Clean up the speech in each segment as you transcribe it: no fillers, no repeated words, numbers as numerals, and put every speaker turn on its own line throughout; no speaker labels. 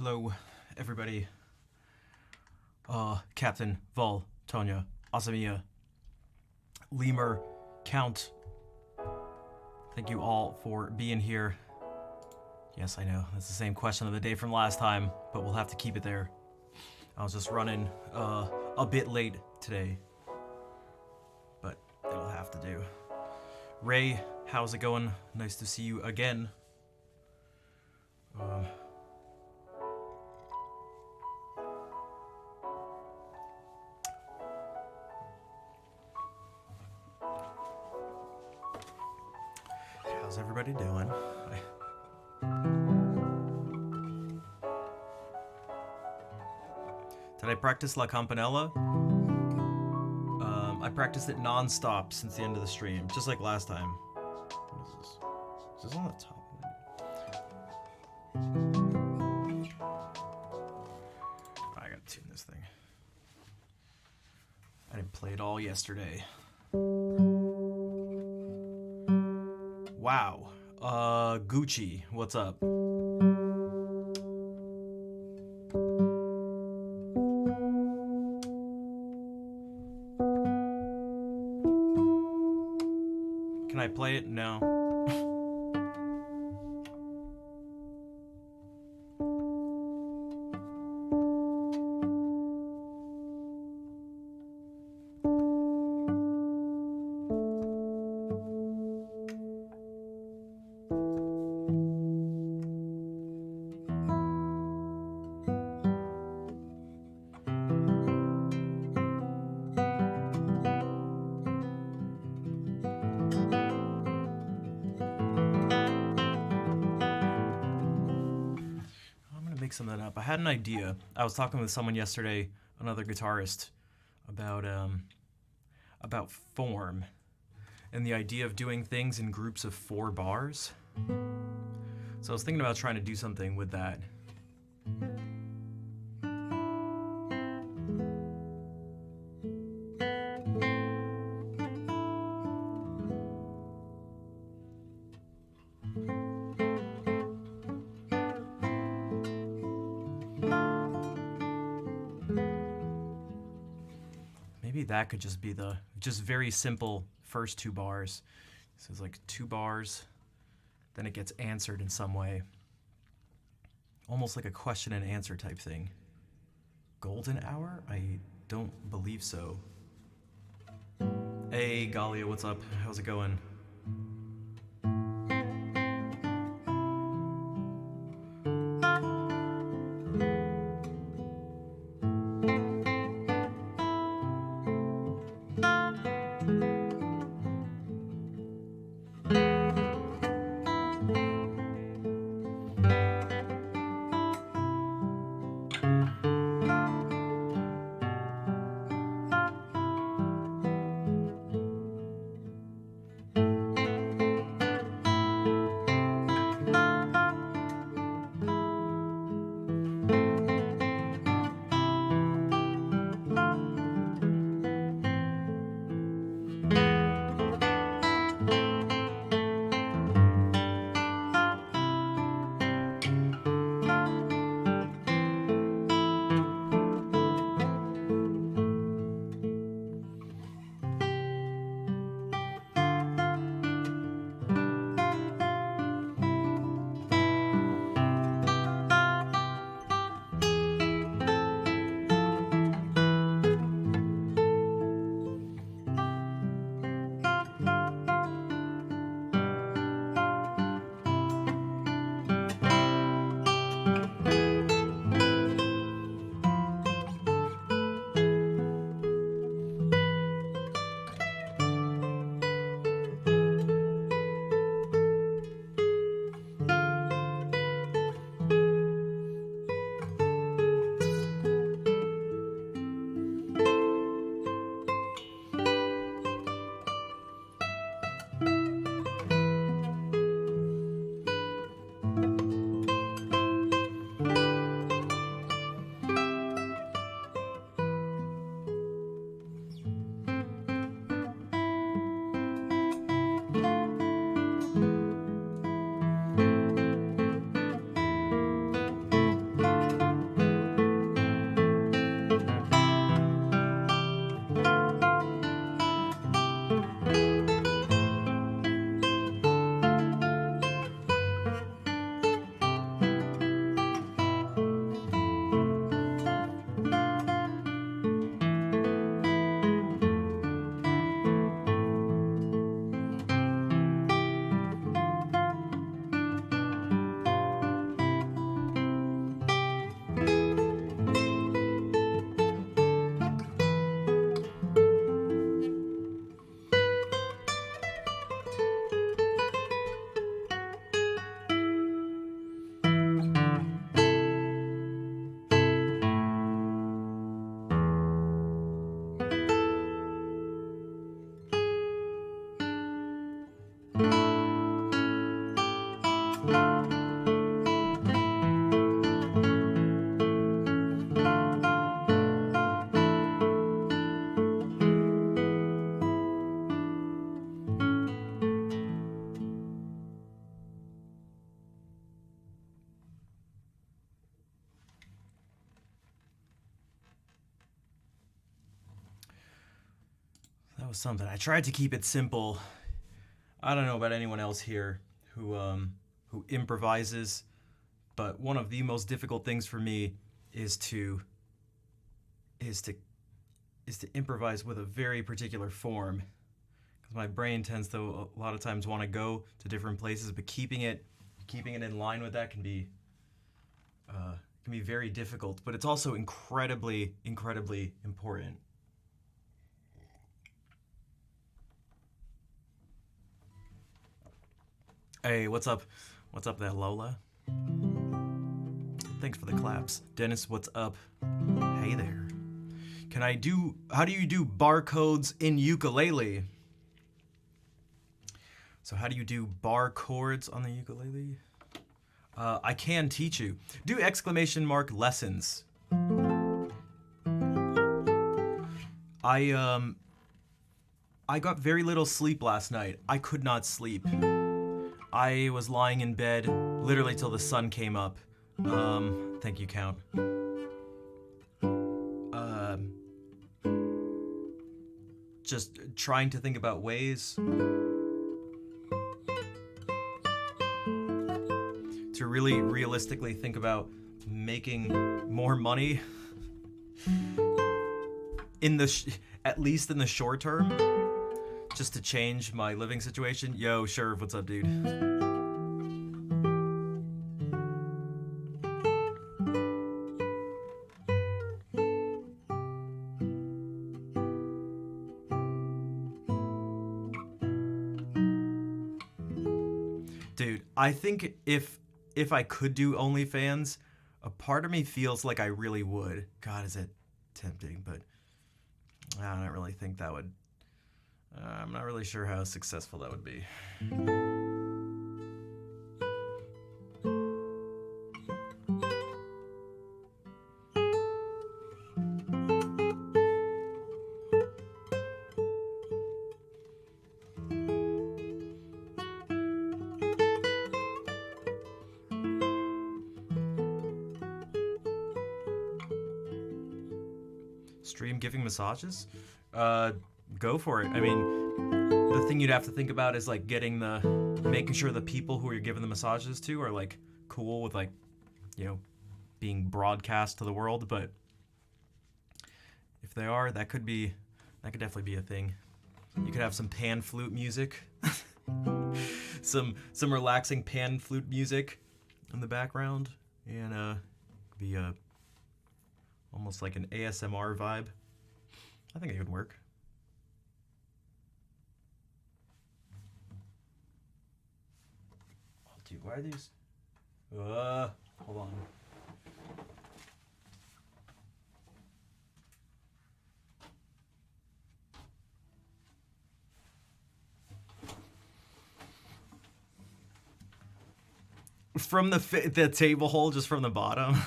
Hello, everybody. Captain, Vol, Tonya, Asamiya, Lemur, Count. Thank you all for being here. Yes, I know, that's the same question of the day from last time, but we'll have to keep it there. I was just running a bit late today, but it'll have to do. Ray, how's it going? Nice to see you again. How's everybody doing? Did I practice La Campanella? I practiced it non-stop since the end of the stream, just like last time. What is this? Is this on the top? I gotta tune this thing. I didn't play it all yesterday. Wow. Gucci, what's up? Can I play it? No. Something up. I had an idea. I was talking with someone yesterday, another guitarist, about form and the idea of doing things in groups of 4 bars. So I was thinking about trying to do something with that. That could just be the very simple first 2 bars. So it's like 2 bars, then it gets answered in some way. Almost like a question and answer type thing. Golden hour? I don't believe so. Hey Galia, what's up? How's it going? something. I tried to keep it simple. I don't know about anyone else here who improvises, but one of the most difficult things for me is to improvise with a very particular form, because my brain tends to a lot of times want to go to different places, but keeping it in line with that can be very difficult. But it's also incredibly important. Hey, what's up? What's up there, Lola? Thanks for the claps. Dennis, what's up? Hey there. How do you do barcodes in ukulele? So how do you do bar chords on the ukulele? I can teach you. Do ! Lessons. I got very little sleep last night. I could not sleep. I was lying in bed literally till the sun came up. Thank you, Count. Just trying to think about ways to really realistically think about making more money at least in the short term, just to change my living situation. Yo, Sherv, what's up, dude? Dude, I think if I could do OnlyFans, a part of me feels like I really would. God, is it tempting, but I don't really think that would. I'm not really sure how successful that would be. Stream giving massages? Go for it. I mean, the thing you'd have to think about is like making sure the people who you're giving the massages to are like cool with like, you know, being broadcast to the world. But if they are, that could definitely be a thing. You could have some pan flute music, some relaxing pan flute music in the background, and be almost like an ASMR vibe. I think it could work. Oh, dude, why are these? Hold on. From the table hole, just from the bottom.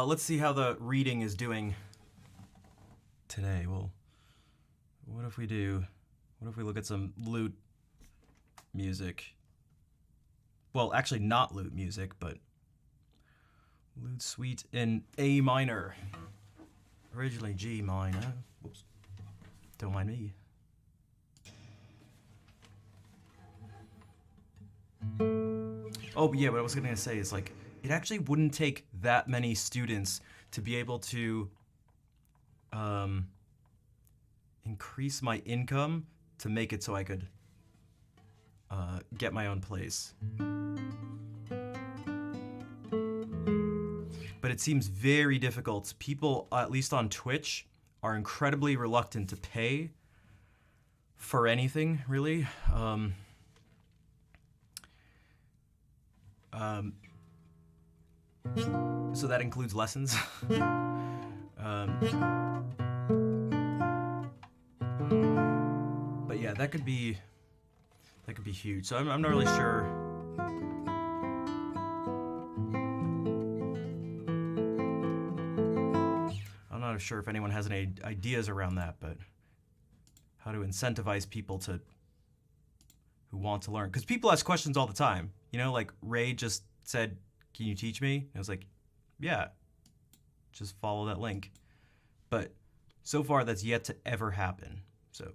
Let's see how the reading is doing today. Well, what if we look at some lute music? Well, actually not lute music, but lute suite in A minor. Originally G minor. Whoops. Don't mind me. Oh, yeah, what I was gonna say is like, it actually wouldn't take that many students to be able to increase my income to make it so I could get my own place. But it seems very difficult. People, at least on Twitch, are incredibly reluctant to pay for anything, really. So that includes lessons. But yeah, that could be huge. So I'm not really sure. I'm not not sure if anyone has any ideas around that, but how to incentivize people who want to learn. Because people ask questions all the time. You know, like Ray just said, "Can you teach me?" And I was like, "Yeah, just follow that link." But so far, that's yet to ever happen. So.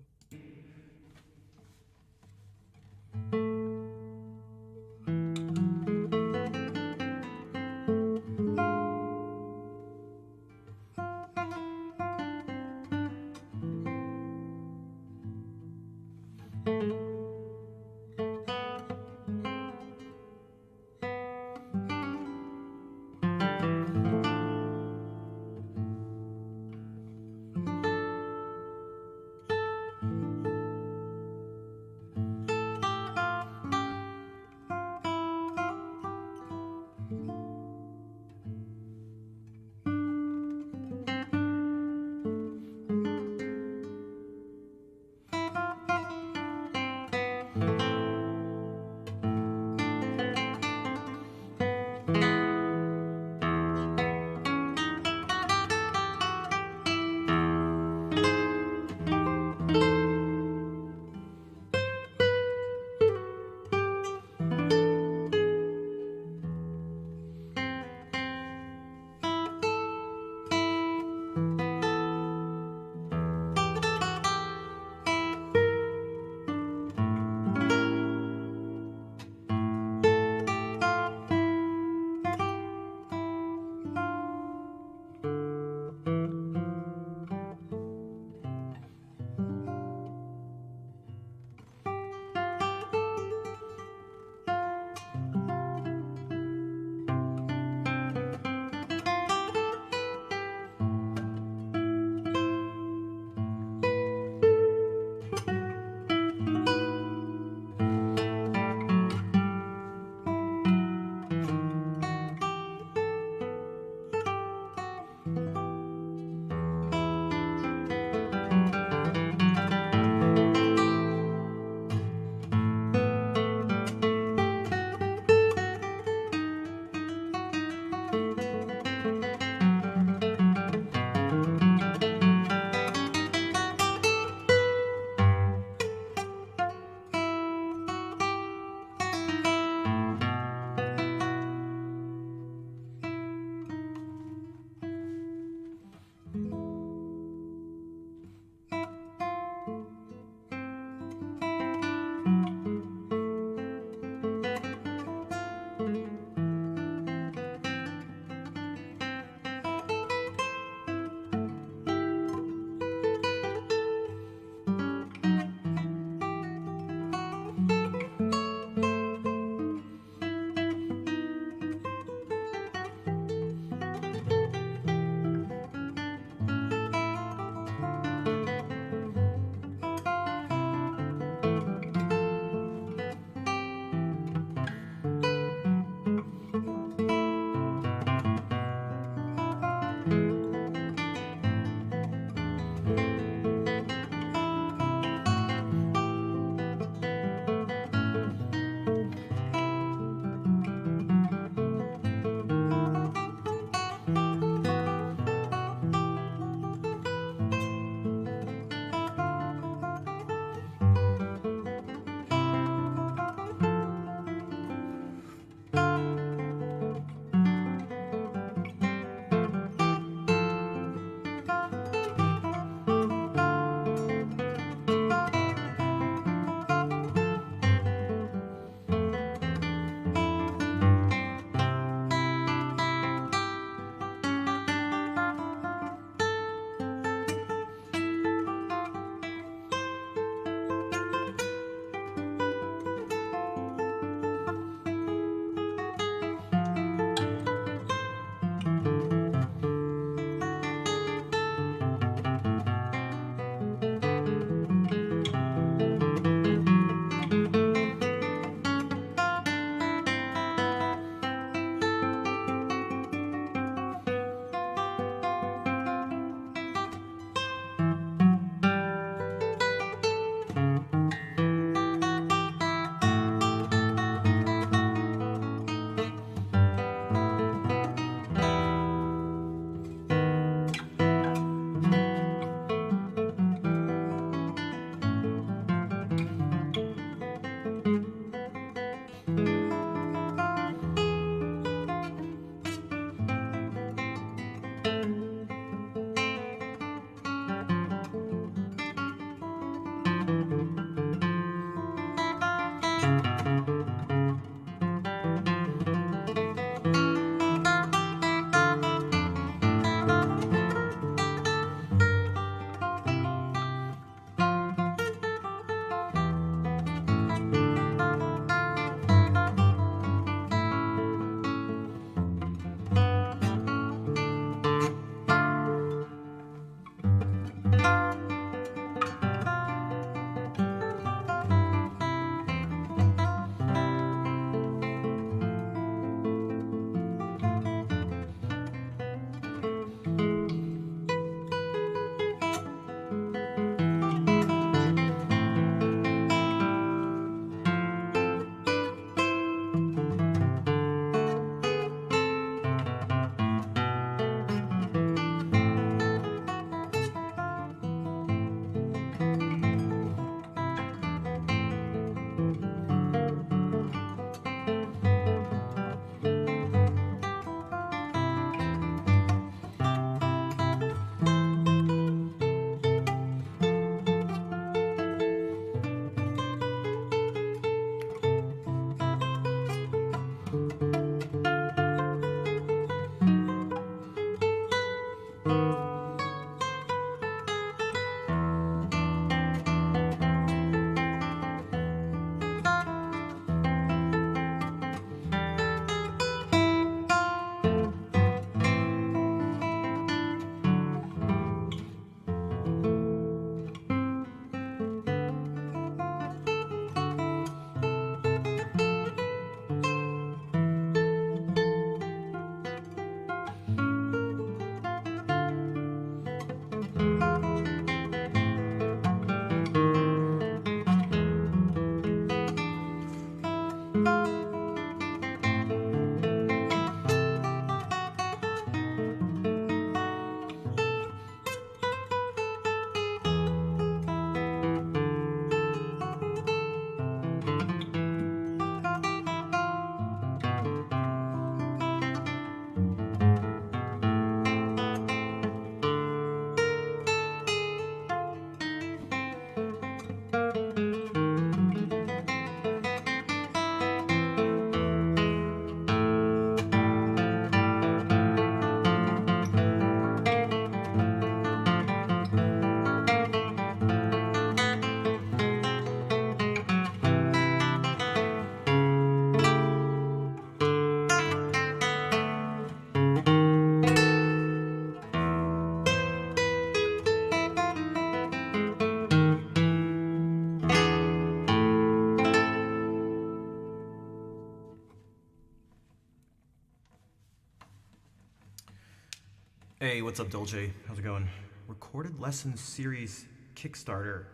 Hey, what's up, Dolce? How's it going? Recorded lessons series Kickstarter.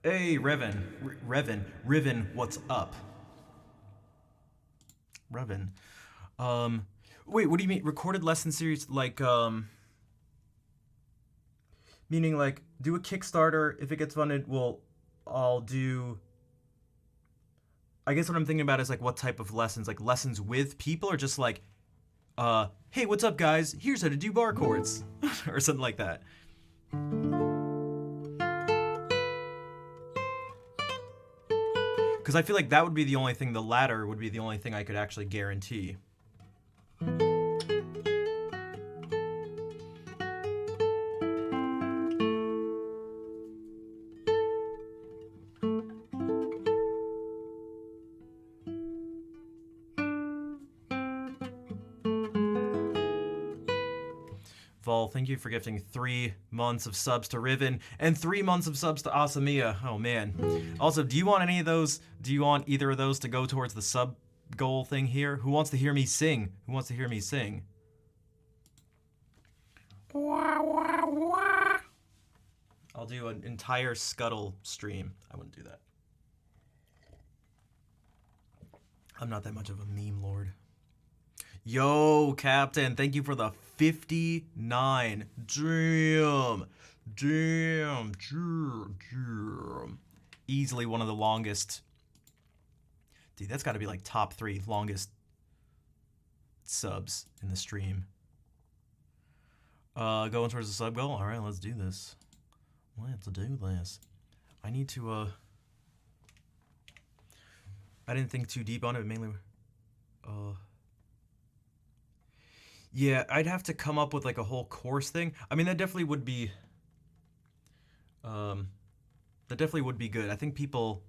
Hey, Riven, what's up? Revan. Wait, what do you mean? Recorded lesson series, like, meaning, like, do a Kickstarter. If it gets funded, well, I'll do. I guess what I'm thinking about is, like, what type of lessons? Like, lessons with people, or just like, hey, what's up, guys? Here's how to do bar chords. Or something like that. Because I feel like that would be the only thing, the latter would be the only thing I could actually guarantee. Vol, thank you for gifting 3 months of subs to Riven and 3 months of subs to Asamiya. Oh man. Also, do you want any of those? Do you want either of those to go towards the sub goal thing here? Who wants to hear me sing? Who wants to hear me sing? I'll do an entire Scuttle stream. I wouldn't do that. I'm not that much of a meme lord. Yo, Captain, thank you for the 59. Damn. Easily one of the longest. Dude, that's got to be like top 3 longest subs in the stream. Going towards the sub goal? All right, let's do this. Let's do this. I need to, I didn't think too deep on it, mainly, yeah, I'd have to come up with like a whole course thing. I mean, that definitely would be, good. I think people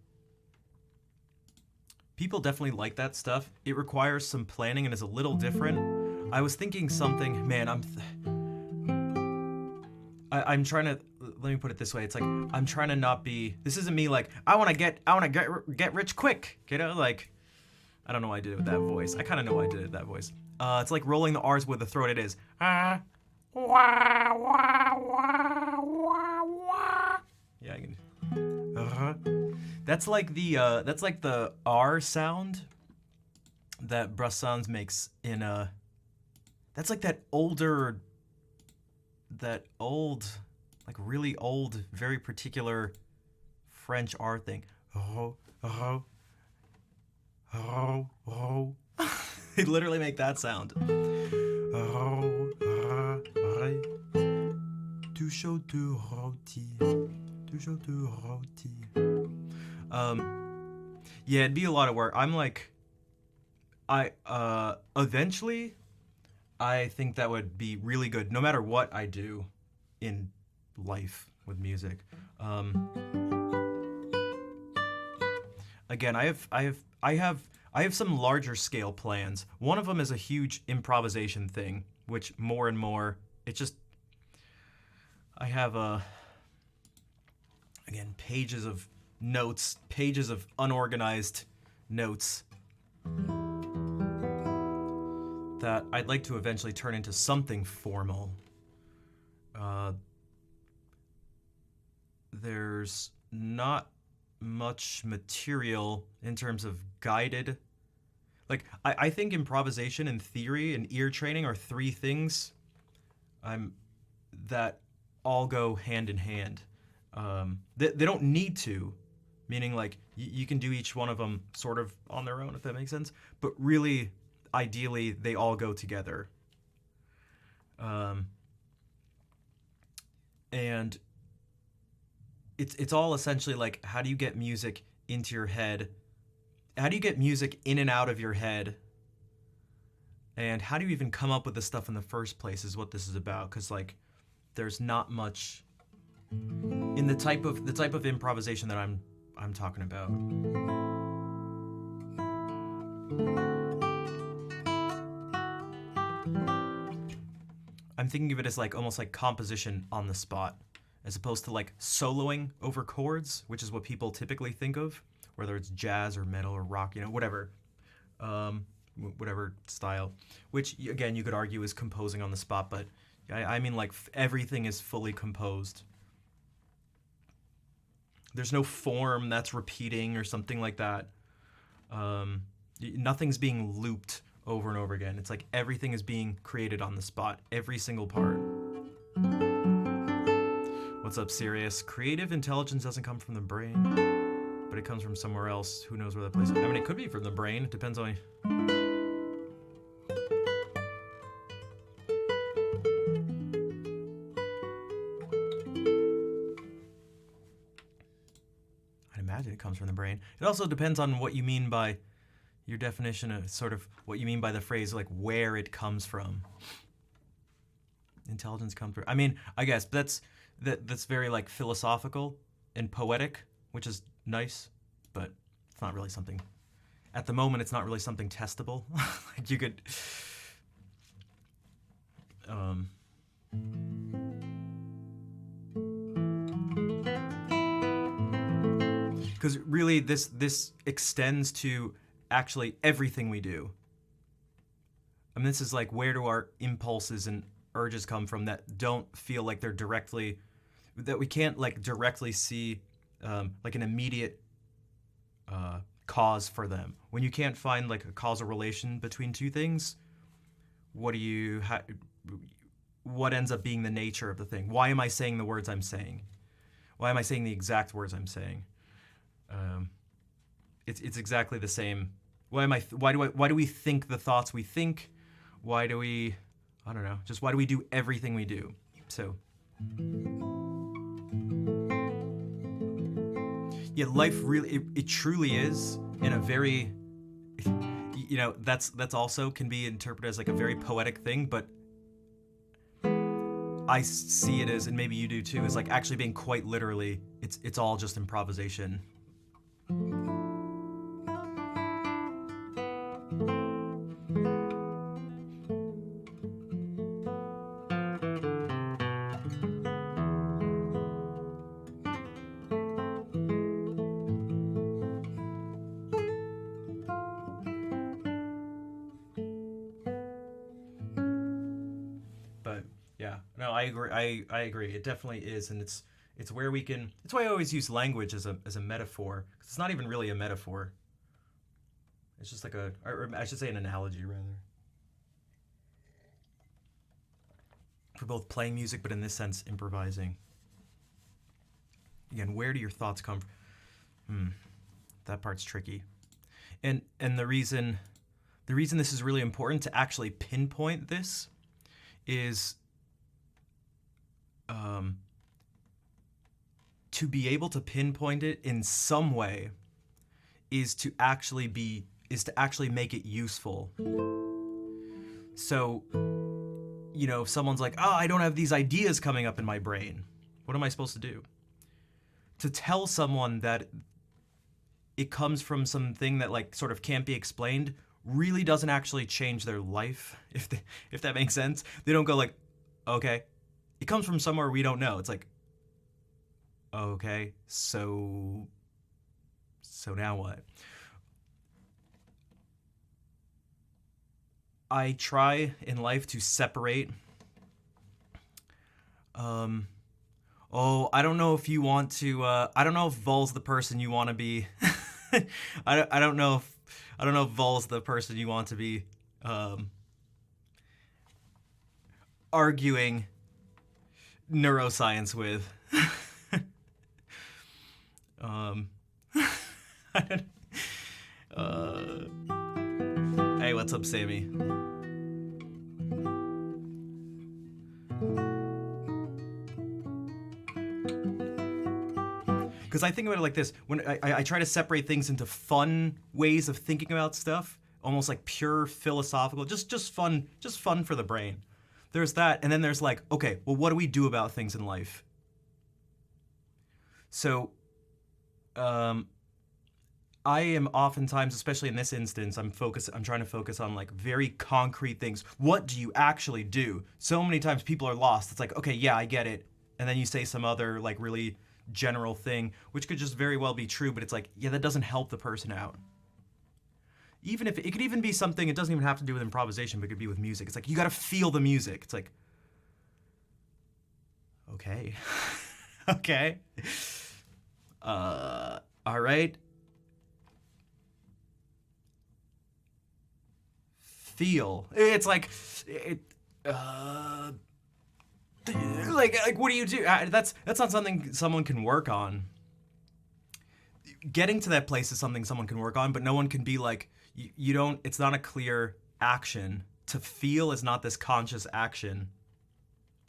definitely like that stuff. It requires some planning and is a little different. I was thinking something, man, I'm trying to, let me put it this way. It's like, I'm trying to not be, this isn't me like, I want to get rich quick, you know, like, I don't know why I did it with that voice. I kind of know why I did it with that voice. It's like rolling the R's with the throat. It is. Yeah, I can. That's like the R sound that Brassens makes in that's like that old, like really old, very particular French R thing. They literally make that sound. Yeah, it'd be a lot of work. I'm like, eventually, I think that would be really good, no matter what I do in life with music. Again, I have some larger scale plans. One of them is a huge improvisation thing, which more and more, it just, I have, again, pages of notes, pages of unorganized notes that I'd like to eventually turn into something formal. There's not much material in terms of guided. Like, I think improvisation and theory and ear training are 3 things that all go hand in hand. They don't need to, meaning like you can do each one of them sort of on their own, if that makes sense. But really, ideally, they all go together. And it's all essentially like, how do you get music into your head? How do you get music in and out of your head? And how do you even come up with this stuff in the first place is what this is about. Because like, there's not much in the type of improvisation that I'm talking about. I'm thinking of it as like almost like composition on the spot, as opposed to like soloing over chords, which is what people typically think of, whether it's jazz or metal or rock, you know, whatever. whatever style, which again you could argue is composing on the spot, but I mean like everything is fully composed. There's no form that's repeating or something like that. Nothing's being looped over and over again. It's like everything is being created on the spot, every single part. What's up, Sirius? Creative intelligence doesn't come from the brain, but it comes from somewhere else. Who knows where that place is? I mean, it could be from the brain. It depends on... I'd imagine it comes from the brain. It also depends on what you mean by your definition of sort of what you mean by the phrase, like where it comes from. Intelligence comes through. I mean, I guess that's very like philosophical and poetic, which is nice, but it's not really something. At the moment, it's not really something testable. Like you could. Because really, this extends to actually everything we do. I mean, this is like, where do our impulses and urges come from that don't feel like they're directly, that we can't like directly see like an immediate cause for them. When you can't find like a causal relation between two things, what ends up being the nature of the thing? Why am I saying the words I'm saying? Why am I saying the exact words I'm saying? It's exactly the same. Why do we think the thoughts we think? Why do we, I don't know, just why do we do everything we do? So, yeah, life really, it truly is in a very, you know, that's also can be interpreted as like a very poetic thing, but I see it as, and maybe you do too, as like actually being quite literally, it's all just improvisation. But yeah, no, I agree. I agree. It definitely is, and it's where we can. It's why I always use language as a metaphor, because it's not even really a metaphor. It's just like or I should say an analogy rather. For both playing music, but in this sense, improvising. Again, where do your thoughts come from? That part's tricky. And the reason this is really important to actually pinpoint this is to be able to pinpoint it in some way is to actually make it useful. So, you know, if someone's like, oh, I don't have these ideas coming up in my brain, what am I supposed to do? To tell someone that it comes from something that like sort of can't be explained really doesn't actually change their life, if that makes sense. They don't go like, okay, it comes from somewhere we don't know. It's like, okay, so now what? I try in life to separate. I don't know if you want to. I don't know if Vol's the person you want to be. I don't know if Vol's the person you want to be arguing neuroscience with. Hey, what's up, Sammy? Because I think about it like this: when I try to separate things into fun ways of thinking about stuff, almost like pure philosophical, just fun for the brain. There's that, and then there's like, okay, well, what do we do about things in life? So, I am oftentimes, especially in this instance, I'm trying to focus on like very concrete things. What do you actually do? So many times people are lost. It's like, okay, yeah, I get it, and then you say some other like really general thing, which could just very well be true, but it's like, yeah, that doesn't help the person out. even if it could even be something, it doesn't even have to do with improvisation, but it could be with music. It's like, you gotta feel the music. It's like, okay. Okay. All right. Feel. It's like, like what do you do? That's not something someone can work on. Getting to that place is something someone can work on, but no one can be like, you don't, it's not a clear action. To feel is not this conscious action,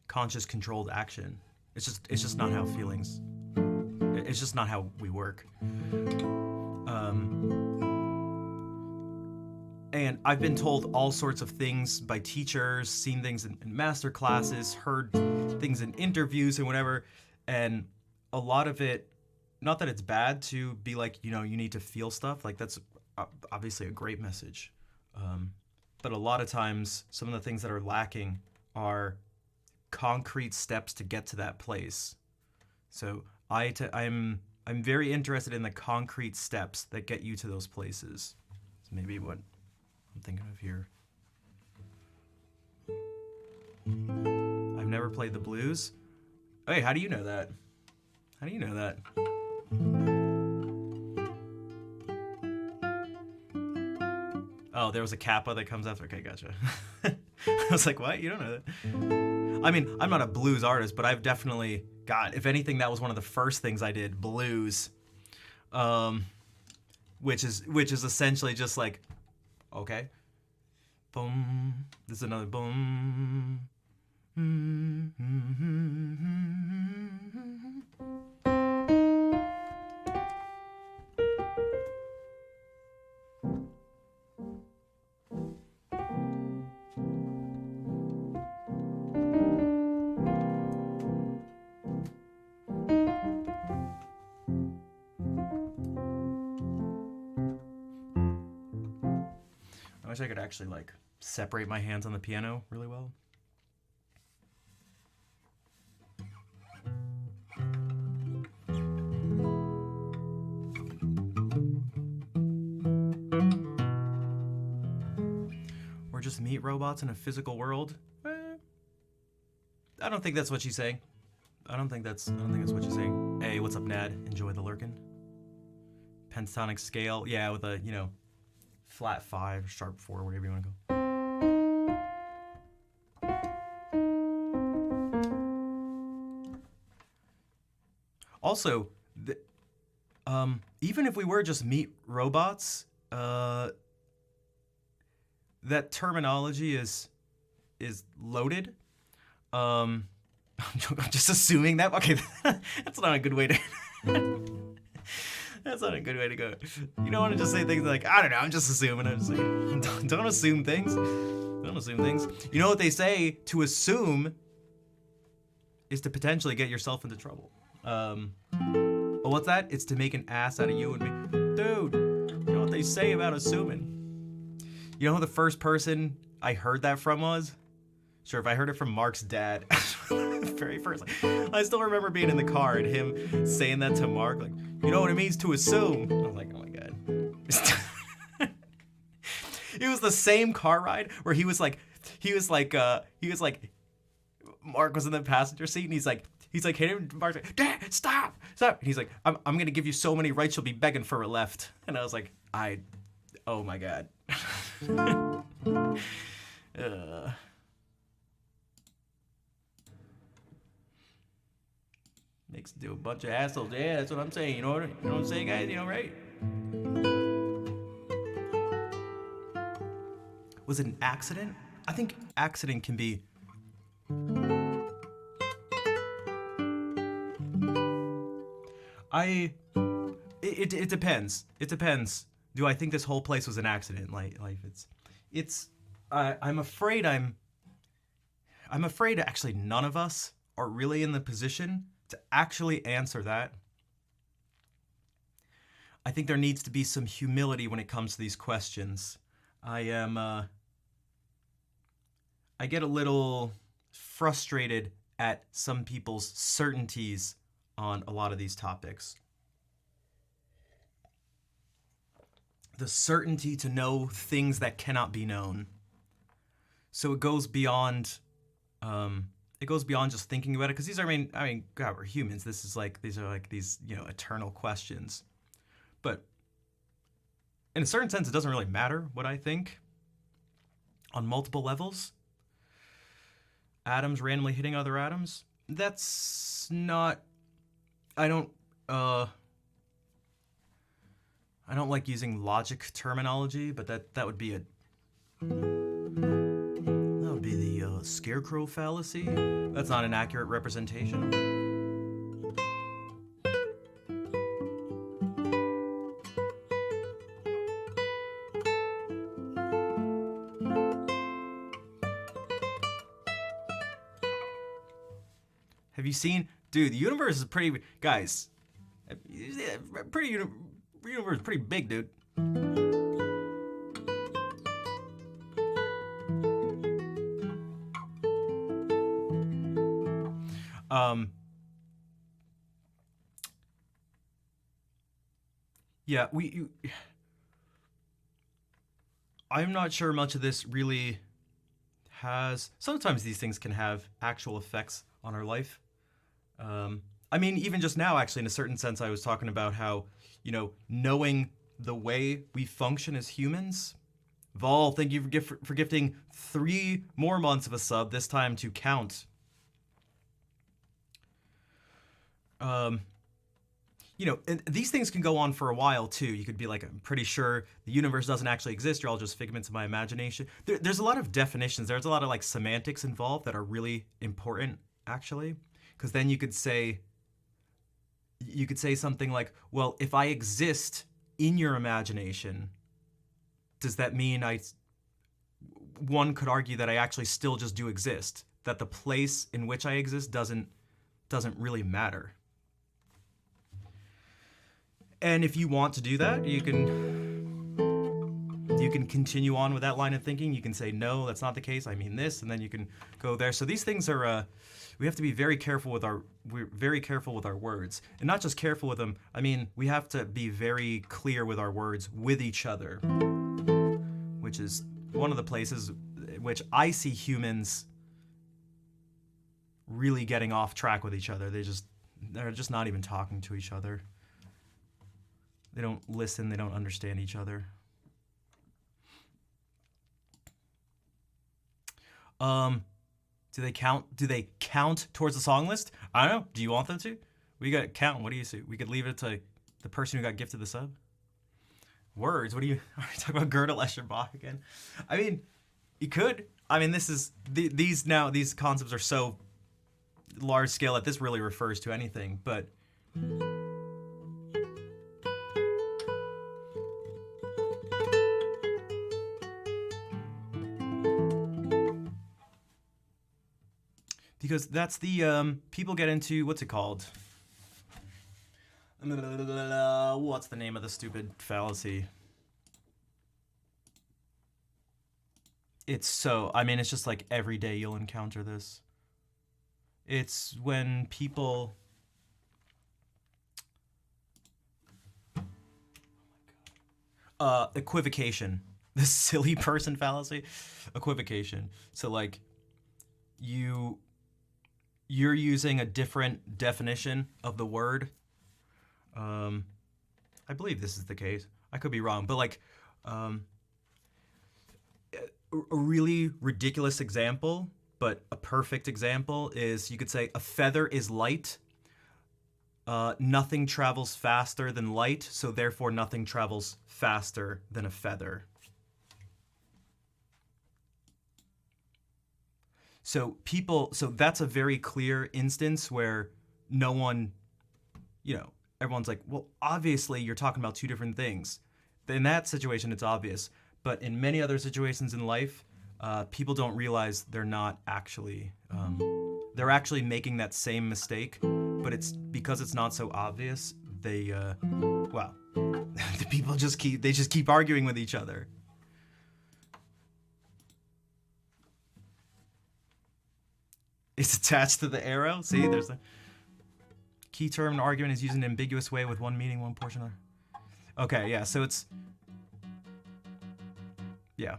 conscious controlled action. It's just not how feelings, it's just not how we work. And I've been told all sorts of things by teachers, seen things in master classes, heard things in interviews and whatever. And a lot of it, not that it's bad to be like, you need to feel stuff. Like, that's obviously a great message. But a lot of times, some of the things that are lacking are concrete steps to get to that place. So I'm very interested in the concrete steps that get you to those places. So maybe what I'm thinking of here. I've never played the blues. Hey, how do you know that? How do you know that? Oh, there was a kappa that comes after. Okay, gotcha. I was like, what? You don't know that? I mean, I'm not a blues artist, but I've definitely, God, if anything, that was one of the first things I did, blues. Which is essentially just like, okay, boom. This is another boom. I wish I could actually like separate my hands on the piano really well. Or just meet robots in a physical world. I don't think that's what she's saying. I don't think that's what she's saying. Hey, what's up, Nad? Enjoy the lurkin'. Pentatonic scale, yeah, with a flat 5, sharp 4, whatever you want to go. Also, even if we were just meet robots, that terminology is loaded. I'm just assuming that. Okay, that's not a good way to. That's not a good way to go. You don't want to just say things like, I don't know, I'm just assuming. Don't assume things. Don't assume things. You know what they say? To assume is to potentially get yourself into trouble. But what's that? It's to make an ass out of you and me. Dude, you know what they say about assuming? You know who the first person I heard that from was? Sure, if I heard it from Mark's dad. Very first. I still remember being in the car and him saying that to Mark, like, you know what it means to assume? I was like, oh my God. It was the same car ride where he was like, Mark was in the passenger seat and he's like hitting Mark's like, Dad, stop. And he's like, I'm gonna give you so many rights you'll be begging for a left. And I was like, oh my God. Makes do a bunch of assholes. Yeah, that's what I'm saying. You know what I'm saying, guys? You know, right? Was it an accident? I think accident can be. It depends. It depends. Do I think this whole place was an accident? Like I'm afraid actually none of us are really in the position to actually answer that. I think there needs to be some humility when it comes to these questions. I get a little frustrated at some people's certainties on a lot of these topics. the certainty to know things that cannot be known. So it goes beyond just thinking about it, because these are, I mean, God, we're humans. These are like these, eternal questions. But in a certain sense, it doesn't really matter what I think on multiple levels. Atoms randomly hitting other atoms. That's not. I don't like using logic terminology, but that would be the scarecrow fallacy. That's not an accurate representation. Have you seen, dude? The universe is pretty, guys. Universe is pretty big, dude. Yeah, I'm not sure much of this really has. Sometimes these things can have actual effects on our life. I mean, even just now, actually, in a certain sense, I was talking about how, knowing the way we function as humans. Vol, thank you for gifting 3 more months of a sub, this time to count. And these things can go on for a while too. You could be like, I'm pretty sure the universe doesn't actually exist. You're all just figments of my imagination. There's a lot of definitions. There's a lot of like semantics involved that are really important, actually, because then you could say something like, well, if I exist in your imagination, does that mean one could argue that I actually still just do exist, that the place in which I exist doesn't really matter. And if you want to do that, you can continue on with that line of thinking. You can say, no, that's not the case. I mean this, and then you can go there. So these things are, we have to be very careful with our words, and not just careful with them. I mean, we have to be very clear with our words with each other, which is one of the places in which I see humans really getting off track with each other. They're just not even talking to each other. They don't listen. They don't understand each other. Do they count towards the song list? I don't know. Do you want them to? We got to count. What do you say? We could leave it to the person who got gifted the sub. Words. Are we talking about Gödel Escherbach again? I mean, you could. I mean, these concepts are so large scale that this really refers to anything, but. Because that's the, people get into, what's it called? What's the name of the stupid fallacy? It's just like every day you'll encounter this. It's when people... equivocation. The silly person fallacy. Equivocation. So like, you're using a different definition of the word. I believe this is the case. I could be wrong, but like, a really ridiculous example, but a perfect example is you could say a feather is light. Nothing travels faster than light, so therefore nothing travels faster than a feather. So that's a very clear instance where no one, everyone's like, well, obviously you're talking about two different things. In that situation, it's obvious. But in many other situations in life, people don't realize they're not actually, they're actually making that same mistake, but it's because it's not so obvious, the people just keep arguing with each other. It's attached to the arrow. See, there's a key term in argument is used in an ambiguous way with one meaning, one portion. Okay, yeah. So it's Yeah.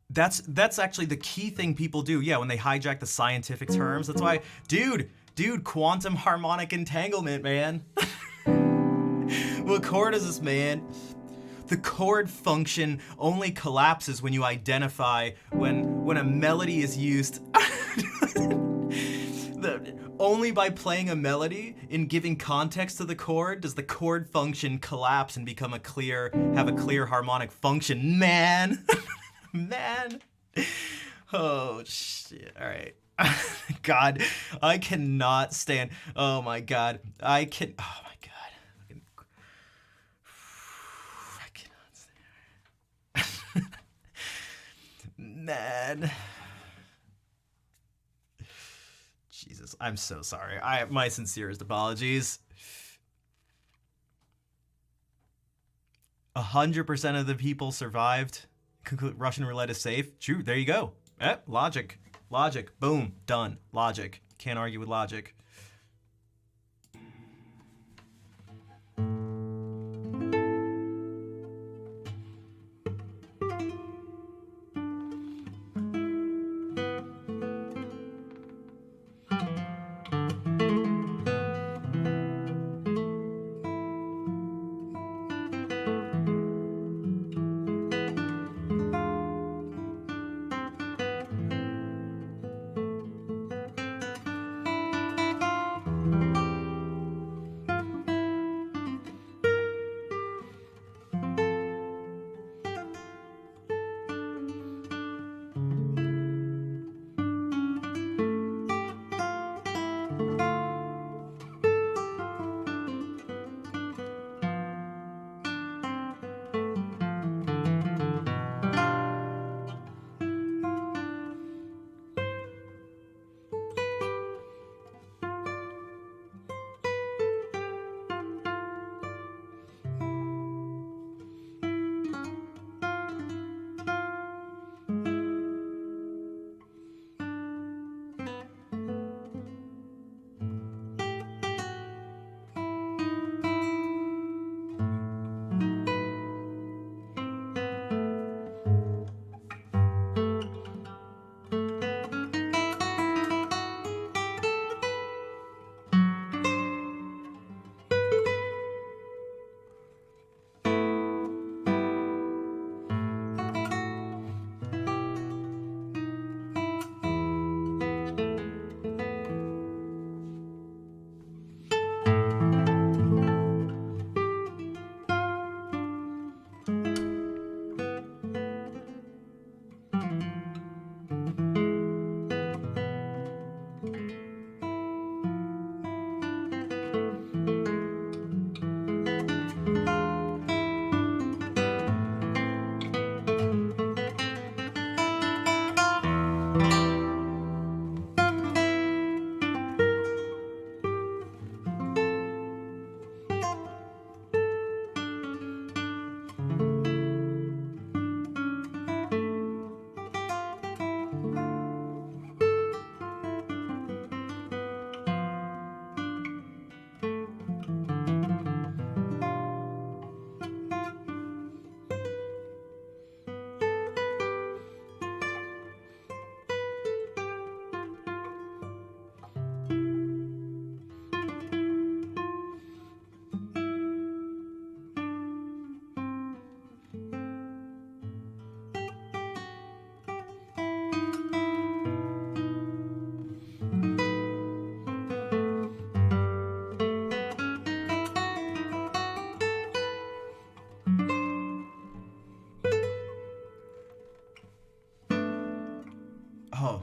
That's actually the key thing people do. Yeah, when they hijack the scientific terms. That's why, dude, quantum harmonic entanglement, man. What chord is this, man? The chord function only collapses when you identify when a melody is used. Only by playing a melody and giving context to the chord does the chord function collapse and become have a clear harmonic function, man. Man. Oh shit. All right. God, I cannot stand. Oh my God. Oh my God. I cannot stand. Man. Jesus, I'm so sorry. My sincerest apologies. 100% of the people survived. Russian roulette is safe. True, there you go. Logic. Boom, done. Logic. Can't argue with logic. Oh.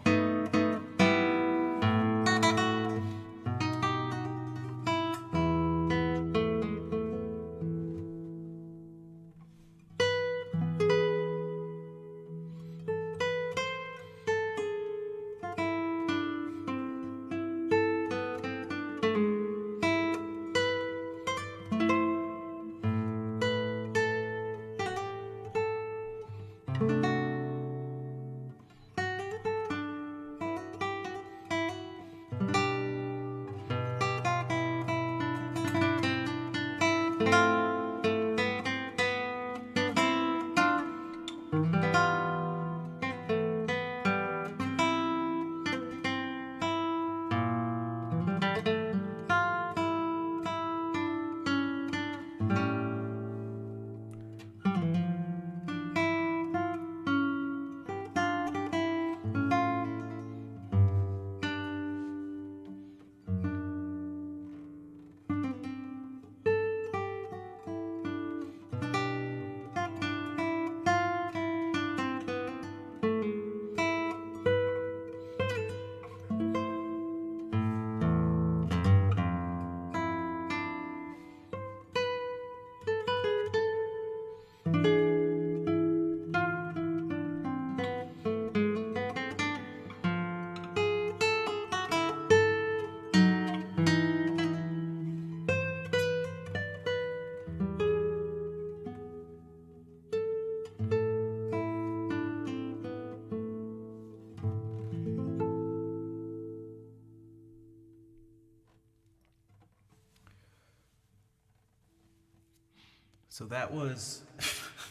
So that was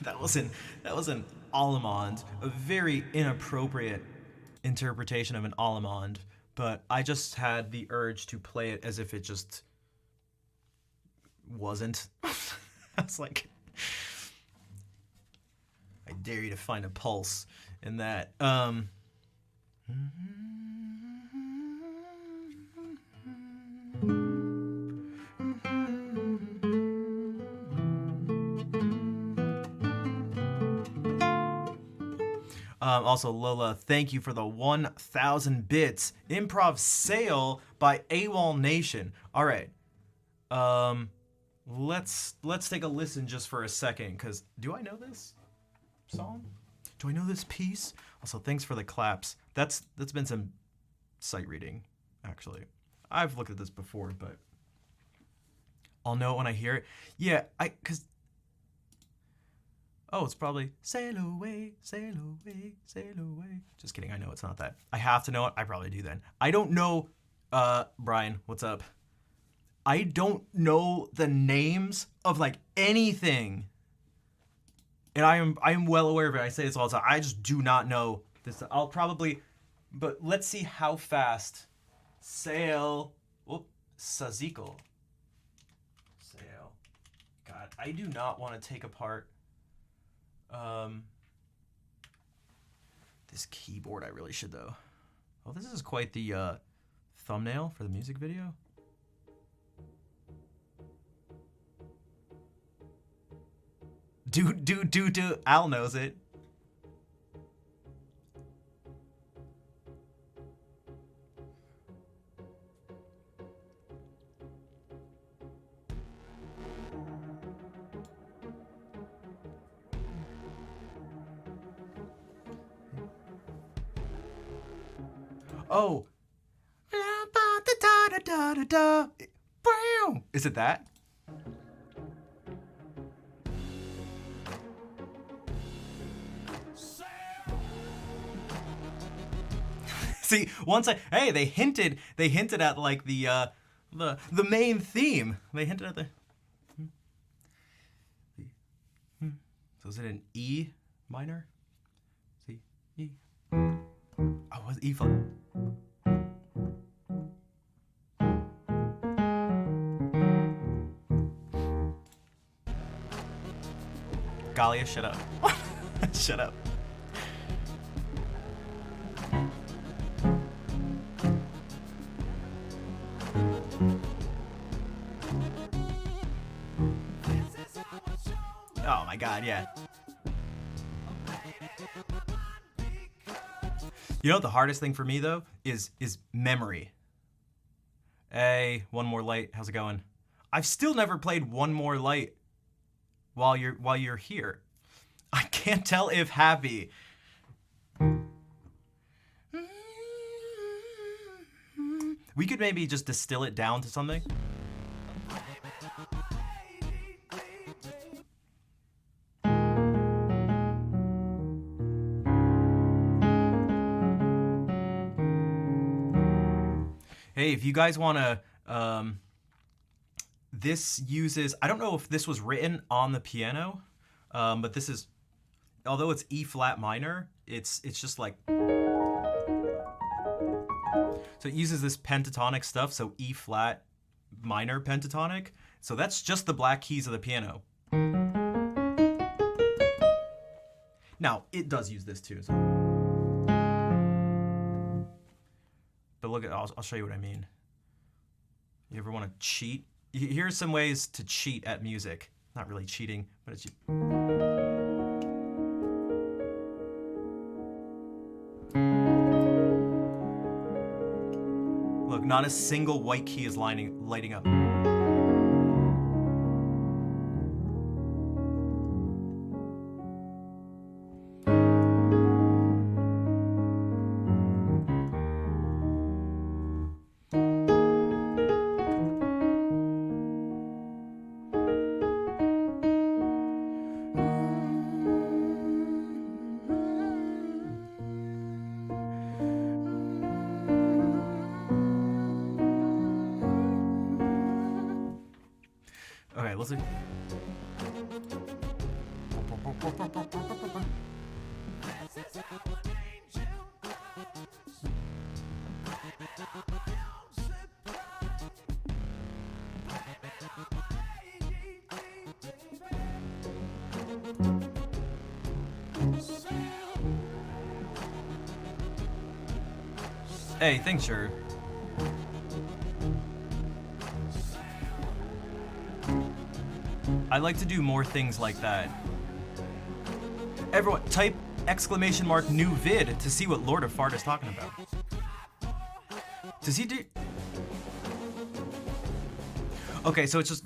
that was an allemande, a very inappropriate interpretation of an allemande, but I just had the urge to play it as if it just wasn't. I was like, I dare you to find a pulse in that. Also, Lola, thank you for the 1,000 bits. Improv Sale by AWOL Nation. All right. Let's take a listen just for a second, because do I know this song? Do I know this piece? Also, thanks for the claps. That's been some sight reading, actually. I've looked at this before, but I'll know it when I hear it. Yeah, oh, it's probably sail away, sail away, sail away. Just kidding, I know it's not that. I have to know it, I probably do then. I don't know, Brian, what's up? I don't know the names of like anything. And I am well aware of it. I say this all the time. I just do not know this. I'll probably, but let's see how fast. Sail, Sazikal. Sail. God, I do not want to take apart this keyboard. I really should though. Oh, this is quite the thumbnail for the music video. Do. Al knows it. Oh. Is it that? See, hey, they hinted at like the main theme. They hinted at the So is it an E minor? C, E. Oh, was E flat? Galia, shut up. Shut up. Oh my god, yeah. You know what the hardest thing for me though is memory. Hey, One More Light, how's it going? I've still never played One More Light while you're here. I can't tell if happy. We could maybe just distill it down to something. Hey, if you guys want to, this uses, I don't know if this was written on the piano, but this is, although it's E flat minor, it's just like, so it uses this pentatonic stuff, so E flat minor pentatonic. So that's just the black keys of the piano. Now, it does use this too. So. But look at, I'll show you what I mean. You ever want to cheat? Here's some ways to cheat at music. Not really cheating, but it's... Look, not a single white key is lighting up. Okay, let's see. Hey, thanks, sure. I'd like to do more things like that. Everyone, type exclamation mark new vid to see what Lord of Fart is talking about. Does he do... Okay, so it's just...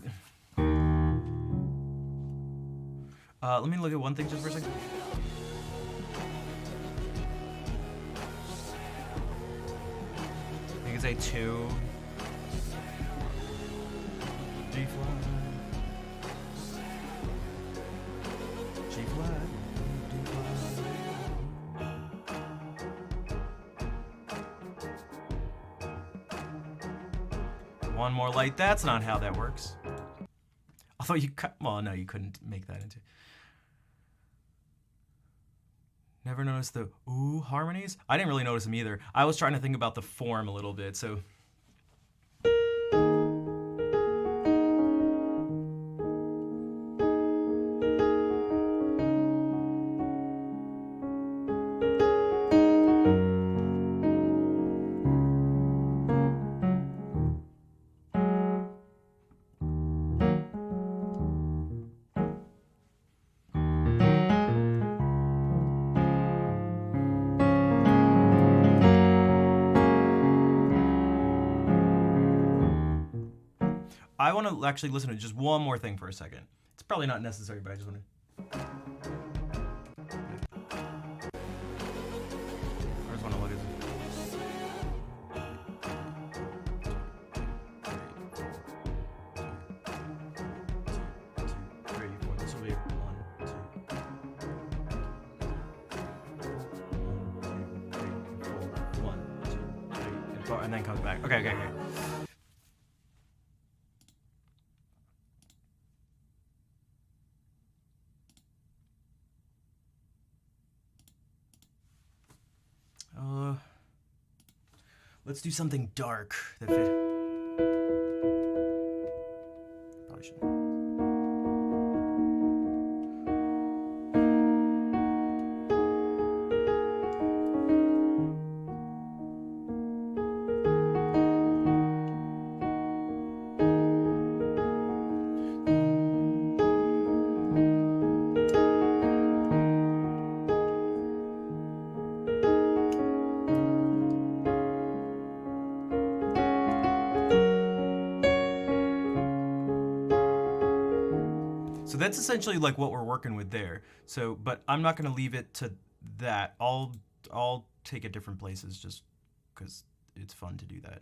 let me look at one thing just for a second. I think it's a 2. G flat. G flat. D flat. One more light. That's not how that works. Although you cut. Well, no, you couldn't make that into. Never noticed the ooh harmonies? I didn't really notice them either. I was trying to think about the form a little bit, so. I want to actually listen to just one more thing for a second. It's probably not necessary, but I just want to. I just want to look at it. 2, 3, 4. This will be 1, 2. 1, 2, 3, and 4, and then comes back. Okay. Let's do something dark that fit. Probably should. So that's essentially like what we're working with there. So, but I'm not going to leave it to that. I'll take it different places just because it's fun to do that.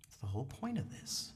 It's the whole point of this.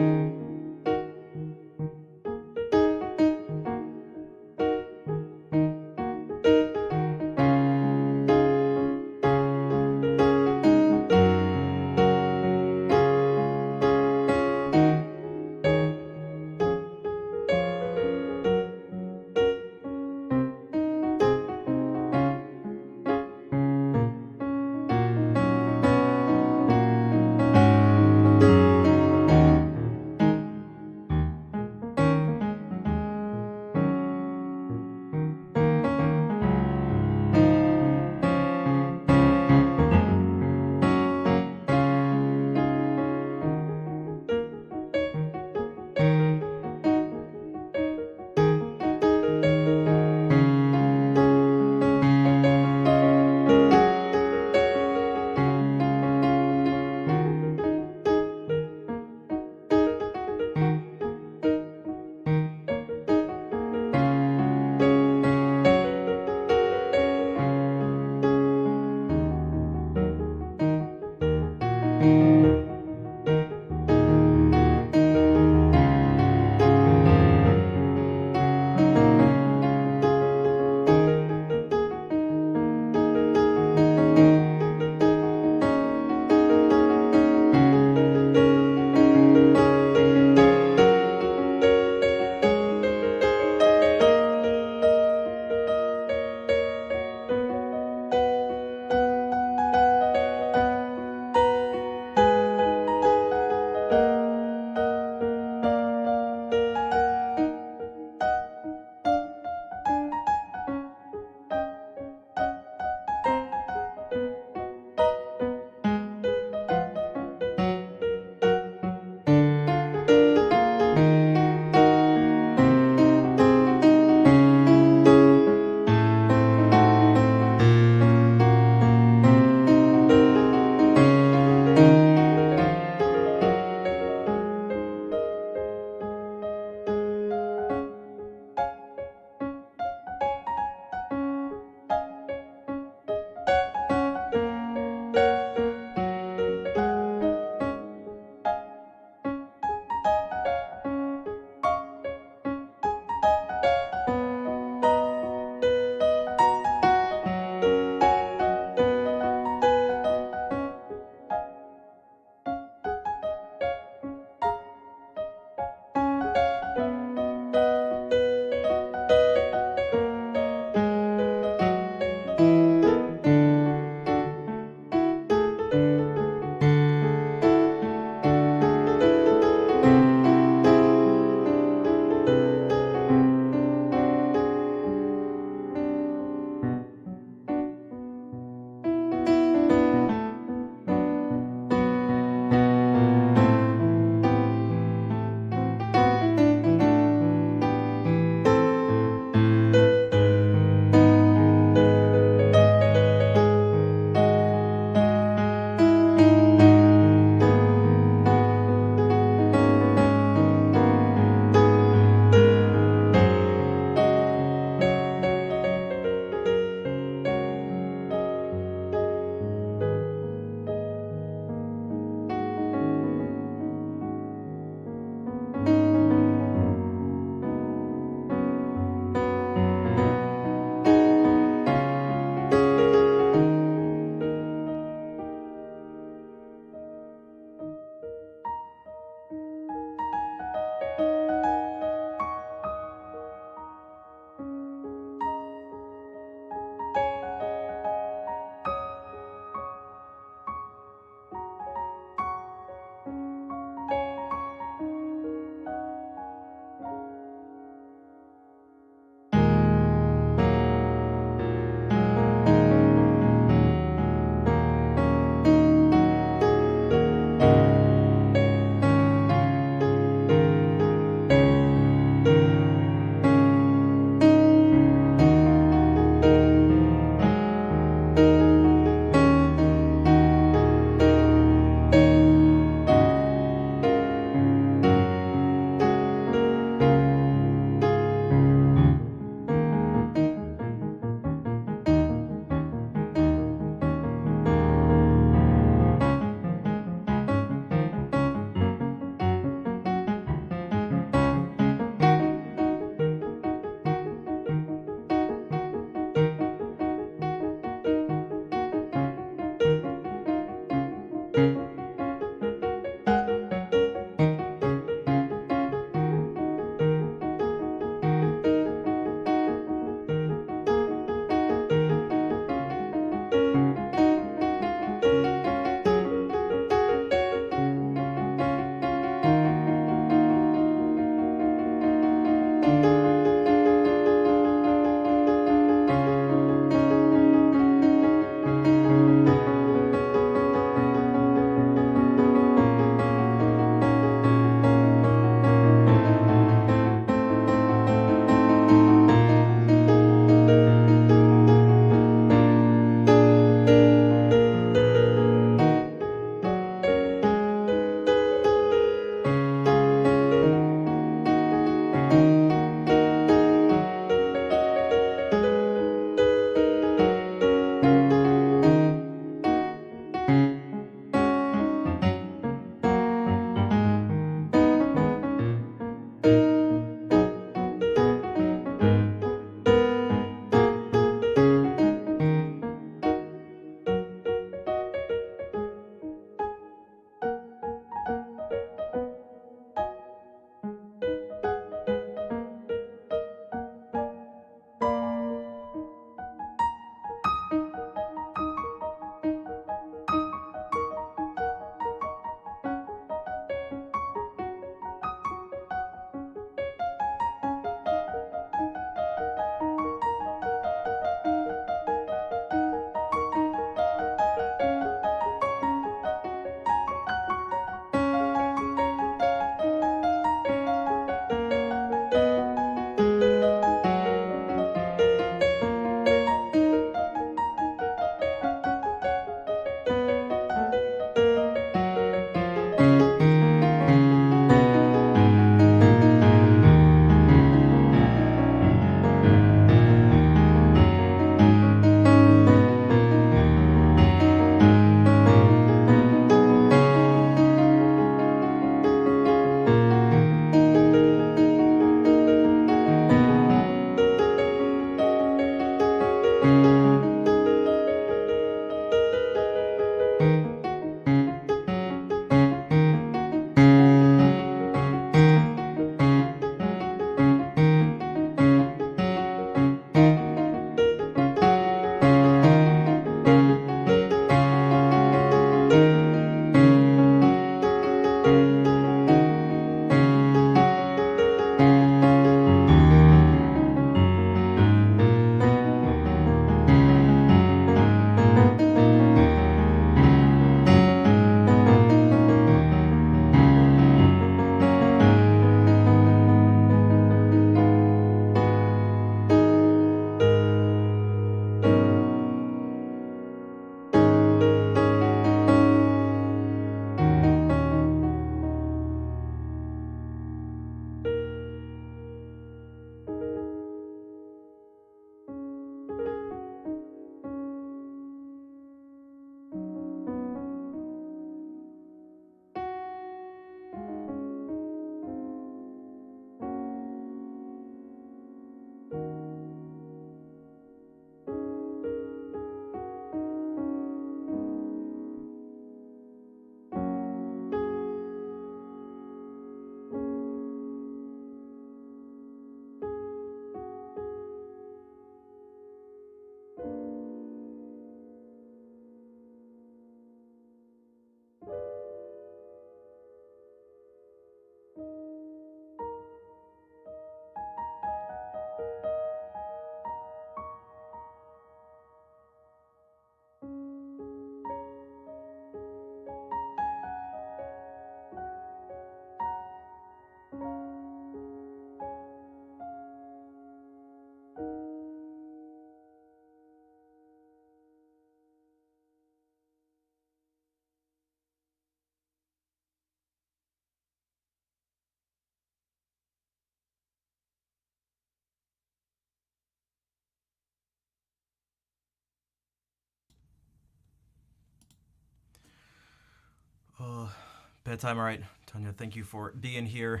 Bedtime, all right. Tanya, thank you for being here.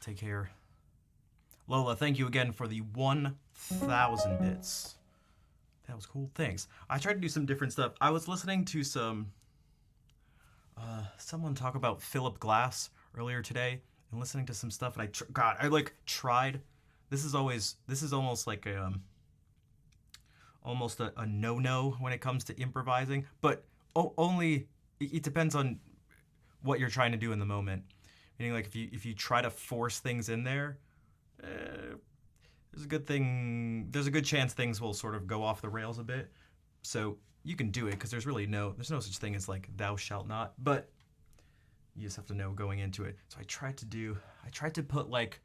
Take care. Lola, thank you again for the 1,000 bits. That was cool. Thanks. I tried to do some different stuff. I was listening to someone talk about Philip Glass earlier today, and listening to some stuff, and I tried. This is almost like almost a no-no when it comes to improvising, but only it depends on what you're trying to do in the moment. Meaning, like, if you try to force things in there, there's a good chance things will sort of go off the rails a bit. So you can do it, because there's no such thing as like thou shalt not, but you just have to know going into it. So I tried to put like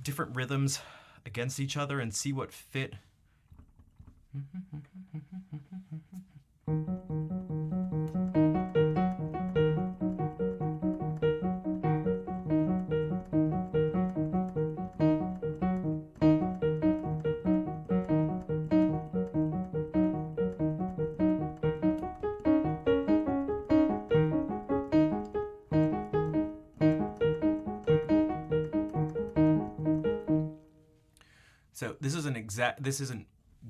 different rhythms against each other and see what fit. So this isn't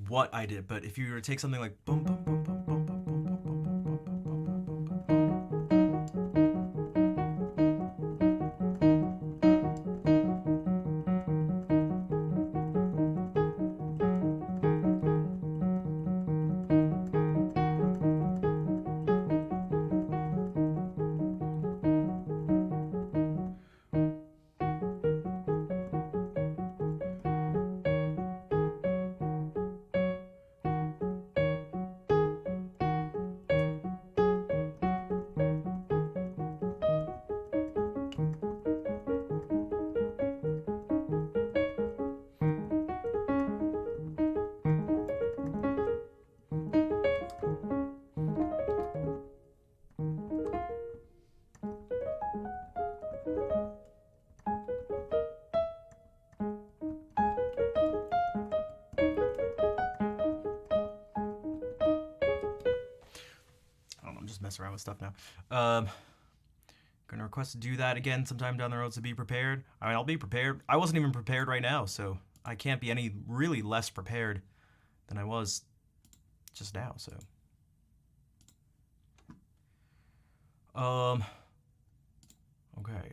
what I did, but if you were to take something like boom boom boom boom boom boom boom boom boom boom boom boom mess around with stuff now. Gonna request to do that again sometime down the road, so be prepared. I mean, I'll be prepared. I wasn't even prepared right now, so I can't be any really less prepared than I was just now, so. Okay.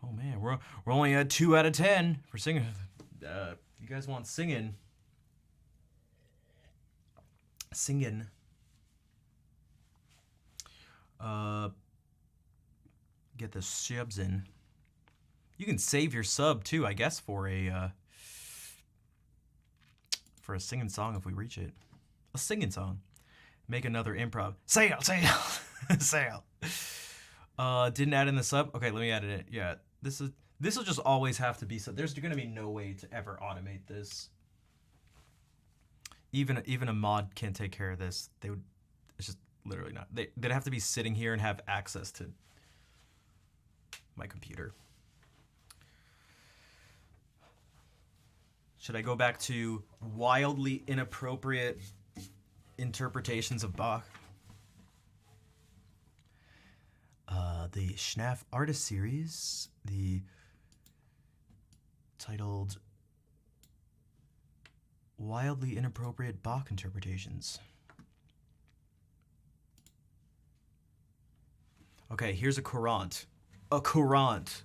Oh man, we're only at 2 out of 10 for singing. If you guys want singing. Get the subs in. You can save your sub too, I guess, for a singing song if we reach it. A singing song. Make another improv. Sail. Sail. Didn't add in the sub. Okay, let me add it in. Yeah, this will just always have to be sub. There's gonna be no way to ever automate this. Even a mod can't take care of this. It's just literally not. They'd have to be sitting here and have access to my computer. Should I go back to wildly inappropriate interpretations of Bach? The Schnaf Artist Series, titled Wildly Inappropriate Bach Interpretations. Okay, here's a courant. A courant.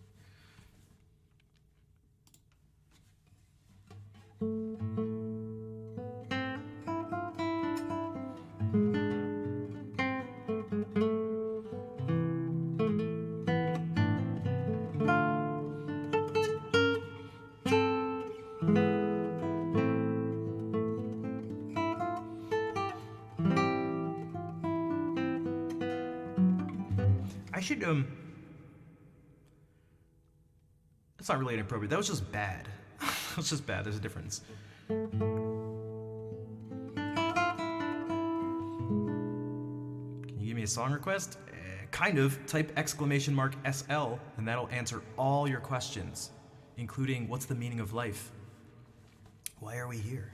I should, that's not really inappropriate. That was just bad. That was just bad. There's a difference. Can you give me a song request? Kind of. Type !SL, and that'll answer all your questions, including what's the meaning of life? Why are we here?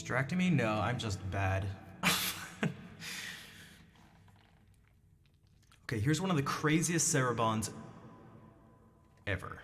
distracting me? No, I'm just bad. Okay, here's one of the craziest Sarabons ever.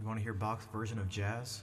You want to hear Bach's version of jazz?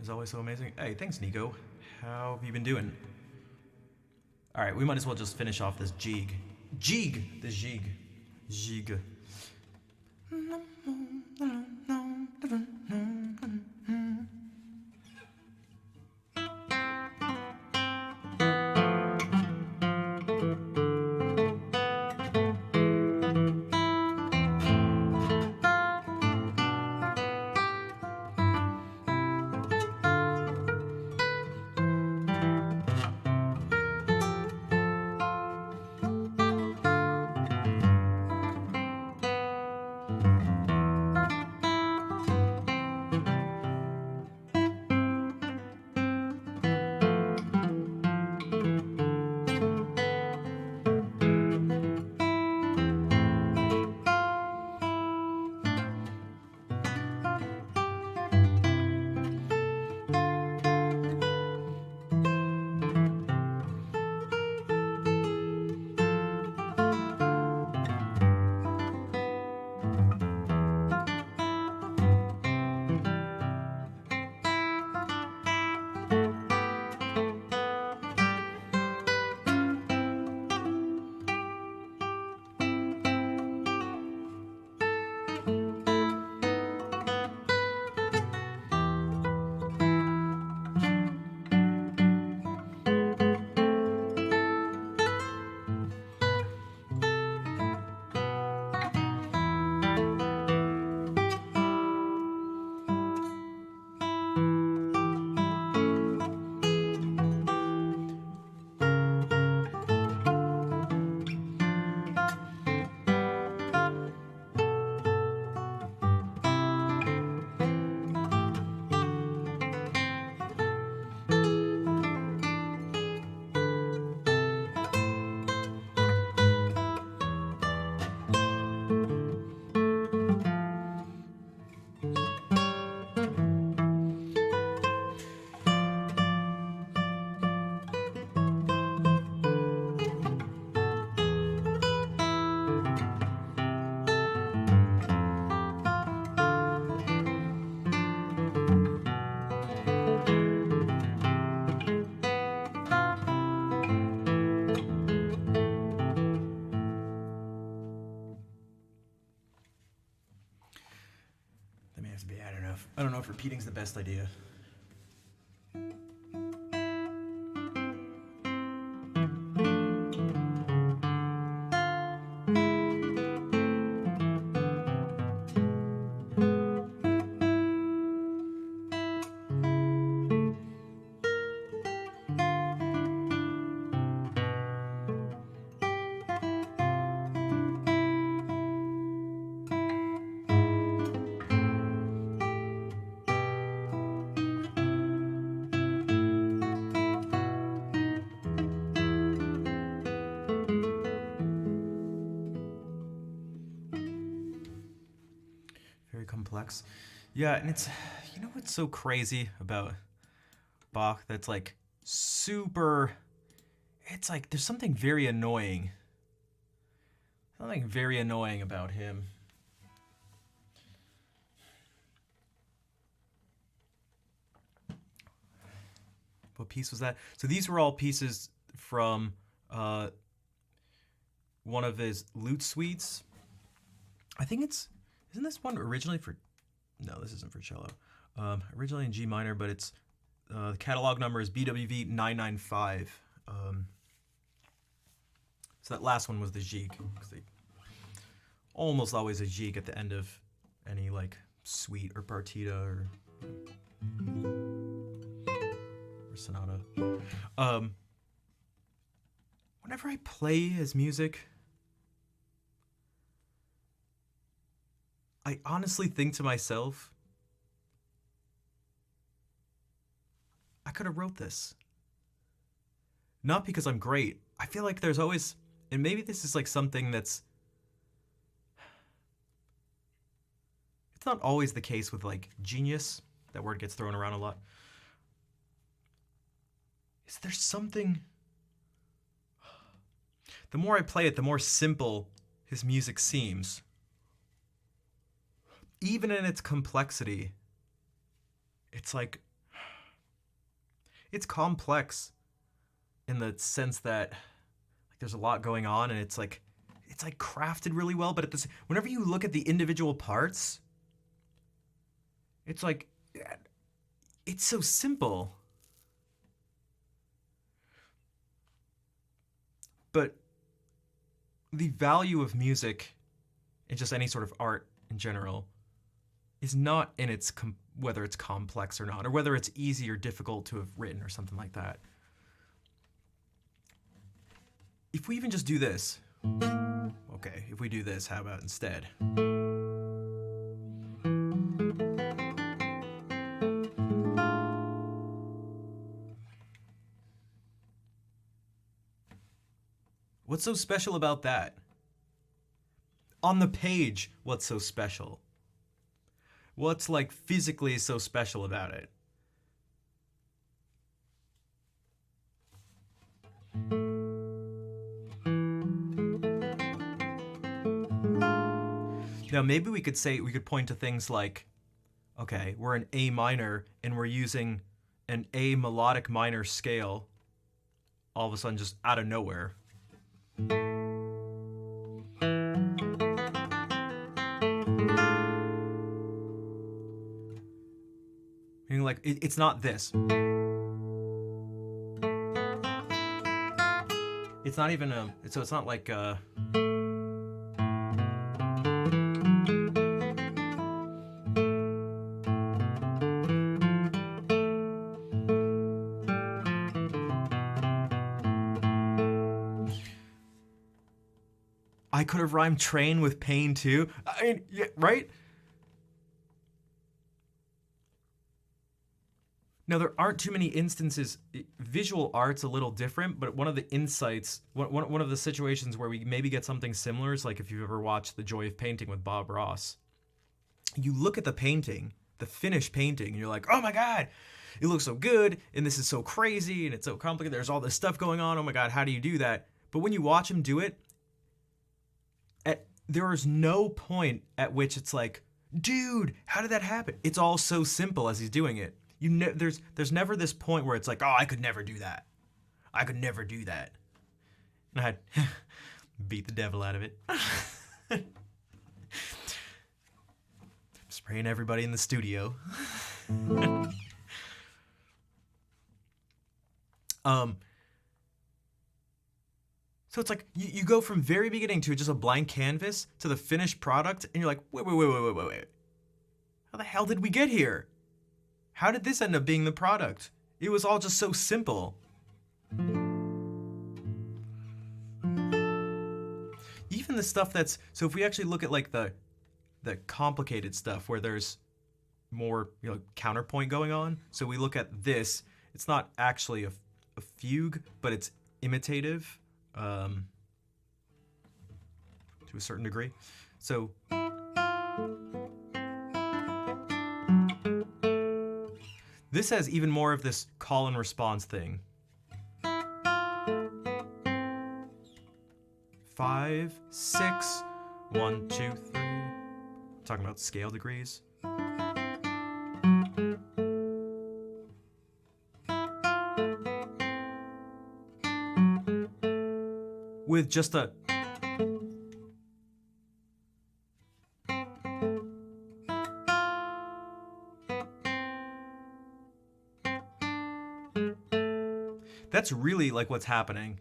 is always so amazing. Hey, thanks, Nico. How have you been doing? All right, we might as well just finish off this jig. Jig! The jig. Jig. I don't know if repeating's the best idea. Complex. Yeah, and it's, you know what's so crazy about Bach that's like super, it's like there's something very annoying. Something very annoying about him. What piece was that? So these were all pieces from one of his lute suites. I think it's, isn't this one originally for, no, this isn't for cello. Originally in G minor, but it's, the catalog number is BWV 995. So that last one was the jig, because they almost always a jig at the end of any like suite or partita or sonata. Whenever I play his music, I honestly think to myself, I could have wrote this. Not because I'm great. I feel like there's always, and maybe this is like something that's, it's not always the case with like genius. That word gets thrown around a lot. Is there something, the more I play it, the more simple his music seems. Even in its complexity, it's like, it's complex in the sense that like there's a lot going on, and it's like crafted really well, but whenever you look at the individual parts, it's like it's so simple. But the value of music and just any sort of art in general is not in its whether it's complex or not, or whether it's easy or difficult to have written or something like that. If we even just do this, okay, if we do this, how about instead? What's so special about that? On the page, what's so special? What's like physically so special about it? Now maybe we could point to things like, okay, we're in A minor and we're using an A melodic minor scale all of a sudden just out of nowhere. Meaning like it's not this. It's not even so it's not like I could have rhymed train with pain too. I mean, yeah, right? Now, there aren't too many instances. Visual art's a little different, but one of the insights, one of the situations where we maybe get something similar is like if you've ever watched The Joy of Painting with Bob Ross. You look at the painting, the finished painting, and you're like, oh my God, it looks so good, and this is so crazy, and it's so complicated. There's all this stuff going on. Oh my God, how do you do that? But when you watch him do it, there is no point at which it's like, dude, how did that happen? It's all so simple as he's doing it. There's never this point where it's like, oh, I could never do that. I could never do that. And I had beat the devil out of it. Spraying everybody in the studio. So it's like you go from very beginning to just a blank canvas to the finished product, and you're like, wait. How the hell did we get here? How did this end up being the product? It was all just so simple. Even the stuff that's, so if we actually look at like the complicated stuff where there's more, counterpoint going on. So we look at this, it's not actually a fugue, but it's imitative. To a certain degree. So this has even more of this call and response thing. 5, 6, 1, 2, 3. Talking about scale degrees. With just a that's really like what's happening.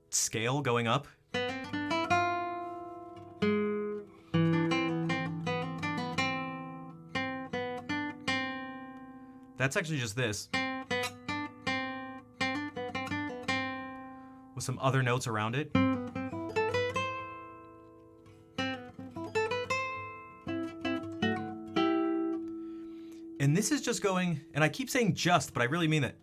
Scale going up. That's actually just this. With some other notes around it. And this is just going, and I keep saying just, but I really mean it.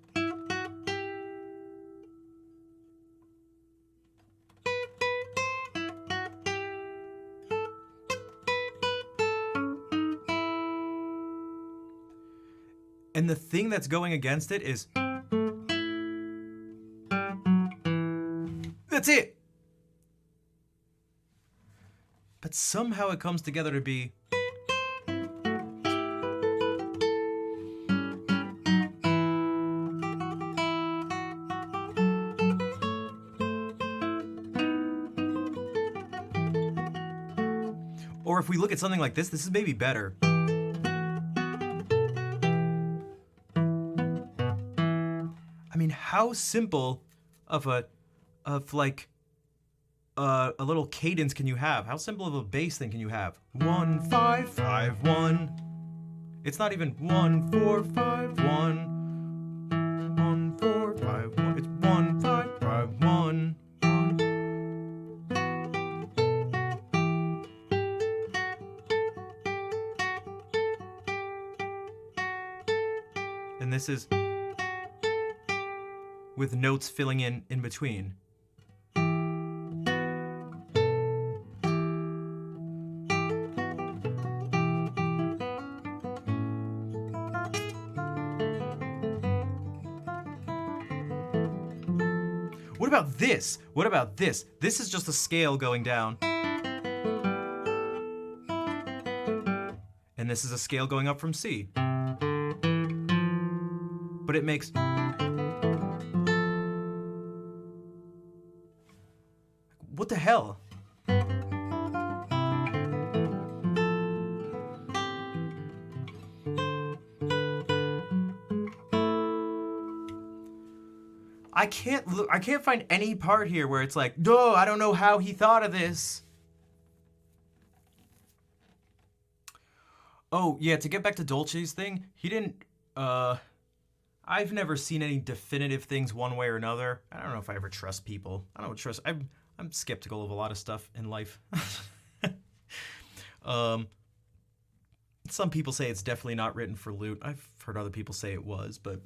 And the thing that's going against it is, that's it. But somehow it comes together to be, or if we look at something like this is maybe better. I mean, how simple of a little cadence can you have? How simple of a bass thing can you have? 1 5 5 1. It's not even 1 4 5 1. 1 4 5 1. It's 1 5 5 1. And this is with notes filling in between. What about this? What about this? This is just a scale going down. And this is a scale going up from C. But it makes... What the hell? I can't find any part here where it's like, no, I don't know how he thought of this. Oh, yeah, to get back to Dolce's thing, he didn't, I've never seen any definitive things one way or another. I don't know if I ever trust people. I don't trust, I'm skeptical of a lot of stuff in life. Some people say it's definitely not written for lute. I've heard other people say it was, but...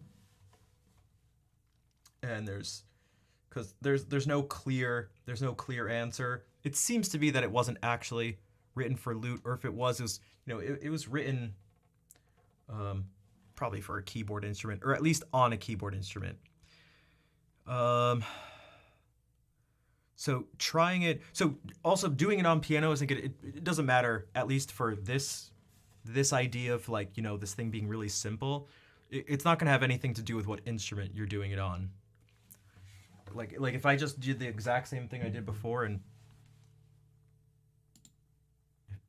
And there's no clear answer. It seems to be that it wasn't actually written for lute, or if it was it was written probably for a keyboard instrument, or at least on a keyboard instrument. So trying it, so also doing it on piano isn't good. It doesn't matter, at least for this idea of like, this thing being really simple. It's not going to have anything to do with what instrument you're doing it on. Like if I just did the exact same thing I did before, and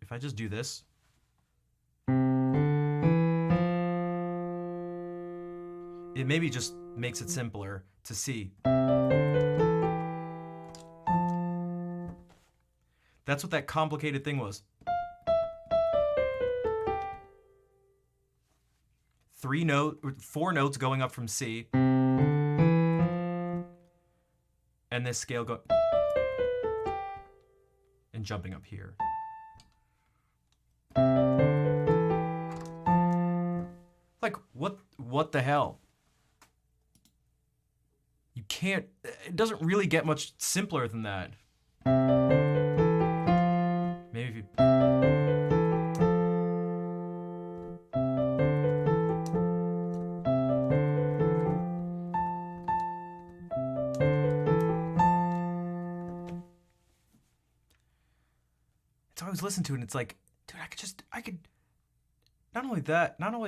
if I just do this, it maybe just makes it simpler to see. That's what that complicated thing was. 4 notes going up from C. And this scale and jumping up here. Like, what the hell? You can't, it doesn't really get much simpler than that. Maybe if you... So I was listening to it and it's like, dude, I could, not only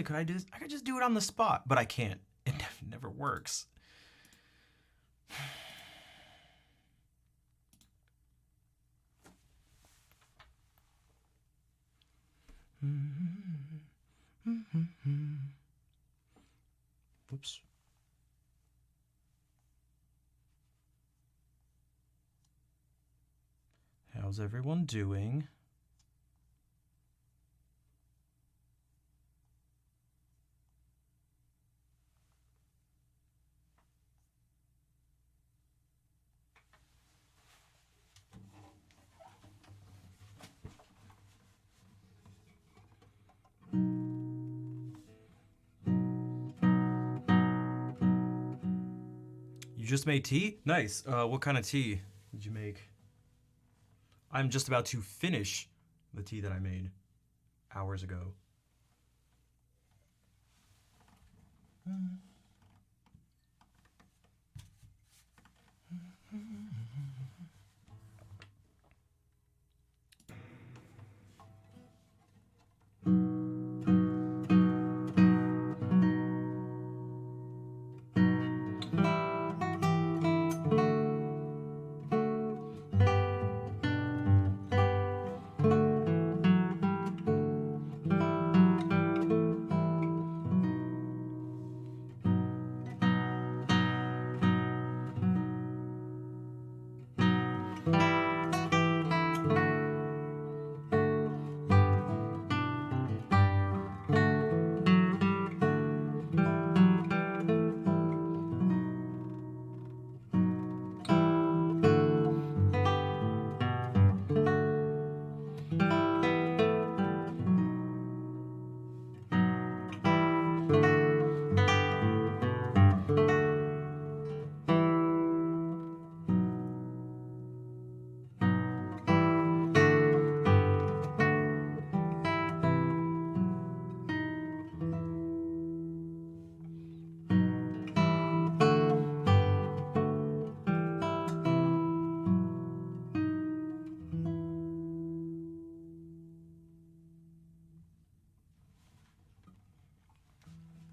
could I do this, I could just do it on the spot, but I can't. It never works. Whoops. How's everyone doing? just made tea? Nice. What kind of tea did you make? I'm just about to finish the tea that I made hours ago.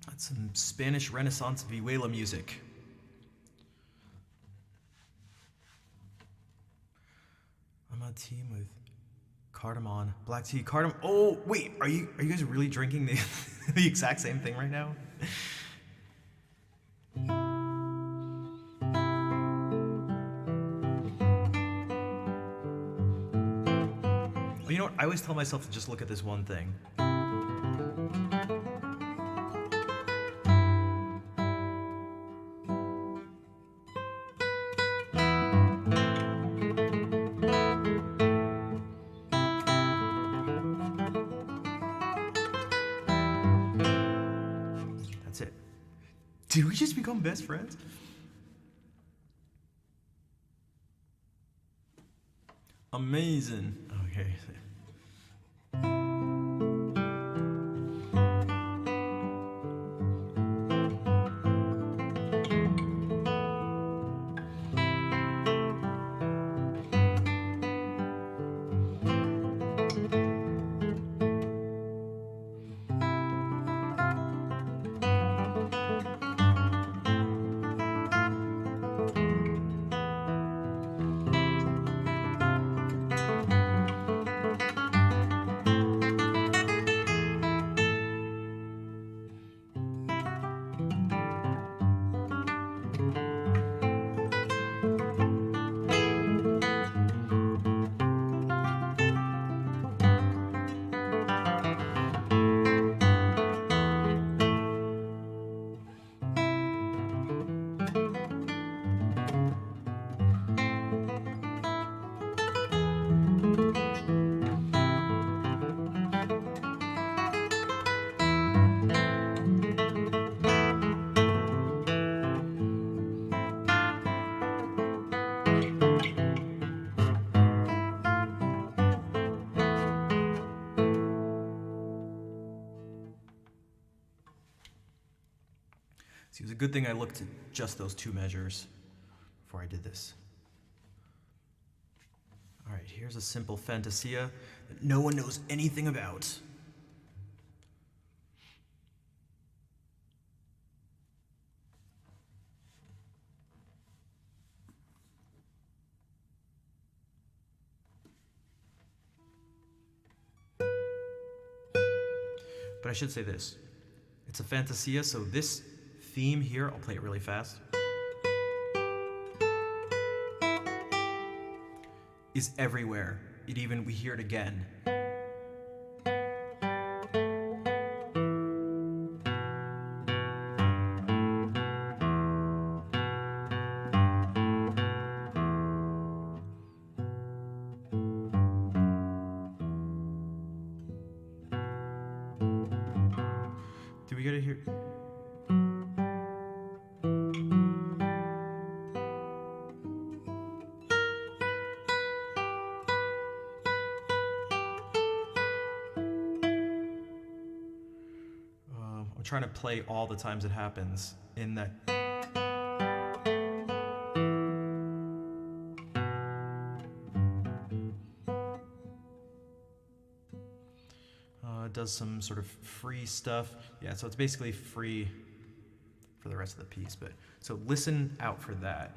That's some Spanish Renaissance vihuela music. I'm on a team with cardamom, black tea, cardamom. Oh wait, are you guys really drinking the the exact same thing right now? Well, you know what? I always tell myself to just look at this one thing. That's it. Did we just become best friends? Amazing. Okay. See, it was a good thing I looked at just those two measures before I did this. All right, here's a simple fantasia that no one knows anything about. But I should say this. It's a fantasia, so this theme here, I'll play it really fast, is everywhere. We hear it again. Do we get it here? trying to play all the times it happens in that. It does some sort of free stuff. Yeah, so it's basically free for the rest of the piece. But so listen out for that.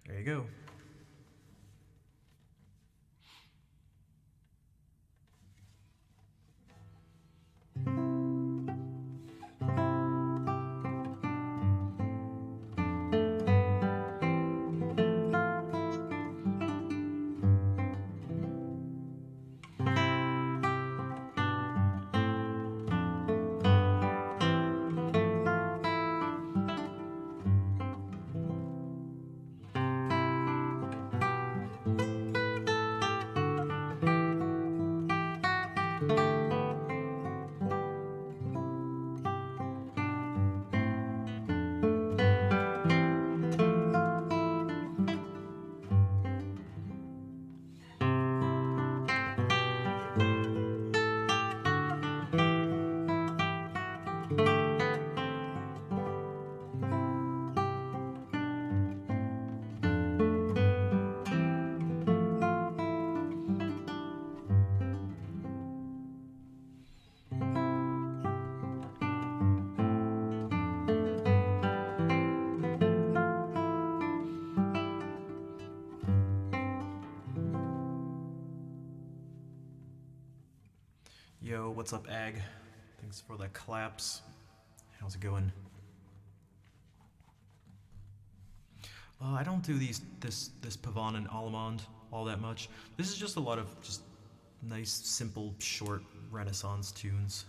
There you go. Yo, what's up, Ag? Thanks for the claps. How's it going? I don't do this Pavane and Allemande all that much. This is just a lot of just nice, simple, short Renaissance tunes.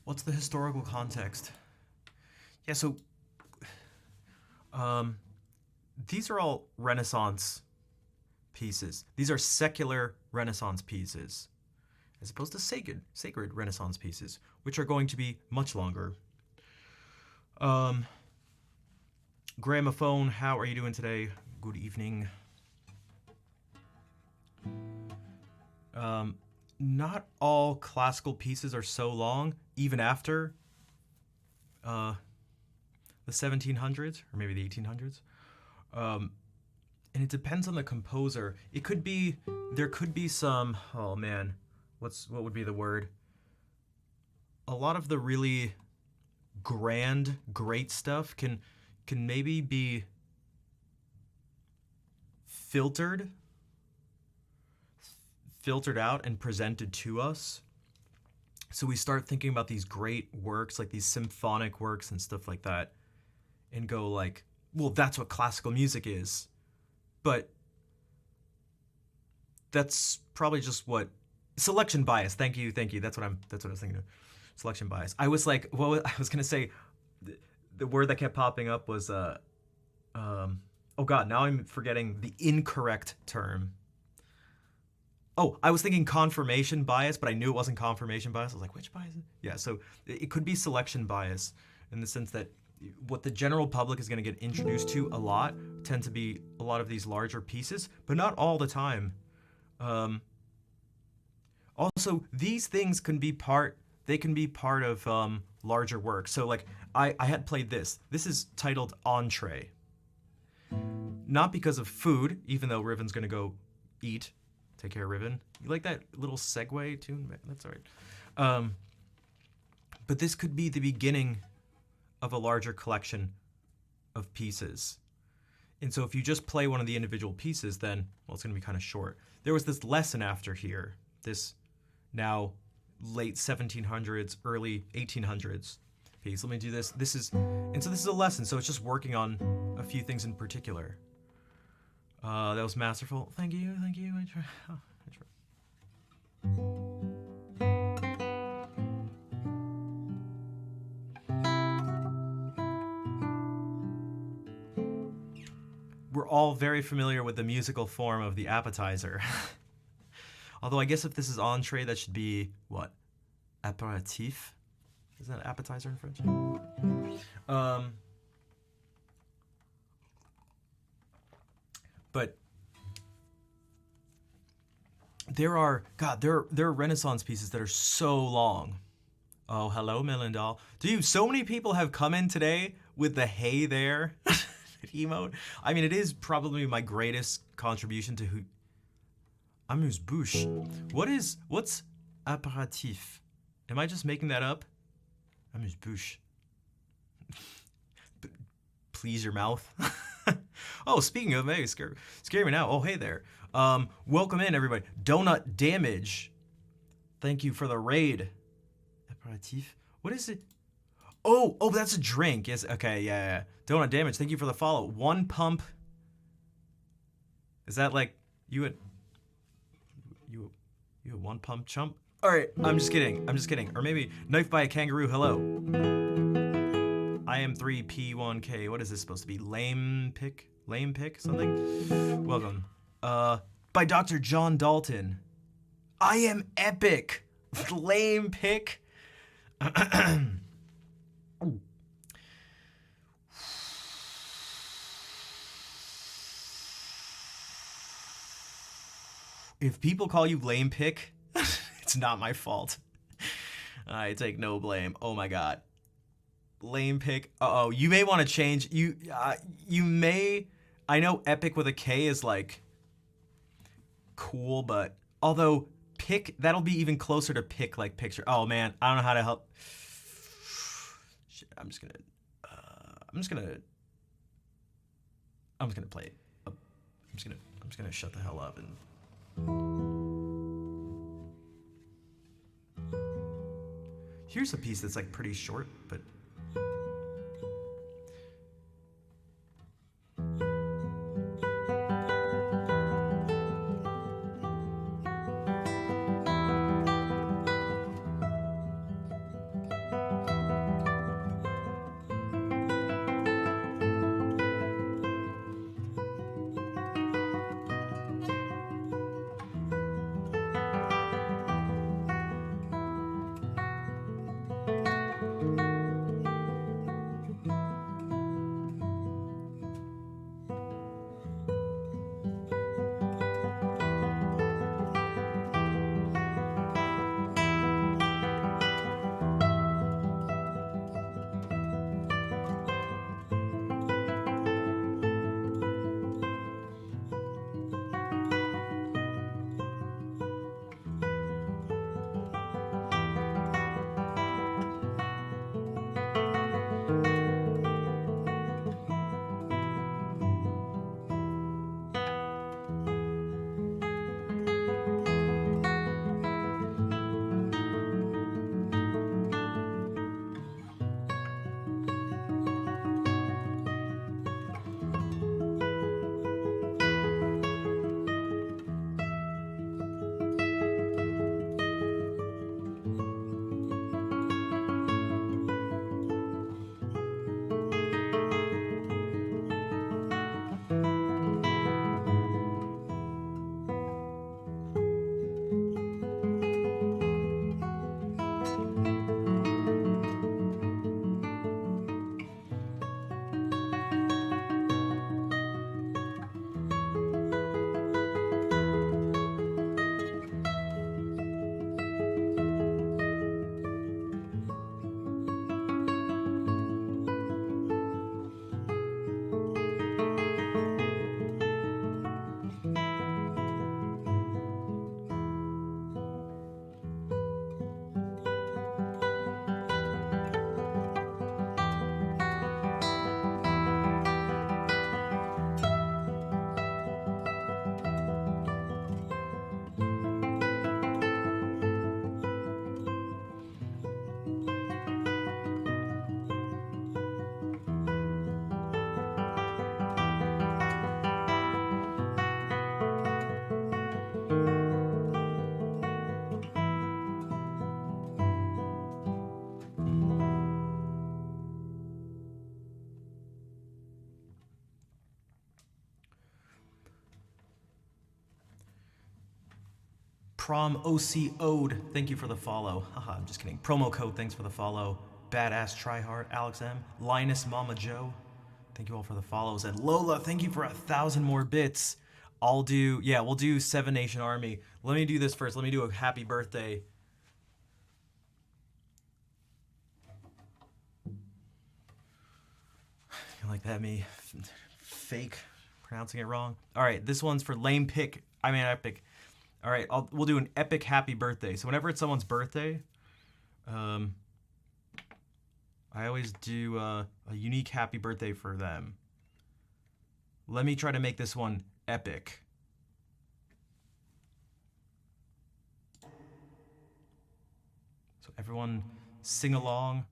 What's the historical context? Yeah, so um, these are all Renaissance pieces. These are secular Renaissance pieces, as opposed to sacred Renaissance pieces, which are going to be much longer. Gramophone, how are you doing today? Good evening. Not all classical pieces are so long, even after the 1700s, or maybe the 1800s. And it depends on the composer. There could be some, oh man, what would be the word? A lot of the really grand, great stuff can maybe be filtered out and presented to us. So we start thinking about these great works, like these symphonic works and stuff like that, and go like, well, that's what classical music is. But that's probably just what selection bias. Thank you. That's what I was thinking of. Selection bias. I was like, I was gonna say, the word that kept popping up was oh god, now I'm forgetting the incorrect term. Oh, I was thinking confirmation bias, but I knew it wasn't confirmation bias. I was like, which bias? Yeah, so it could be selection bias in the sense that what the general public is going to get introduced to a lot tend to be a lot of these larger pieces, but not all the time. Also, these things can be part of larger work. So like I had played this. This is titled Entree. Not because of food, even though Riven's going to go eat. Take care, Riven. You like that little segue tune? That's all right. But this could be the beginning of a larger collection of pieces. And so if you just play one of the individual pieces, then, well, it's going to be kind of short. There was this lesson after here, this now late 1700s, early 1800s piece. Let me do this. This is a lesson, so it's just working on a few things in particular. That was masterful. Thank you. I try. We're all very familiar with the musical form of the appetizer. Although I guess if this is entree, that should be, what? Apéritif? Is that appetizer in French? But there are Renaissance pieces that are so long. Oh, hello, Melindal. Dude, so many people have come in today with the hey there emote. I mean, it is probably my greatest contribution to amuse-bouche. What's apéritif? Am I just making that up? Amuse-bouche. Please your mouth. Oh, speaking of, hey, scare me now. Oh, hey there. Welcome in, everybody. Donut Damage. Thank you for the raid. Apéritif. What is it? Oh, that's a drink. Yes, okay, yeah. Donut Damage. Thank you for the follow. One pump. Is that like you had one pump chump? All right, I'm just kidding. Or maybe Knife by a Kangaroo. Hello. I am 3P1K. What is this supposed to be? Lame pick? Something? Welcome. By Dr. John Dalton. I am epic. Lame pick. If people call you lame pick, it's not my fault. I take no blame. Oh my god. Lame pick. Uh-oh, you may want to change. You may. I know epic with a K is like cool, but although pick, that'll be even closer to pick like picture. Oh man, I don't know how to help. Shit, I'm just gonna play it. I'm just gonna shut the hell up and. Here's a piece that's like pretty short, but. Prom OC Ode, thank you for the follow. Haha, I'm just kidding. Promo code, thanks for the follow. Badass Tryhard, Alex M, Linus Mama Joe, thank you all for the follows. And Lola, thank you for 1,000 more bits. We'll do Seven Nation Army. Let me do this first. Let me do a happy birthday. You like that, me? Fake. Pronouncing it wrong. All right, this one's for lame pick. I mean, epic. All right, we'll do an epic happy birthday. So whenever it's someone's birthday, I always do a unique happy birthday for them. Let me try to make this one epic. So everyone sing along,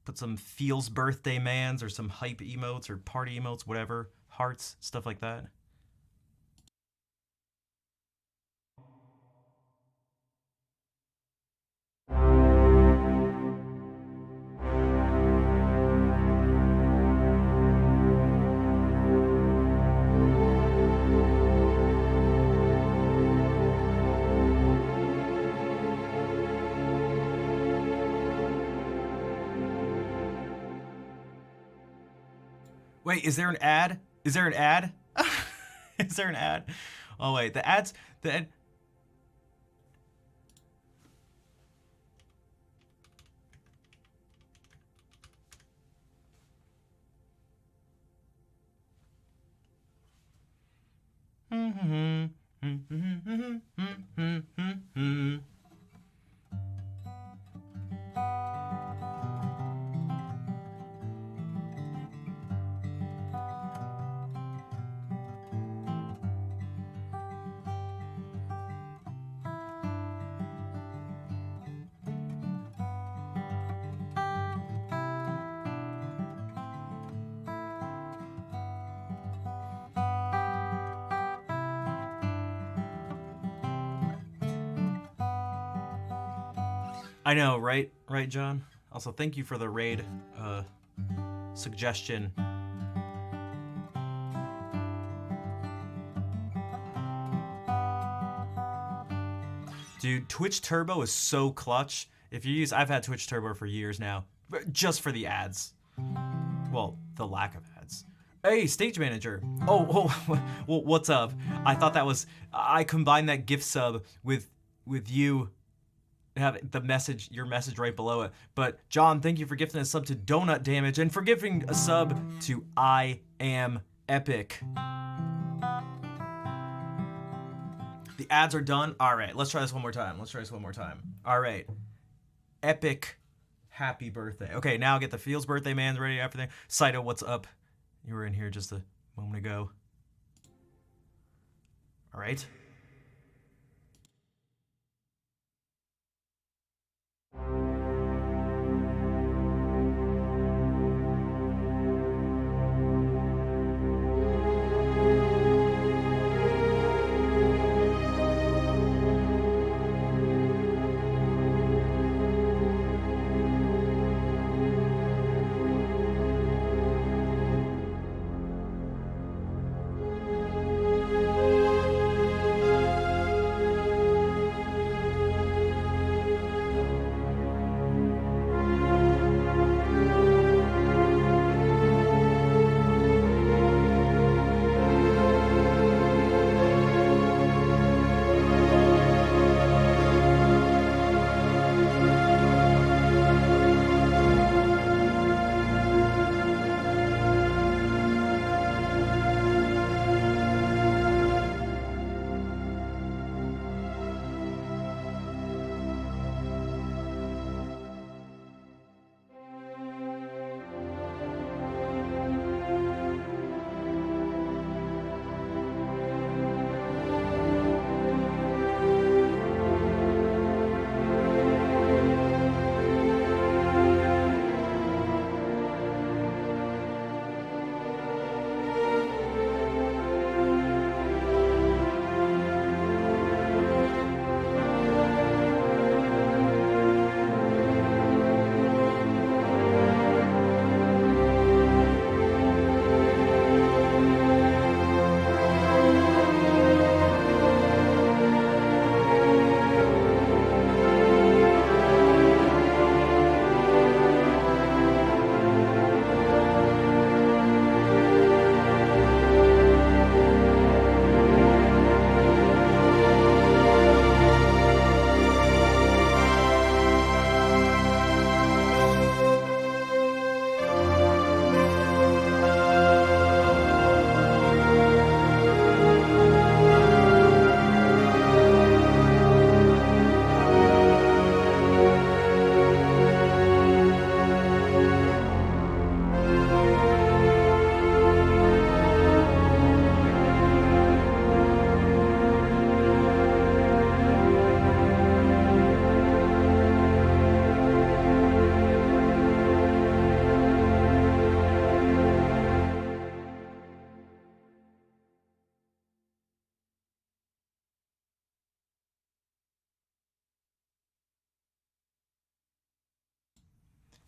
put some feels birthday mans or some hype emotes or party emotes, whatever, hearts, stuff like that. Wait, is there an ad? Is there an ad? Is there an ad? Oh wait, the ad. I know, right? Right, John? Also, thank you for the raid suggestion. Dude, Twitch Turbo is so clutch. If you use, I've had Twitch Turbo for years now, just for the ads. Well, the lack of ads. Hey, stage manager. Oh, well, what's up? I thought that was, I combined that gift sub with you. Have the message, your message right below it. But John, thank you for gifting a sub to Donut Damage and for gifting a sub to I Am Epic. The ads are done. All right, let's try this one more time. All right, epic happy birthday. Okay, now get the Fields birthday man's ready. Everything. Saito, what's up? You were in here just a moment ago. All right.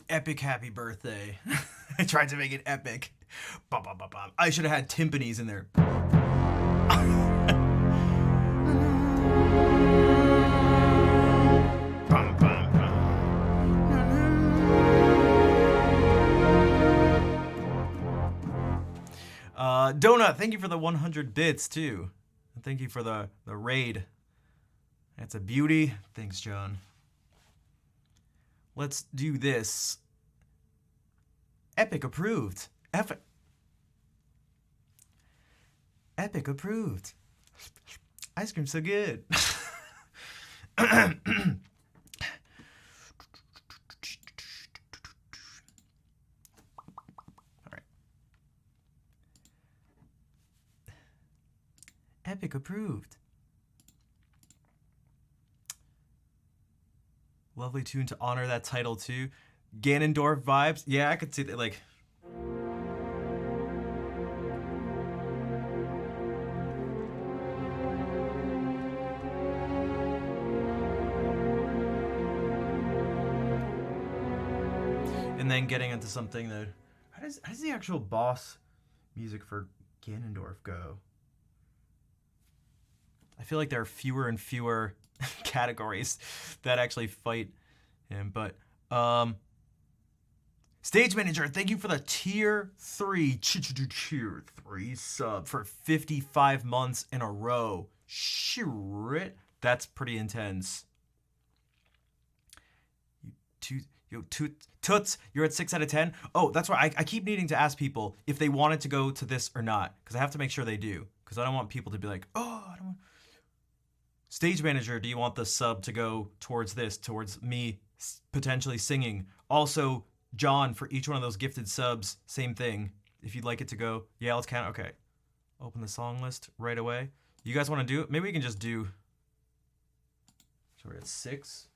Epic happy birthday. I tried to make it epic. Bum, bum, bum, bum. I should have had timpanis in there. Bum, bum, bum. Donut, thank you for the 100 bits too. And thank you for the raid. That's a beauty. Thanks, John. Let's do this. Epic approved. Epic approved. Ice cream's so good. All right. Epic approved. Lovely tune to honor that title too. Ganondorf vibes. Yeah, I could see that. Like, and then getting into something that how does the actual boss music for Ganondorf go? I feel like there are fewer and fewer categories that actually fight him, but Stage Manager, thank you for the tier 3 sub for 55 months in a row. Shit, that's pretty intense. Toots, you're at 6 out of 10. Oh, that's why I keep needing to ask people if they wanted to go to this or not, because I have to make sure they do, because I don't want people to be like, oh, I don't want. Stage Manager, do you want the sub to go towards this, towards me potentially singing? Also, John, for each one of those gifted subs, same thing. If you'd like it to go, yeah, let's count. Okay. Open the song list right away. You guys want to do it? Maybe we can just do. So we're at 6.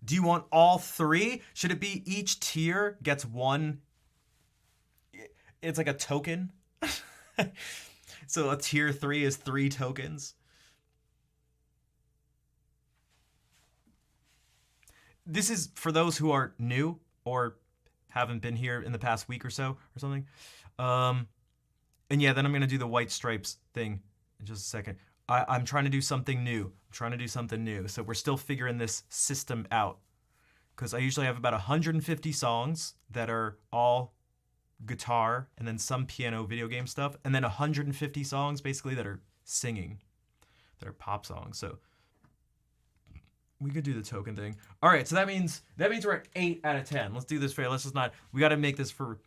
Do you want all 3? Should it be each tier gets 1? It's like a token. So a tier 3 is 3 tokens. This is for those who are new or haven't been here in the past week or so or something. And yeah, then I'm going to do the white stripes thing in just a second. I'm trying to do something new. So we're still figuring this system out. Because I usually have about 150 songs that are all guitar and then some piano video game stuff. And then 150 songs basically that are singing, that are pop songs. So we could do the token thing. All right, so that means we're at 8 out of 10. Let's do this fair. Let's just not. We got to make this for.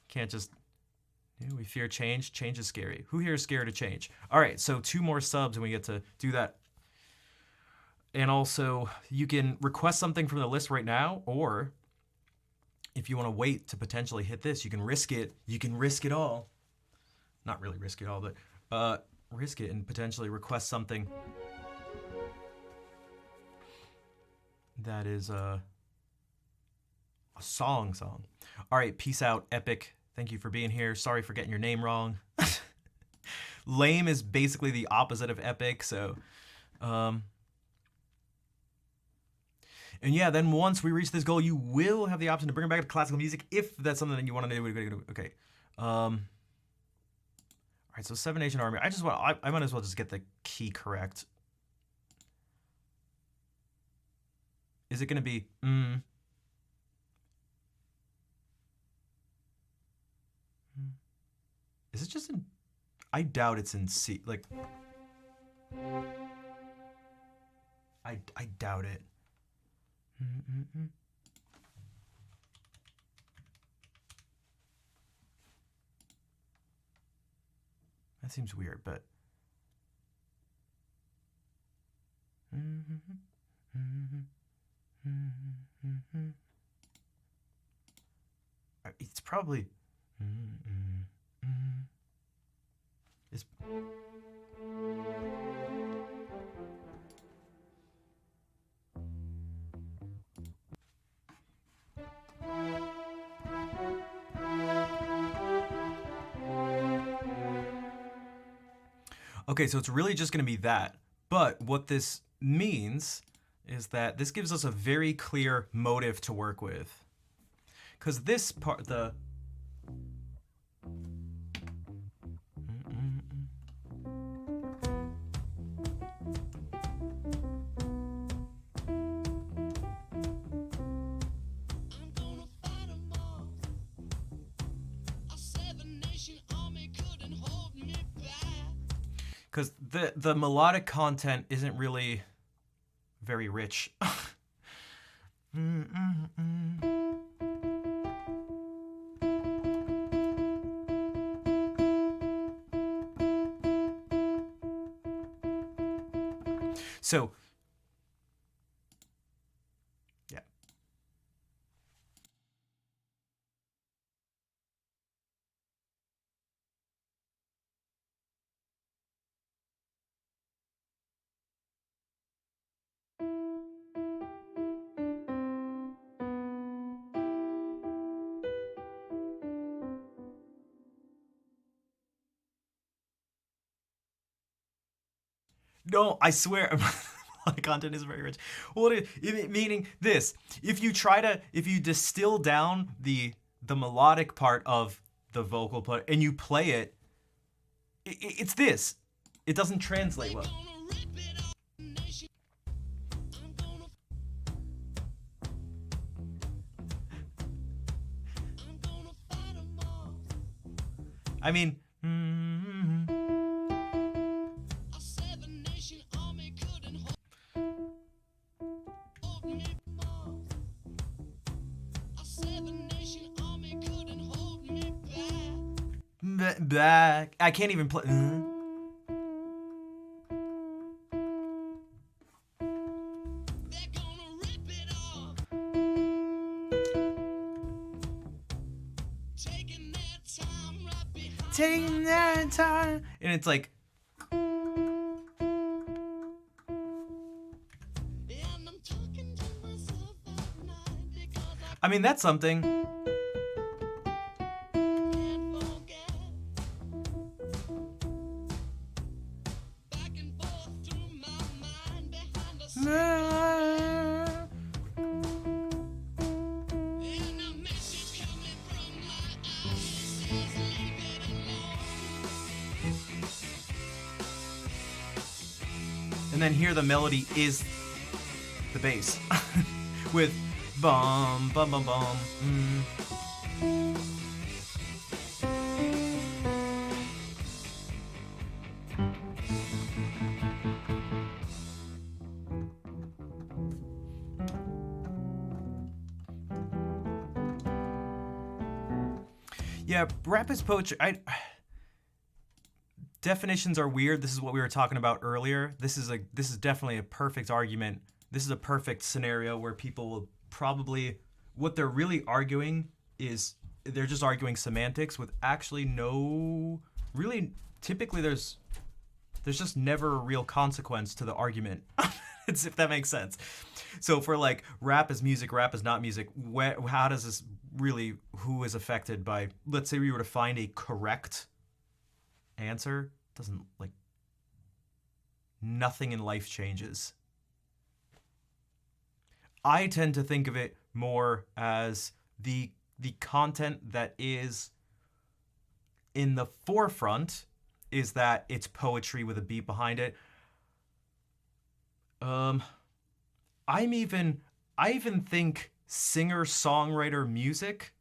Can't just. We fear change. Change is scary. Who here is scared of change? All right, so 2 more subs and we get to do that. And also, you can request something from the list right now, or if you want to wait to potentially hit this, you can risk it. You can risk it all. Not really risk it all, but risk it and potentially request something. That is a song. All right, peace out, Epic. Thank you for being here. Sorry for getting your name wrong. Lame is basically the opposite of epic, so and yeah, then once we reach this goal, you will have the option to bring it back to classical music if that's something that you want to do. Okay. All right, so 7 Nation Army. I might as well just get the key correct. Is it going to be Is it just in? I doubt it's in C. Like, I doubt it. That seems weird, but. It's probably. It's. Okay, so it's really just going to be that. But what this means, is that this gives us a very clear motive to work with. Because this part, the... Because the melodic content isn't really very rich. So, yeah. No, I swear, the content is very rich. Well, meaning this: if you distill down the melodic part of the vocal part and you play it, it's this. It doesn't translate well. I mean, back. I can't even play. Taking that time, and it's like. I mean, that's something. And then here the melody is the bass with bum bum bum bum. Yeah, rap is poetry. Definitions are weird. This is what we were talking about earlier. This is definitely a perfect argument. This is a perfect scenario where people will probably, what they're really arguing is they're just arguing semantics with actually no, really, typically there's just never a real consequence to the argument. It's, if that makes sense. So for like rap is music, rap is not music, how does this really, who is affected by, let's say we were to find a correct answer, doesn't, like, nothing in life changes. I tend to think of it more as the content that is in the forefront is that it's poetry with a beat behind it. I even think singer-songwriter music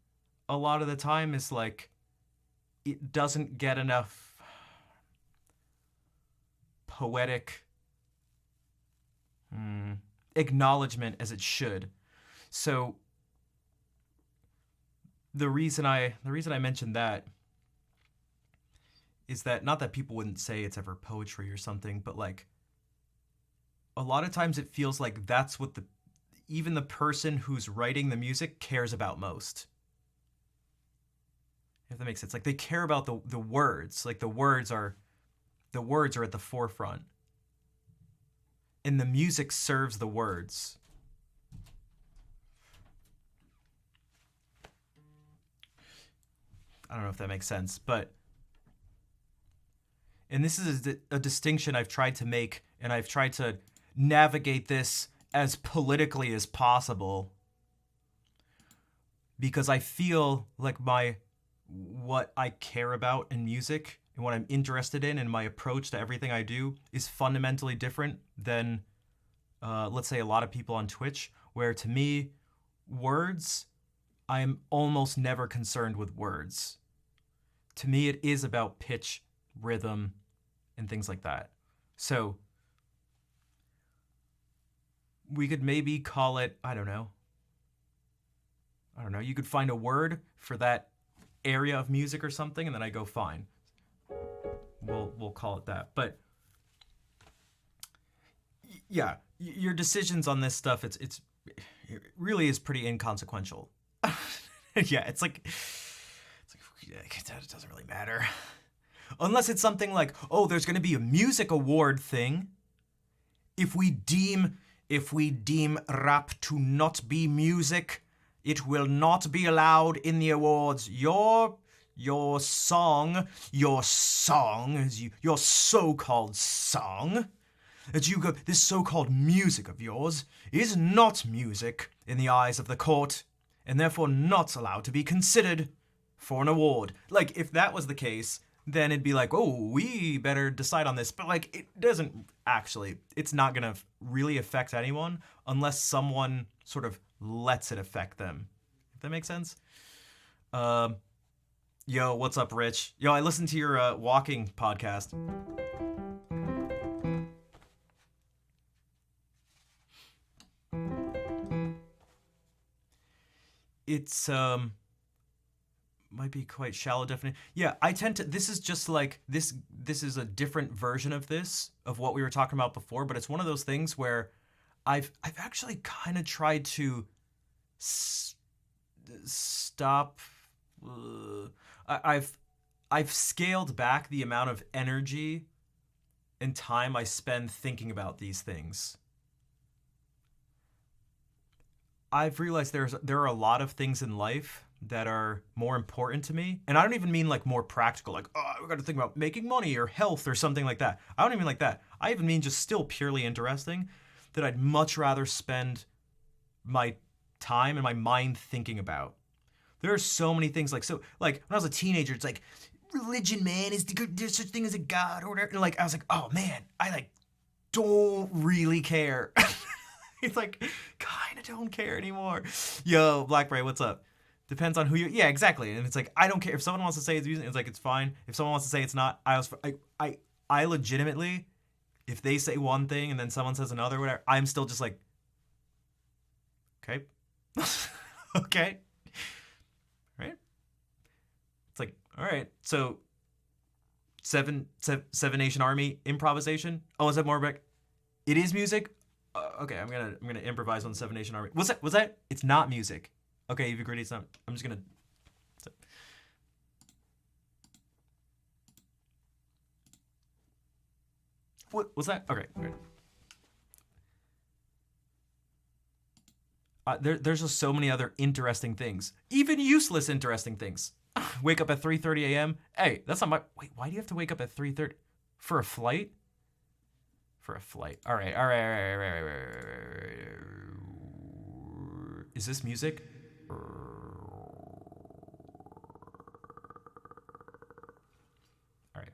a lot of the time is like, it doesn't get enough poetic acknowledgement as it should. So the reason I mentioned that is that, not that people wouldn't say it's ever poetry or something, but like a lot of times it feels like that's what even the person who's writing the music cares about most. If that makes sense. Like they care about the words. Like the words are at the forefront. And the music serves the words. I don't know if that makes sense, but, and this is a distinction I've tried to make, and I've tried to navigate this as politically as possible, because I feel like what I care about in music and what I'm interested in and my approach to everything I do is fundamentally different than, let's say, a lot of people on Twitch, where to me, words, I'm almost never concerned with words. To me, it is about pitch, rhythm, and things like that. So we could maybe call it, I don't know, you could find a word for that area of music or something, and then I go, fine. We'll call it that. But yeah, your decisions on this stuff, it really is pretty inconsequential. Yeah, it's like it doesn't really matter. Unless it's something like, oh, there's going to be a music award thing. If we deem rap to not be music, it will not be allowed in the awards. Your song, your so-called song, that you go, this so-called music of yours is not music in the eyes of the court, and therefore not allowed to be considered for an award. Like, if that was the case, then it'd be like, oh, we better decide on this. But, like, it doesn't actually, it's not gonna really affect anyone unless someone sort of lets it affect them. If that makes sense? Yo, what's up, Rich? Yo, I listened to your walking podcast. It's might be quite shallow definition. Yeah, I tend to, this is just like this is a different version of what we were talking about before, but it's one of those things where I've actually kind of tried to stop I've scaled back the amount of energy and time I spend thinking about these things. I've realized there are a lot of things in life that are more important to me. And I don't even mean like more practical, like, oh, we got to think about making money or health or something like that. I don't even like that. I even mean just still purely interesting, that I'd much rather spend my time and my mind thinking about. There are so many things, like when I was a teenager, it's like, religion, man, there's such thing as a god or whatever. And like, I was like, oh man, I like don't really care. It's like, kind of don't care anymore. Yo, Blackberry, what's up? Depends on who you. Yeah, exactly. And it's like, I don't care if someone wants to say it's using. It's like, it's fine. If someone wants to say it's not, I legitimately, if they say one thing and then someone says another, whatever, I'm still just like, okay, okay, right? It's like, all right, so Seven Nation Army improvisation. Oh, is that more about? It is music. Okay, I'm gonna improvise on Seven Nation Army. Was that? It's not music. Okay, you've agreed it's not. I'm just gonna. What was that? Okay. There's just so many other interesting things, even useless interesting things. Wake up at 3:30 a.m. Hey, that's not my. Wait, why do you have to wake up at 3:30 for a flight? For a flight. All right. Is this music? All right.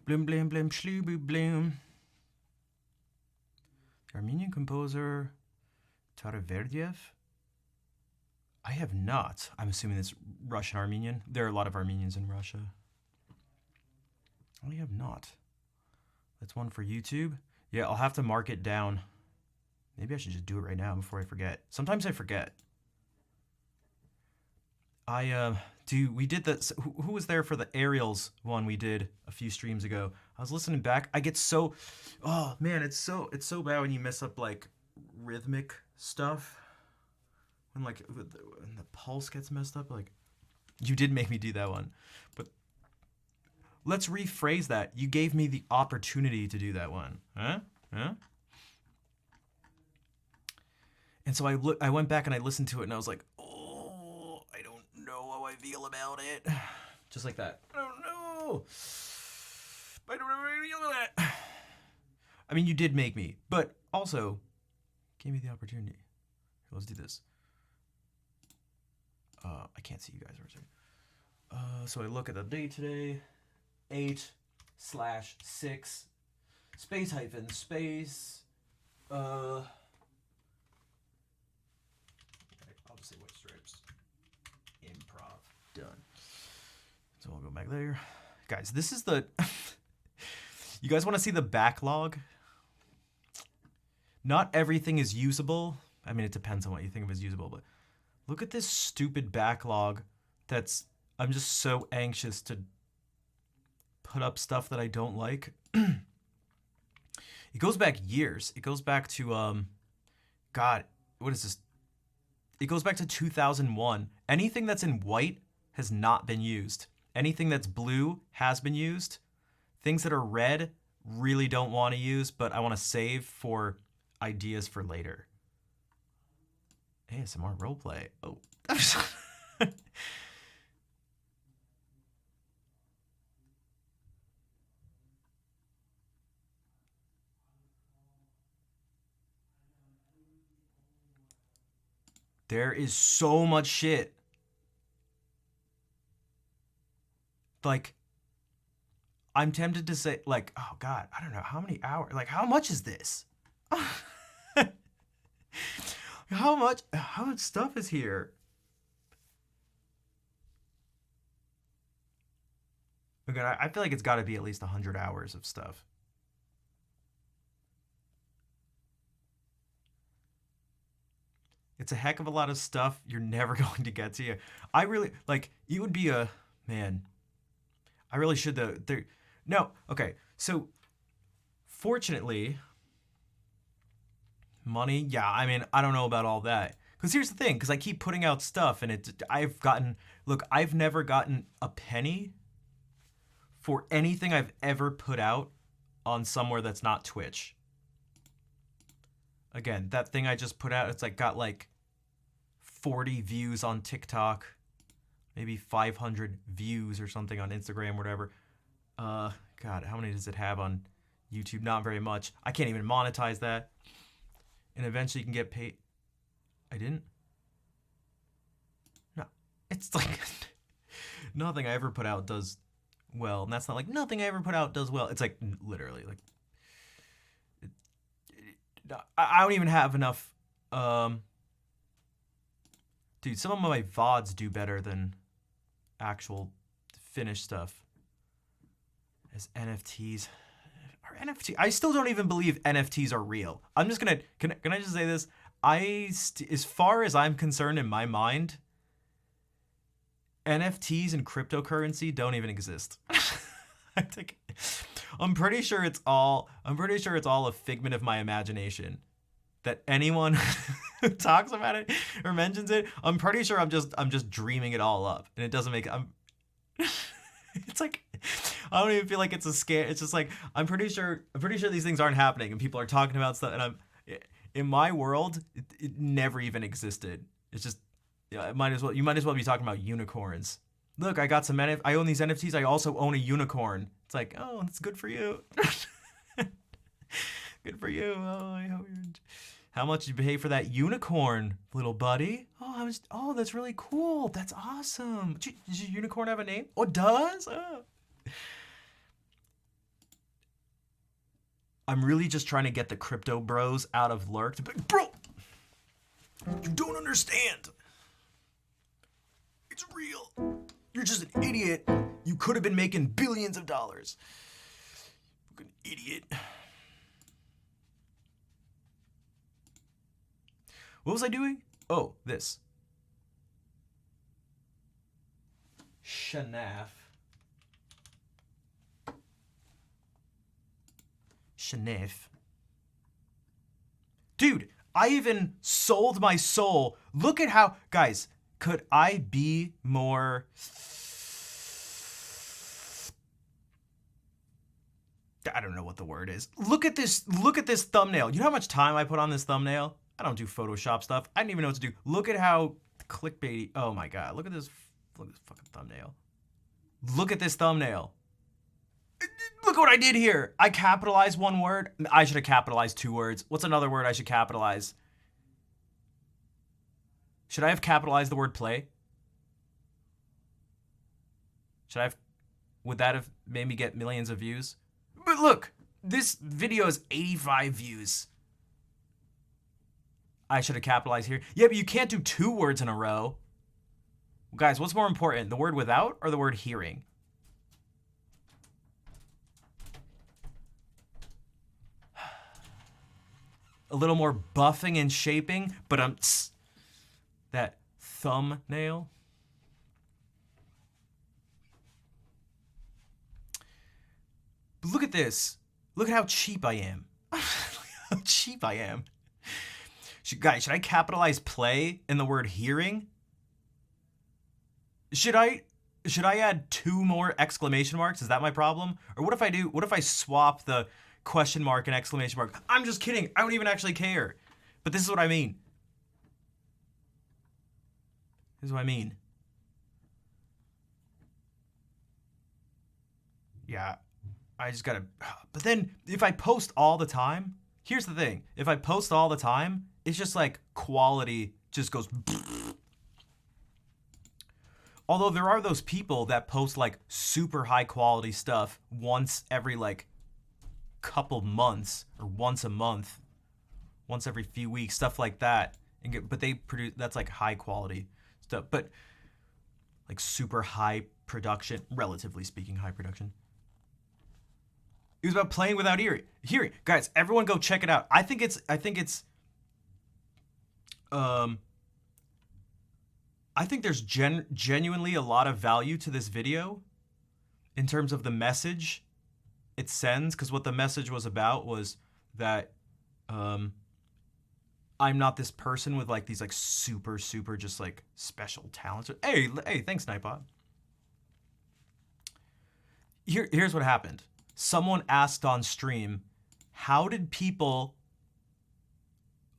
Blim blim blim shlubu blim. The Armenian composer Tareverdiev? I have not. I'm assuming it's Russian Armenian. There are a lot of Armenians in Russia. I have not. That's one for YouTube. Yeah, I'll have to mark it down. Maybe I should just do it right now before I forget. Sometimes I forget. We did that. Who was there for the Aerials one we did a few streams ago? I was listening back. I get so, oh man, it's so bad when you mess up like rhythmic stuff. When like when the pulse gets messed up. Like, you did make me do that one, but let's rephrase that. You gave me the opportunity to do that one, huh? And so I went back and I listened to it and I was like, oh, I don't know how I feel about it. Just like that. I don't know. I don't know how I feel about it. I mean, you did make me, but also gave me the opportunity. Let's do this. I can't see you guys for a second. So I look at the date today. 8/6 space hyphen space. I'll just say white stripes. Improv. Done. So I'll go back there. Guys, this is the... You guys want to see the backlog? Not everything is usable. I mean, it depends on what you think of as usable, but look at this stupid backlog that's... I'm just so anxious to put up stuff that I don't like. It goes back years. It goes back to, God, what is this? It goes back to 2001. Anything that's in white has not been used. Anything that's blue has been used. Things that are red, really don't want to use, but I want to save for ideas for later. ASMR roleplay. Oh. There is so much shit. Like, I'm tempted to say, like, oh God, I don't know, how many hours? Like, how much is this? How much stuff is here? Again, I feel like it's got to be at least 100 hours of stuff. It's a heck of a lot of stuff you're never going to get to you. I really, like, you would be a, man, I really should, no, okay, so, fortunately, money, yeah, I mean, I don't know about all that. Because here's the thing, because I keep putting out stuff, and I've never gotten a penny for anything I've ever put out on somewhere that's not Twitch. Again, that thing I just put out, it's like got like 40 views on TikTok, maybe 500 views or something on Instagram, whatever. God, how many does it have on YouTube? Not very much. I can't even monetize that. And eventually you can get paid. I didn't? No. It's like nothing I ever put out does well. And that's not like nothing I ever put out does well. It's like literally like I don't even have enough. Dude, some of my VODs do better than actual finished stuff. As NFTs. I still don't even believe NFTs are real. I'm just gonna, can I just say this? As far as I'm concerned in my mind, NFTs and cryptocurrency don't even exist. I'm pretty sure it's all a figment of my imagination. That anyone who talks about it or mentions it, I'm pretty sure I'm just dreaming it all up, and it doesn't make. It's like I don't even feel like it's a scam. It's just like I'm pretty sure these things aren't happening, and people are talking about stuff, and in my world, it never even existed. It's just you might as well be talking about unicorns. Look, I got I own these NFTs. I also own a unicorn. It's like, oh, that's good for you. Good for you. Oh, how much did you pay for that unicorn, little buddy? Oh, that's really cool. That's awesome. Does your unicorn have a name? Oh, it does? Oh. I'm really just trying to get the crypto bros out of lurk to be, bro, you don't understand. It's real. You're just an idiot. You could have been making billions of dollars. You're an idiot. What was I doing? Oh, this. Shanaf. Dude, I even sold my soul. Look at how, guys, could I be more... I don't know what the word is. Look at this thumbnail. You know how much time I put on this thumbnail? I don't do Photoshop stuff. I didn't even know what to do. Look at how clickbaity. Oh my God. Look at this fucking thumbnail. Look at this thumbnail. Look what I did here. I capitalized one word. I should have capitalized two words. What's another word I should capitalize? Should I have capitalized the word play? Would that have made me get millions of views? But look, this video is 85 views. I should have capitalized here. Yeah, but you can't do two words in a row. Guys, what's more important, the word without or the word hearing? A little more buffing and shaping, but that thumbnail. But look at this. Look at how cheap I am. How cheap I am. Guys, should I capitalize play in the word hearing? Should I add two more exclamation marks? Is that my problem? Or what if I swap the question mark and exclamation mark? I'm just kidding. I don't even actually care. But this is what I mean. This is what I mean. Yeah, I just gotta... But then if I post all the time, here's the thing. If I post all the time, it's just like quality just goes... Although there are those people that post like super high quality stuff once every like couple months or once a month, once every few weeks, stuff like that. But they produce, that's like high quality stuff, but like super high production, relatively speaking, high production. It was about playing without hearing. Guys, everyone go check it out. I think it's I think there's genuinely a lot of value to this video in terms of the message it sends, because what the message was about was that I'm not this person with like these like super just like special talents. Hey, thanks, Nightbot. Here's what happened. Someone asked on stream, how did people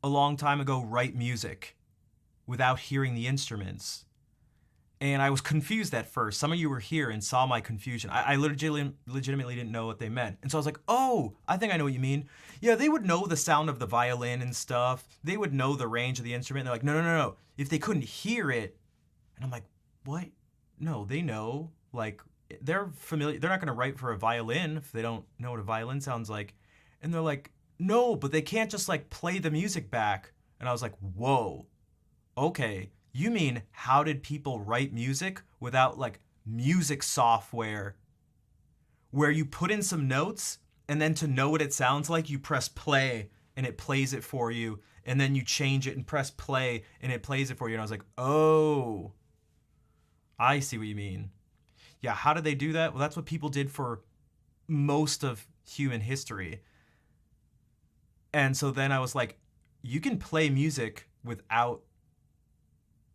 a long time ago write music without hearing the instruments? And I was confused at first. Some of you were here and saw my confusion. I legitimately didn't know what they meant. And so I was like, oh, I think I know what you mean. Yeah, they would know the sound of the violin and stuff. They would know the range of the instrument. They're like, no. If they couldn't hear it, and I'm like, what? No, they know. Like, they're familiar. They're not going to write for a violin if they don't know what a violin sounds like. And they're like, no, but they can't just like play the music back. And I was like, whoa, okay. You mean, how did people write music without like music software where you put in some notes and then to know what it sounds like, you press play and it plays it for you, and then you change it and press play and it plays it for you. And I was like, oh, I see what you mean. Yeah, how did they do that? Well, that's what people did for most of human history. And so then I was like, you can play music without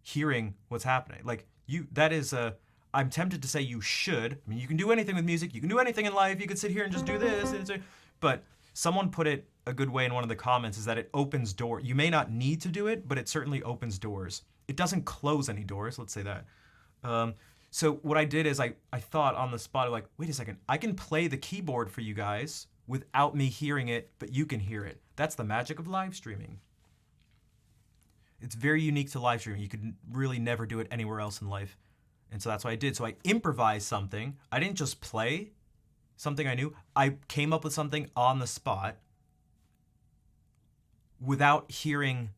hearing what's happening. Like, I'm tempted to say you should. I mean, you can do anything with music. You can do anything in life. You could sit here and just do this. But someone put it a good way in one of the comments, is that it opens doors. You may not need to do it, but it certainly opens doors. It doesn't close any doors, let's say that. So what I did is I thought on the spot, like, wait a second, I can play the keyboard for you guys without me hearing it, but you can hear it. That's the magic of live streaming. It's very unique to live streaming. You could really never do it anywhere else in life. And so that's what I did. So I improvised something. I didn't just play something I knew. I came up with something on the spot. without hearing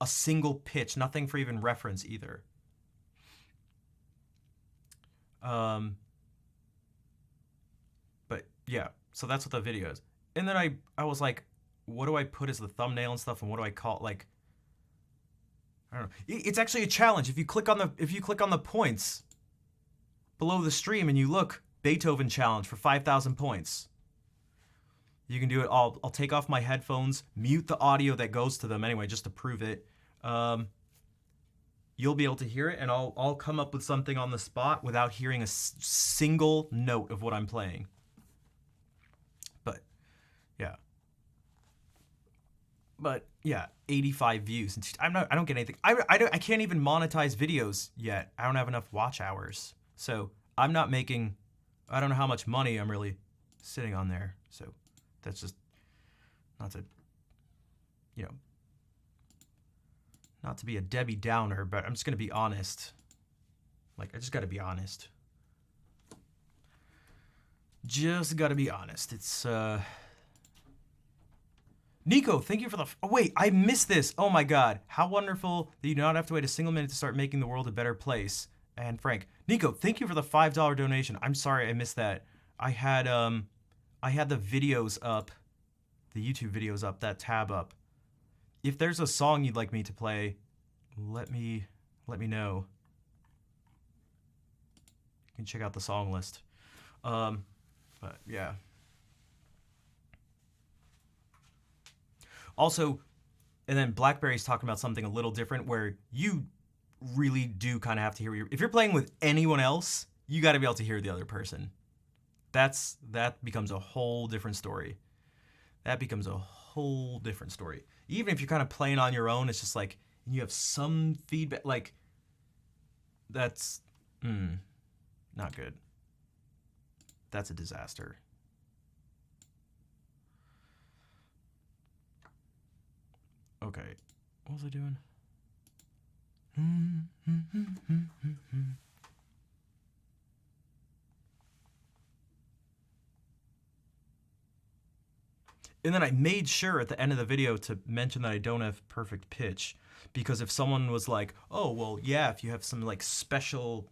a single pitch, nothing for even reference either. But yeah, so that's what the video is. And then I was like, what do I put as the thumbnail and stuff, and what do I call, like, I don't know. It's actually a challenge. If you click on the points below the stream and you look, Beethoven challenge for 5,000 points. You can do it. I'll take off my headphones, mute the audio that goes to them anyway, just to prove it. You'll be able to hear it, and I'll come up with something on the spot without hearing a single note of what I'm playing. But yeah, 85 views. I don't get anything. I can't even monetize videos yet. I don't have enough watch hours. So I'm not making, I don't know how much money I'm really sitting on there. So that's just not to, not to be a Debbie Downer, but I'm just going to be honest. Like, I just got to be honest. Just got to be honest. It's, Nico, thank you for the... Oh, wait, I missed this. Oh, my God. How wonderful that you do not have to wait a single minute to start making the world a better place. And Frank, Nico, thank you for the $5 donation. I'm sorry I missed that. I had the videos up, the YouTube videos up, that tab up. If there's a song you'd like me to play, let me know. You can check out the song list. But yeah. Also, and then Blackberry's talking about something a little different where you really do kind of have to hear if you're playing with anyone else, you got to be able to hear the other person. That becomes a whole different story. That becomes a whole different story. Even if you're kind of playing on your own, it's just like, and you have some feedback, like, that's not good. That's a disaster. Okay, what was I doing? And then I made sure at the end of the video to mention that I don't have perfect pitch, because if someone was like, oh, well, yeah, if you have some like special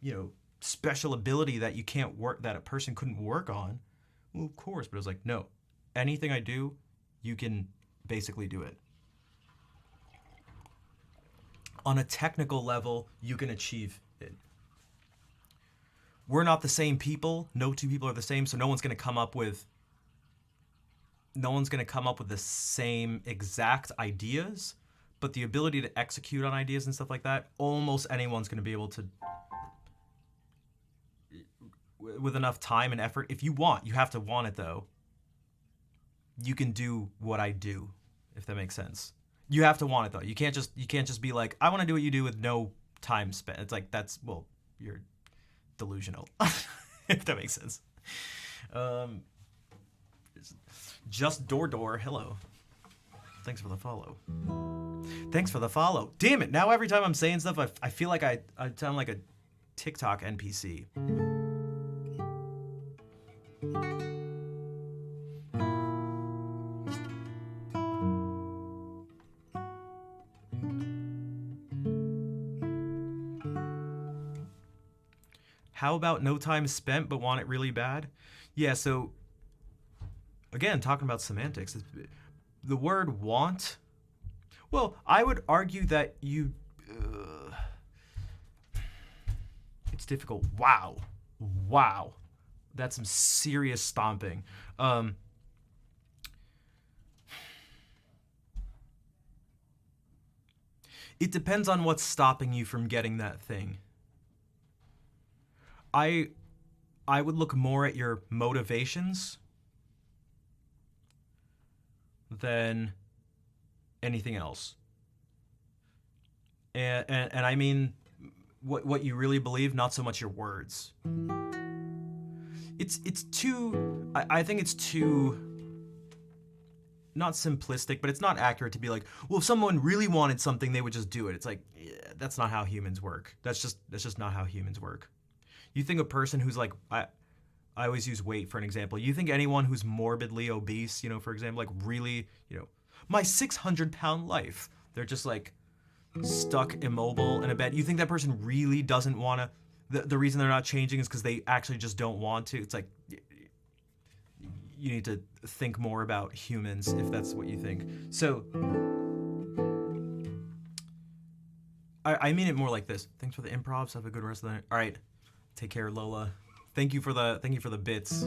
ability that you can't work, that a person couldn't work on, well, of course. But it was like, no, anything I do, you can basically do it. On a technical level, you can achieve it. We're not the same people. No two people are the same, so no one's going to come up with the same exact ideas, but the ability to execute on ideas and stuff like that, almost anyone's going to be able to, with enough time and effort. If you want, you have to want it though. You can do what I do, if that makes sense. You have to want it though. You can't just be like, I want to do what you do with no time spent. It's like, you're delusional. If that makes sense. Just Door, hello. Thanks for the follow. Thanks for the follow. Damn it, now every time I'm saying stuff, I feel like I sound like a TikTok NPC. How about no time spent but want it really bad? Yeah, so again, talking about semantics, the word want, well, I would argue that it's difficult. Wow. That's some serious stomping. It depends on what's stopping you from getting that thing. I would look more at your motivations than anything else. And I mean what you really believe, not so much your words. It's too, I think it's too, not simplistic, but it's not accurate to be like, well, if someone really wanted something, they would just do it. It's like, yeah, that's not how humans work. That's just not how humans work. You think a person who's like, I always use weight for an example. You think anyone who's morbidly obese, for example, like really, My 600-pound life. They're just like stuck immobile in a bed. You think that person really doesn't want to? The reason they're not changing is because they actually just don't want to. It's like you need to think more about humans if that's what you think. So I mean it more like this. Thanks for the improvs. Have a good rest of the night. All right, take care, Lola. Thank you for the bits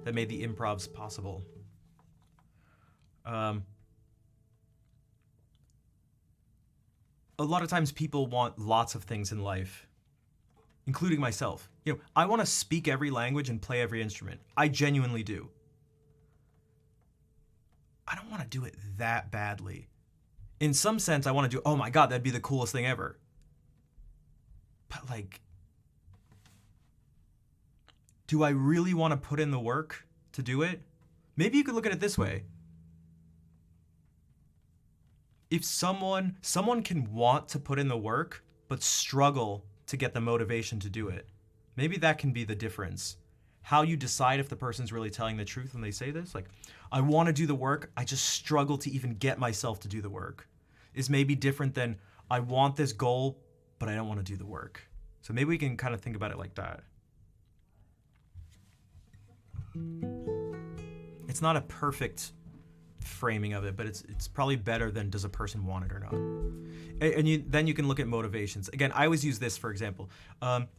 that made the improvs possible. A lot of times people want lots of things in life, including myself. You know, I want to speak every language and play every instrument. I genuinely do. I don't want to do it that badly. In some sense, I want to do, oh my God, that'd be the coolest thing ever. But like, do I really want to put in the work to do it? Maybe you could look at it this way. If someone can want to put in the work, but struggle to get the motivation to do it, maybe that can be the difference. How you decide if the person's really telling the truth when they say this, like, I want to do the work, I just struggle to even get myself to do the work, is maybe different than I want this goal, but I don't want to do the work. So maybe we can kind of think about it like that. It's not a perfect framing of it, but it's probably better than does a person want it or not. And then you can look at motivations. Again, I always use this for example.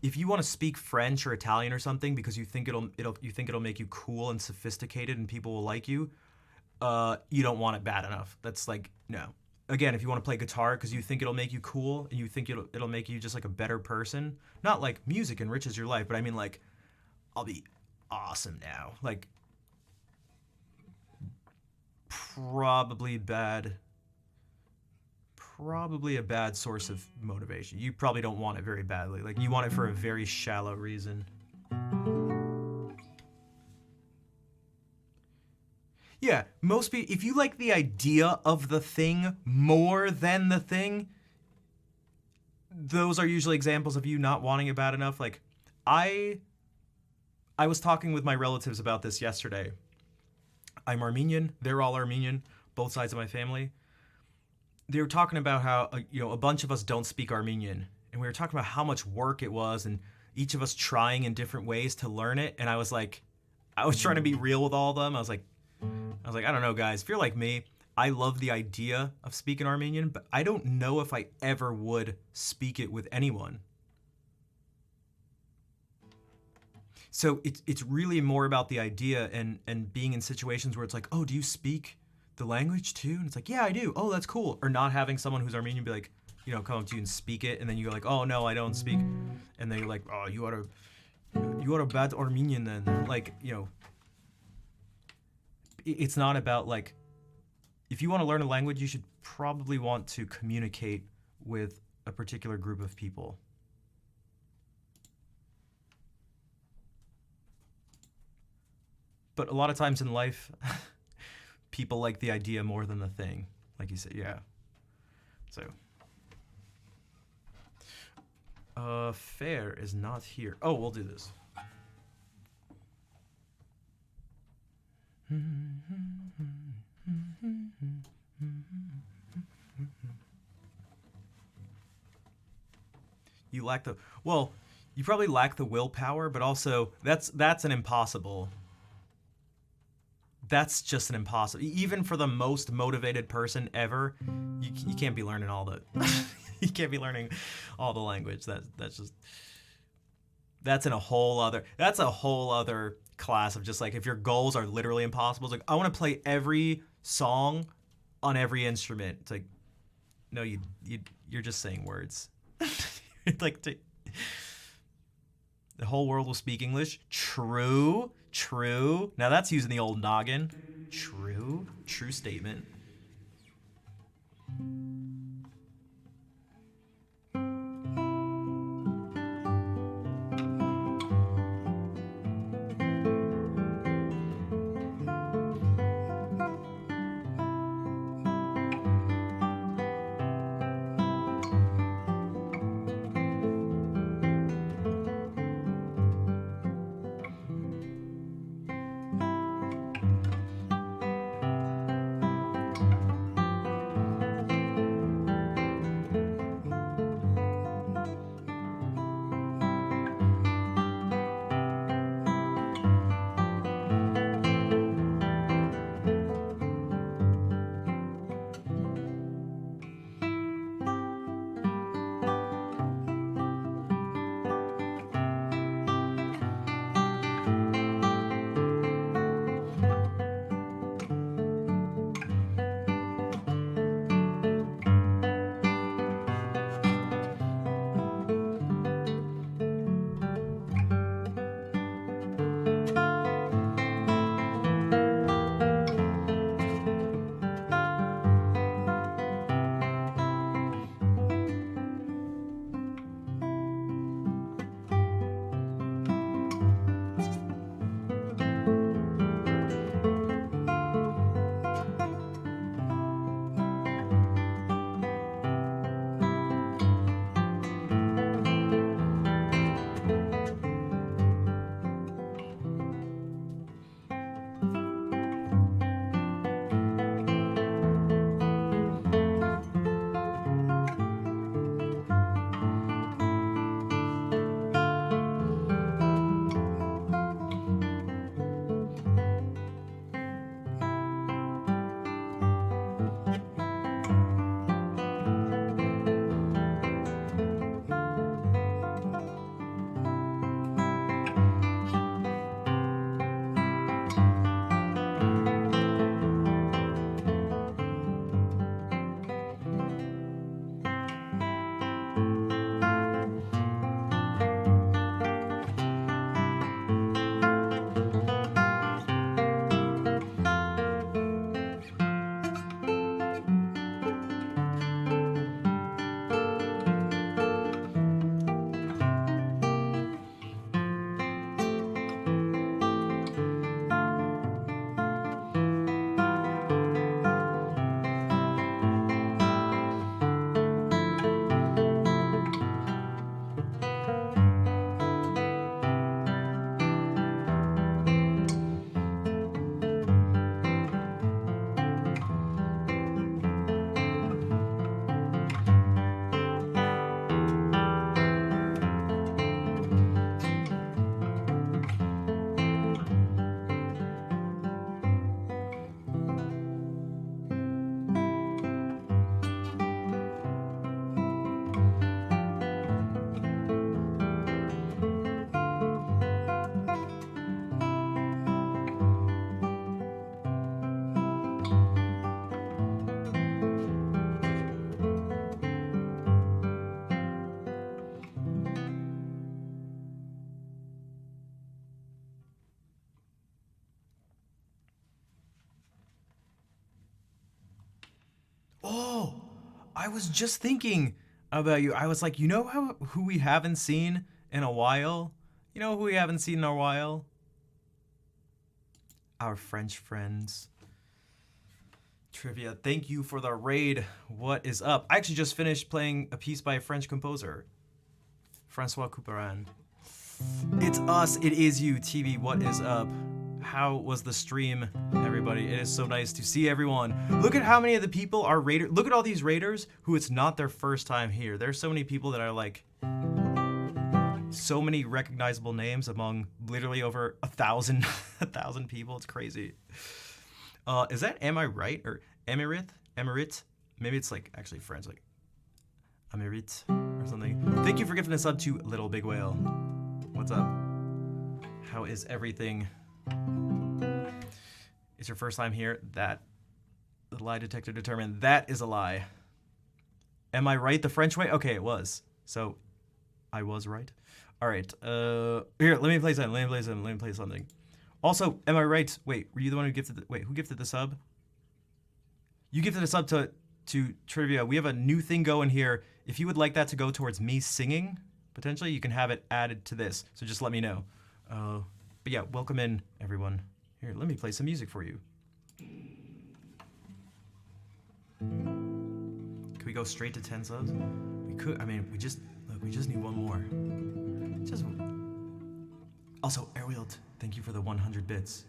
If you want to speak French or Italian or something because you think it'll make you cool and sophisticated and people will like you, you don't want it bad enough. That's like, no. Again, if you want to play guitar because you think it'll make you cool and you think it'll make you just like a better person, not like music enriches your life, but I mean like, I'll be awesome now. Like, probably a bad source of motivation. You probably don't want it very badly. Like, you want it for a very shallow reason. Yeah, most people, if you like the idea of the thing more than the thing, those are usually examples of you not wanting it bad enough. Like, I was talking with my relatives about this yesterday. I'm Armenian. They're all Armenian, both sides of my family. They were talking about how, a bunch of us don't speak Armenian. And we were talking about how much work it was and each of us trying in different ways to learn it. And I was trying to be real with all of them. I was like, I don't know, guys. If you're like me, I love the idea of speaking Armenian, but I don't know if I ever would speak it with anyone. So it's really more about the idea and being in situations where it's like, oh, do you speak the language too? And it's like, yeah, I do. Oh, that's cool. Or not having someone who's Armenian be like, come up to you and speak it, and then you go like, oh no, I don't speak, and then you're like, oh, you are a bad Armenian then. Like, it's not about like, if you want to learn a language, you should probably want to communicate with a particular group of people. But a lot of times in life, people like the idea more than the thing. Like you said, yeah. So. Fair is not here. Oh, we'll do this. You lack the, well, you probably lack the willpower, but also that's an impossible. That's just an impossible. Even for the most motivated person ever, you can't be learning all the you can't be learning all the language. That's a whole other class of just like, if your goals are literally impossible. It's like, I want to play every song on every instrument. It's like, no, you're just saying words. Like, the whole world will speak English. True. Now that's using the old noggin. True statement. Oh, I was just thinking about you. I was like, you know who we haven't seen in a while? You know who we haven't seen in a while? Our French friends. Trivia, thank you for the raid. What is up? I actually just finished playing a piece by a French composer, Francois Couperin. It's us, it is you, TV, what is up? How was the stream, everybody? It is so nice to see everyone. Look at how many of the people are raiders. Look at all these raiders who it's not their first time here. There's so many people that are like, so many recognizable names among literally over 1,000 people. It's crazy. Is that Am I Right? Or Emirate? Maybe it's like actually French, like Emirate or something. Thank you for gifting us up to Little Big Whale. What's up? How is everything? It's your first time here. That the lie detector determined that is a lie. Am I right the French way? Okay, it was. So I was right. All right. Here, let me play something. Also, am I right? Wait, were you the one who gifted who gifted the sub? You gifted a sub to Trivia. We have a new thing going here. If you would like that to go towards me singing, potentially, you can have it added to this. So just let me know. But yeah, welcome in, everyone. Here, let me play some music for you. Can we go straight to 10 subs? We could. I mean, we just need one more. Also, Airwheeled, thank you for the 100 bits.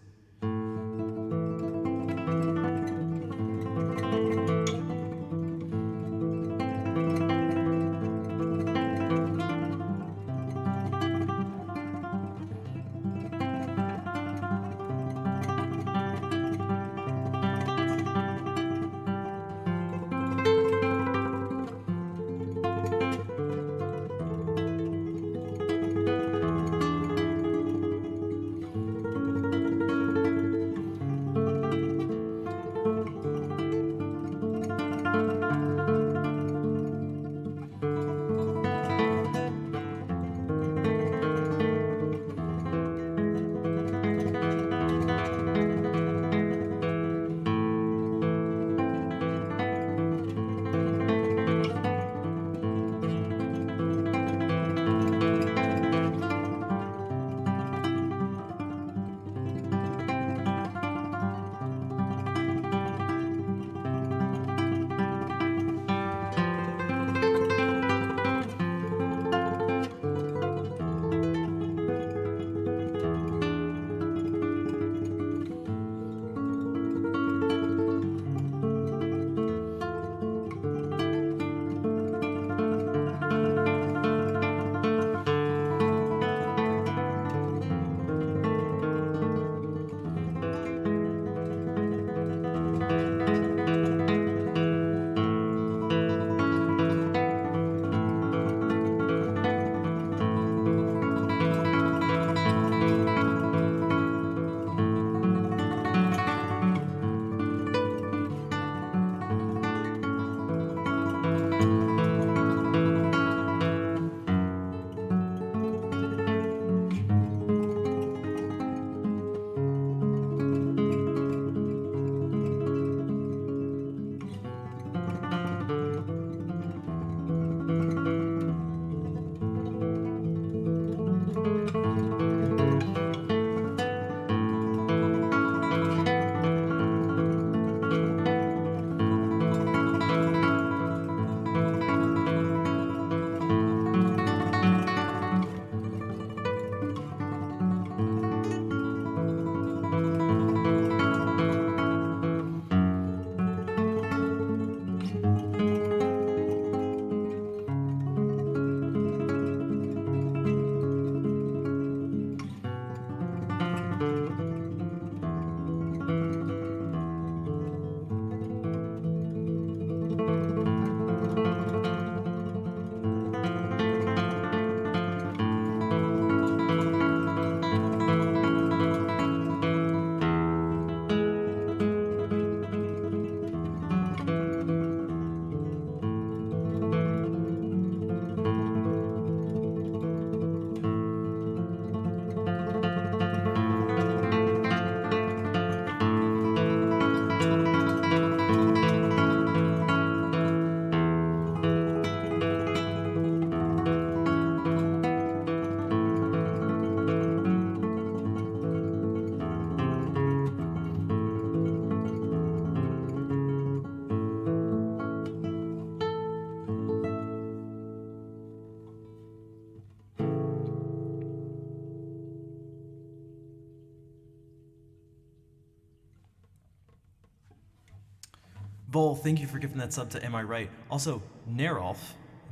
Vol, thank you for giving that sub to Am I Right? Also, Nerolf,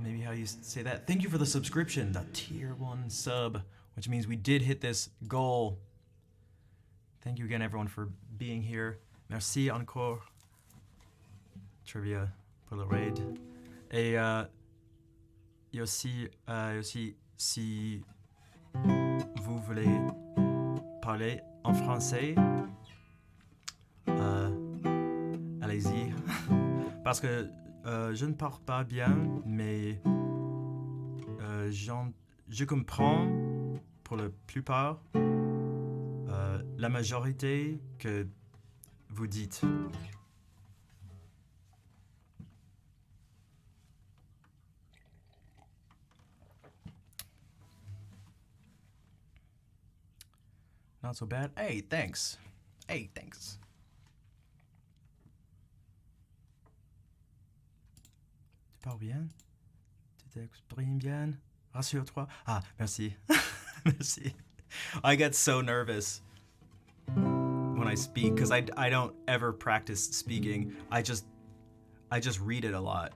maybe how you say that. Thank you for the subscription, the tier 1 sub, which means we did hit this goal. Thank you again, everyone, for being here. Merci encore. Trivia pour le raid. Et aussi, si vous voulez parler en français, allez-y. Parce que je ne parle pas bien, mais je comprends pour la plupart la majorité que vous dites. Not so bad. Hey, thanks. Hey, thanks. Tu parles bien? Tu t'exprimes bien? Rassure-toi. Ah, merci. Merci. I get so nervous when I speak because I don't ever practice speaking. I just read it a lot.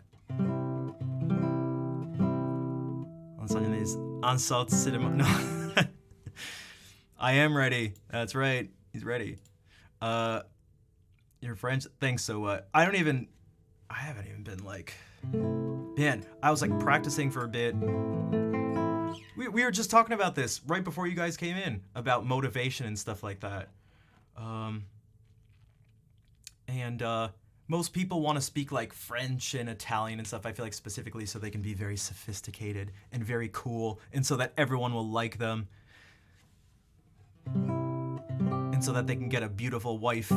No. I am ready. That's right. He's ready. Your French? Thanks, so what? I haven't even been like... Man, I was like practicing for a bit. We were just talking about this right before you guys came in, about motivation and stuff like that. Most people want to speak like French and Italian and stuff, I feel like specifically so they can be very sophisticated and very cool, and so that everyone will like them. And so that they can get a beautiful wife.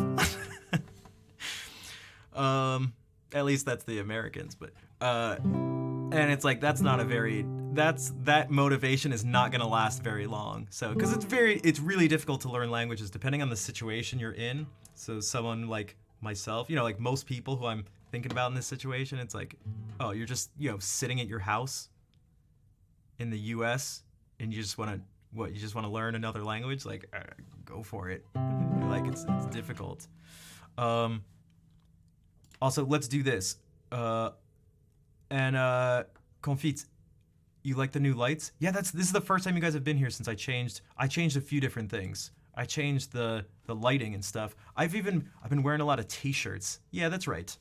At least that's the Americans, but and it's like that motivation is not gonna last very long. So because it's really difficult to learn languages depending on the situation you're in. So someone like myself, like most people who I'm thinking about in this situation, it's like, oh, you're just sitting at your house in the U.S. and you just want to learn another language? Like, go for it. Like it's difficult. Also, let's do this. Confit, you like the new lights? Yeah, this is the first time you guys have been here since I changed a few different things. I changed the lighting and stuff. I've been wearing a lot of t-shirts. Yeah, that's right.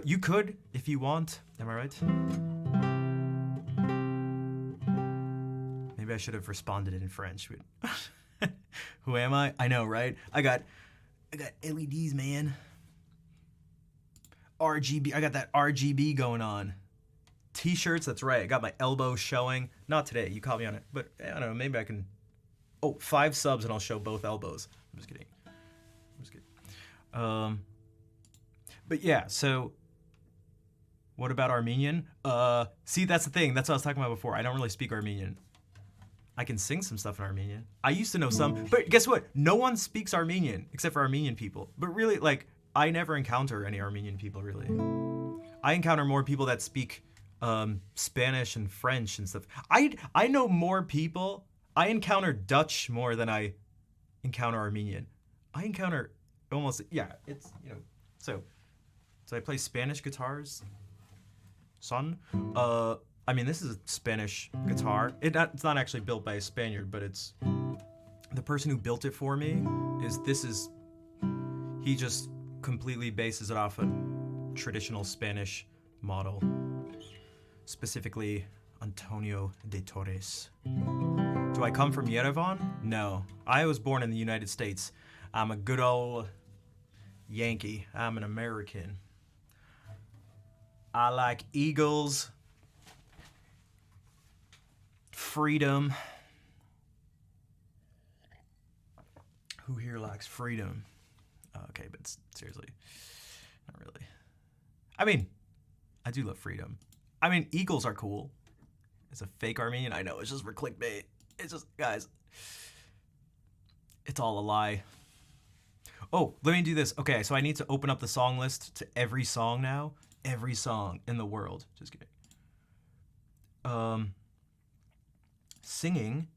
You could, if you want. Am I right? Maybe I should have responded in French. Who am I? I know, right? I got LEDs, man. RGB. I got that RGB going on. T-shirts, that's right. I got my elbow showing. Not today. You caught me on it. But I don't know. Maybe I can... Oh, 5 subs and I'll show both elbows. I'm just kidding. But yeah, so... What about Armenian? See, that's the thing. That's what I was talking about before. I don't really speak Armenian. I can sing some stuff in Armenian. I used to know some, but guess what? No one speaks Armenian except for Armenian people. But really, like, I never encounter any Armenian people, really. I encounter more people that speak Spanish and French and stuff. I know more people. I encounter Dutch more than I encounter Armenian. I encounter almost, yeah, it's, so I play Spanish guitars. Son. I mean, this is a Spanish guitar. It's not actually built by a Spaniard, but it's the person who built it for me. He just completely bases it off a traditional Spanish model, specifically Antonio de Torres. Do I come from Yerevan? No, I was born in the United States. I'm a good old Yankee. I'm an American. I like Eagles. Freedom. Who here likes freedom? Okay, but seriously, not really. I mean, I do love freedom. I mean, Eagles are cool. It's a fake Armenian. I know, it's just for clickbait. It's just, guys, it's all a lie. Oh, let me do this. Okay, so I need to open up the song list to every song now. Every song in the world. Just kidding. Singing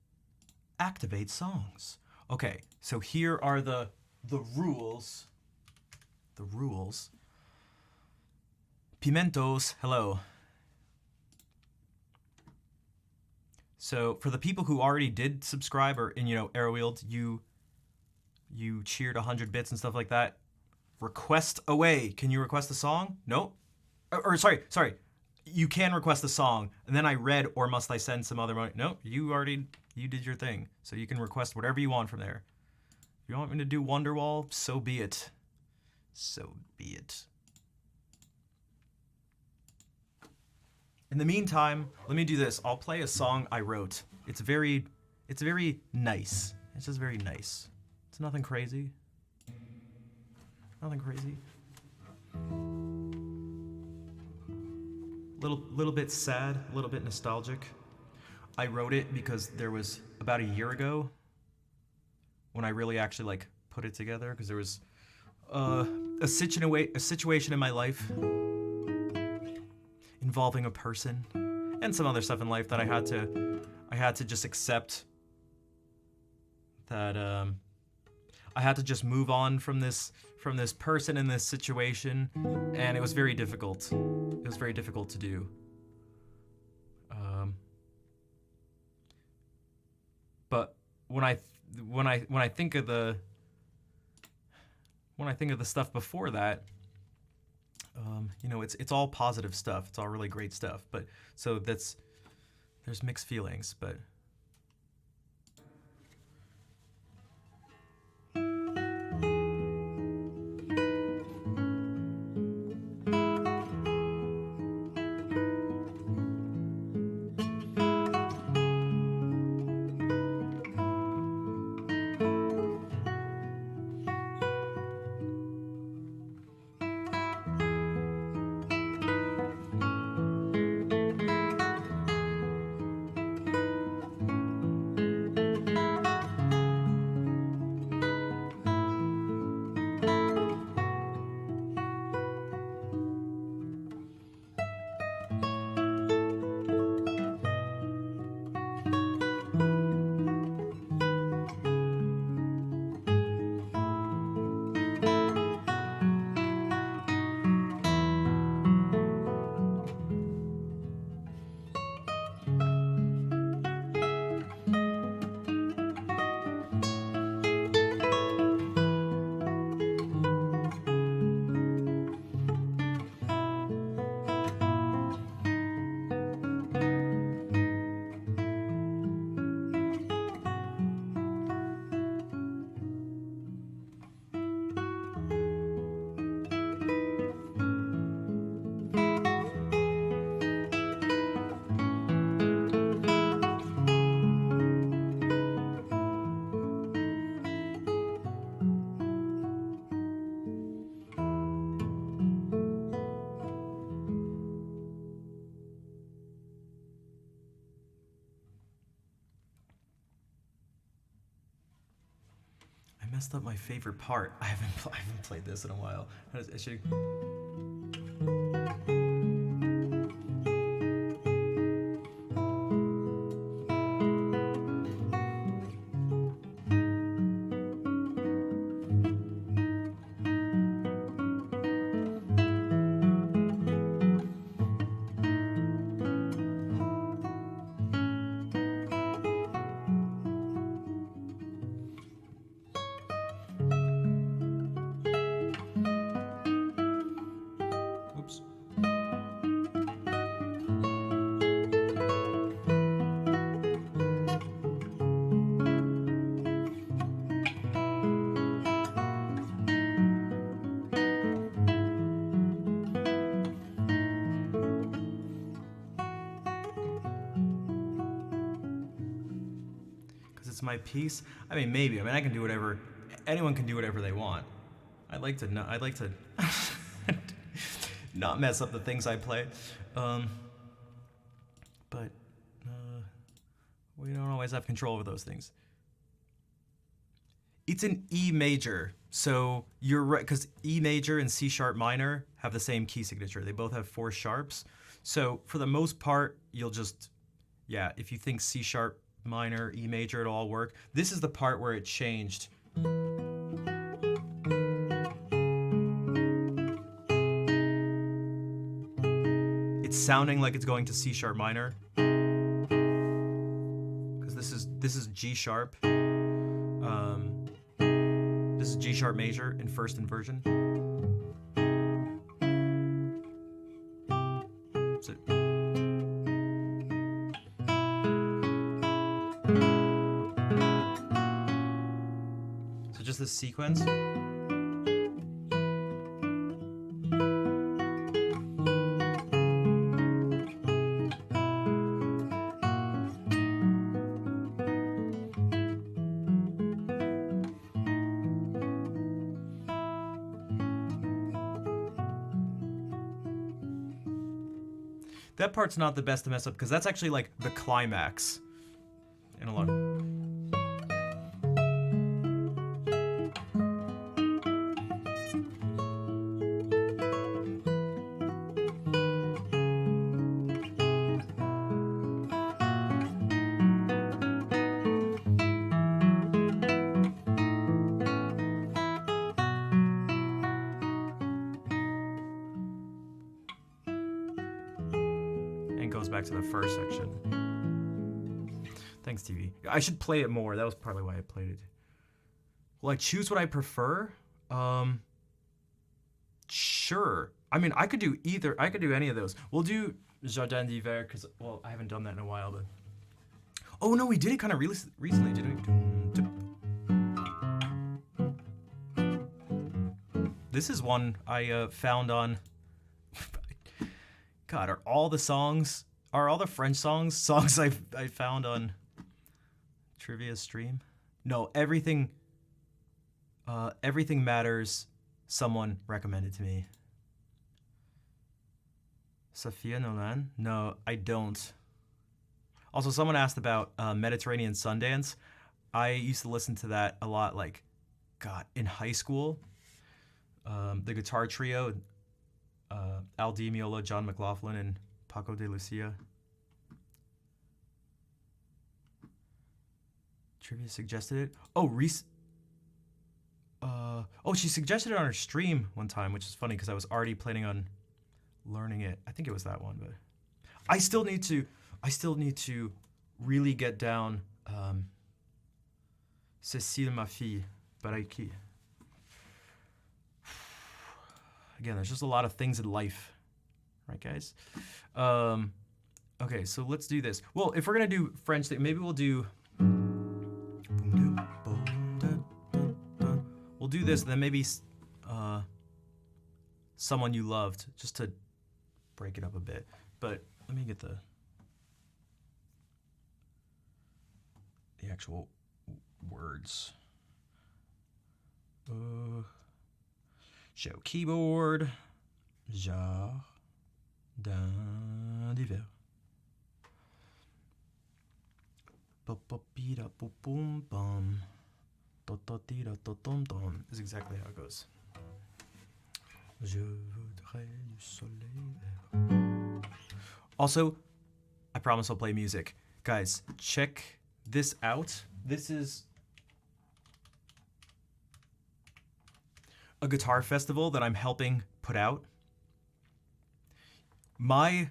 activates songs. Okay, so here are the rules. The rules. Pimentos, hello. So for the people who already did subscribe or Arrowwield, you cheered 100 bits and stuff like that. Request away. Can you request a song? No. Or sorry. You can request a song, and then I read, or must I send some other money? No, you did your thing. So you can request whatever you want from there. If you want me to do Wonderwall, so be it. So be it. In the meantime, let me do this. I'll play a song I wrote. It's very nice. It's just very nice. It's nothing crazy. Nothing crazy. Little bit sad, a little bit nostalgic. I wrote it because there was about a year ago when I really actually like put it together, because there was a situation in my life involving a person and some other stuff in life that I had to just accept that I had to just move on from this person in this situation, and it was very difficult. It was very difficult to do. But when I think of the stuff before that, it's all positive stuff. It's all really great stuff. But so there's mixed feelings, but. Messed up my favorite part. I haven't played this in a while. I should. My piece. I mean, maybe. I can do whatever. Anyone can do whatever they want. I'd like to not mess up the things I play. But we don't always have control over those things. It's an E major, so you're right, because E major and C sharp minor have the same key signature. They both have 4 sharps. So for the most part, you'll just, if you think C sharp minor, E major, it'll all work. This is the part where it changed. It's sounding like it's going to C sharp minor. Because this is G sharp. This is G sharp major in first inversion. So, just this sequence. That part's not the best to mess up because that's actually like the climax in a lot. Back to the first section. Thanks, TV. I should play it more. That was partly why I played it. Will I choose what I prefer? Sure. I mean, I could do either. I could do any of those. We'll do Jardin d'Hiver because, well, I haven't done that in a while, but... Oh, no, we did it kind of recently, didn't we? This is one I found on... God, are all the French songs I found on Trivia Stream? No, everything matters. Someone recommended to me. Sophia Nolan? No, I don't. Also, someone asked about Mediterranean Sundance. I used to listen to that a lot, like, God, in high school. The guitar trio, Al Di Meola, John McLaughlin, and Paco de Lucia. Trivia suggested it. Oh, she suggested it on her stream one time, which is funny because I was already planning on learning it. I think it was that one, but I still need to really get down Cécile ma fille, Baraiki. Again, there's just a lot of things in life, right, guys? Okay, so let's do this. Well, if we're gonna do French thing, maybe we'll do. We'll do this, and then maybe Someone You Loved, just to break it up a bit. But let me get the actual words. Show keyboard. Jardin d'Hiver. Is exactly how it goes. Je voudrais du soleil vert. Also, I promise I'll play music. Guys, check this out. This is a guitar festival that I'm helping put out. The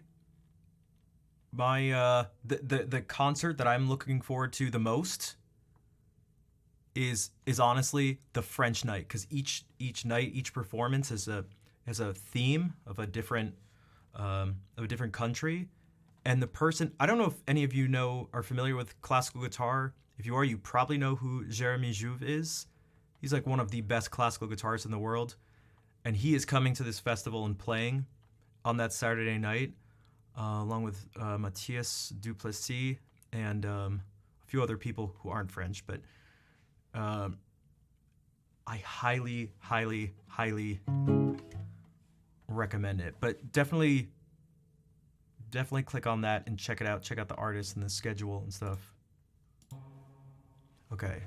concert that I'm looking forward to the most is honestly the French night, because each night, each performance has a theme of a different country, and the person, I don't know if any of you are familiar with classical guitar. If you are, you probably know who Jérémy Jouve is. He's like one of the best classical guitarists in the world, and he is coming to this festival and playing on that Saturday night, along with Matthias Duplessis and a few other people who aren't French, but I highly, highly, highly recommend it. But definitely click on that and check it out. Check out the artist and the schedule and stuff. Okay.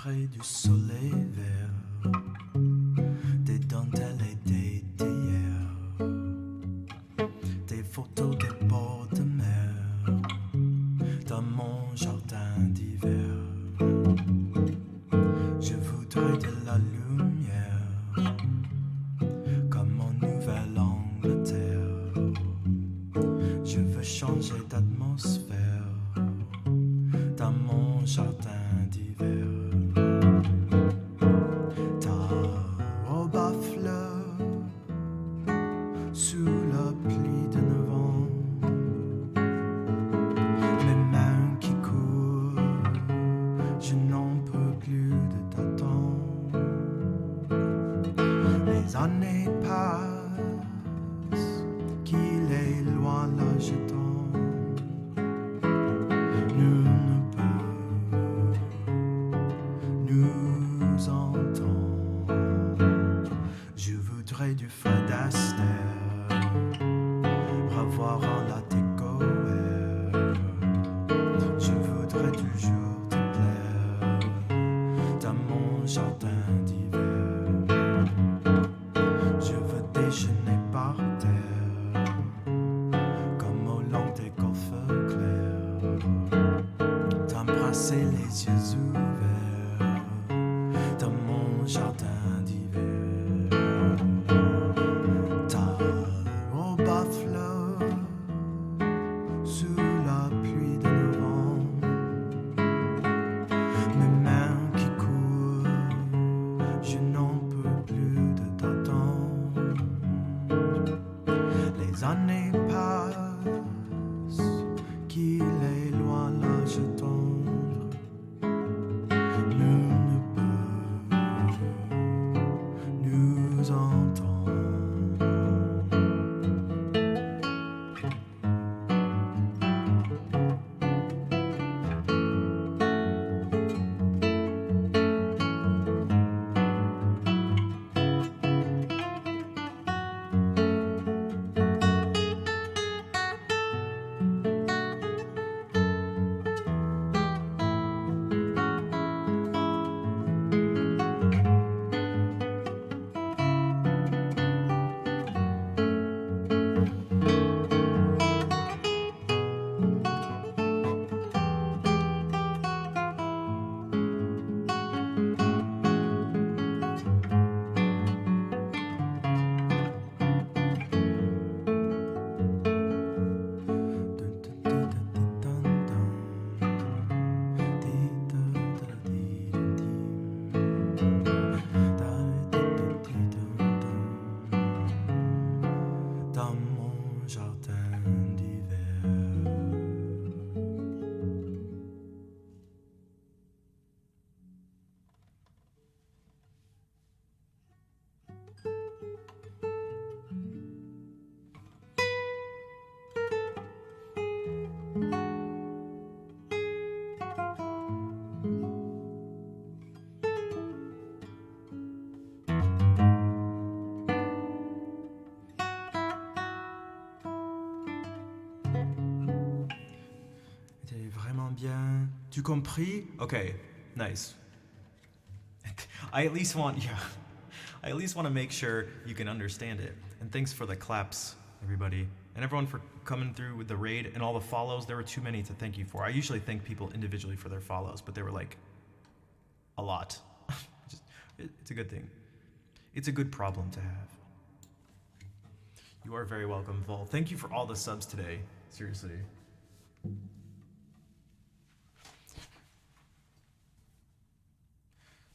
voudrais du soleil vert, des dentelles et des théières, des photos des bords de mer, dans mon jardin d'hiver. Je voudrais de la lumière, comme en Nouvelle-Angleterre. Je veux changer d'atmosphère dans mon jardin d'hiver. Ta robe à fleurs sous la pluie de novembre, mes mains qui courent, je n'en peux plus de t'attendre. Les années passent, qu'il est loin là je tombe. Nous ne peut nous entendre. Je voudrais du Fred Astaire, revoir en la découverte. Je voudrais toujours te plaire dans mon jardin d'hiver. Je veux déjeuner par terre, comme au long des golfes clairs, t'embrasser les yeux ouverts dans mon jardin d'hiver. Ta robe à fleurs sous la pluie de novembre, mes mains qui courent, je n'en peux plus de t'attendre. Les années passent, qu'il est loin l'âge tendre. Nous ne peut nous entendre. Dans mon jardin d'hiver. T'es vraiment bien. Tu compris?
Okay, nice. I at least want to make sure you can understand it. And thanks for the claps, everybody. And everyone for coming through with the raid and all the follows. There were too many to thank you for. I usually thank people individually for their follows, but they were like a lot. It's a good thing. It's a good problem to have. You are very welcome, Vol. Thank you for all the subs today. Seriously.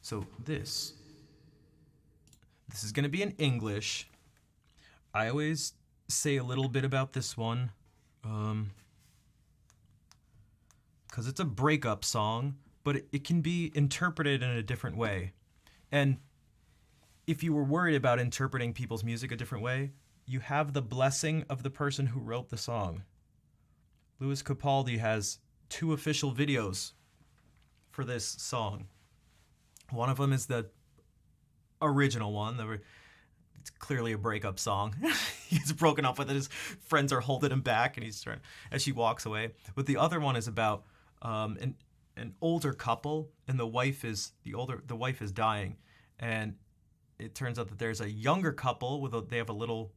So this is going to be in English. I always say a little bit about this one because it's a breakup song, but it can be interpreted in a different way. And if you were worried about interpreting people's music a different way, you have the blessing of the person who wrote the song. Louis Capaldi has 2 official videos for this song. One of them is the original one. It's clearly a breakup song. He's broken up with it. His friends are holding him back, and he's trying as she walks away. But the other one is about an older couple, and the wife is dying, and it turns out that there's a younger couple they have a little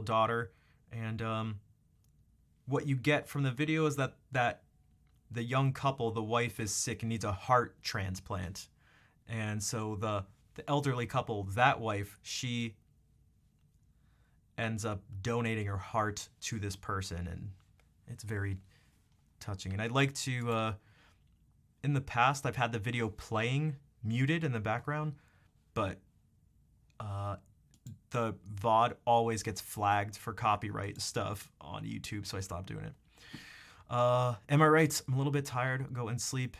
daughter, and what you get from the video is that the young couple, the wife is sick and needs a heart transplant, and so the elderly couple, that wife, she ends up donating her heart to this person, and it's very touching. And I'd like to, in the past, I've had the video playing muted in the background, but the VOD always gets flagged for copyright stuff on YouTube, so I stopped doing it. Am I right? I'm a little bit tired. Go and sleep.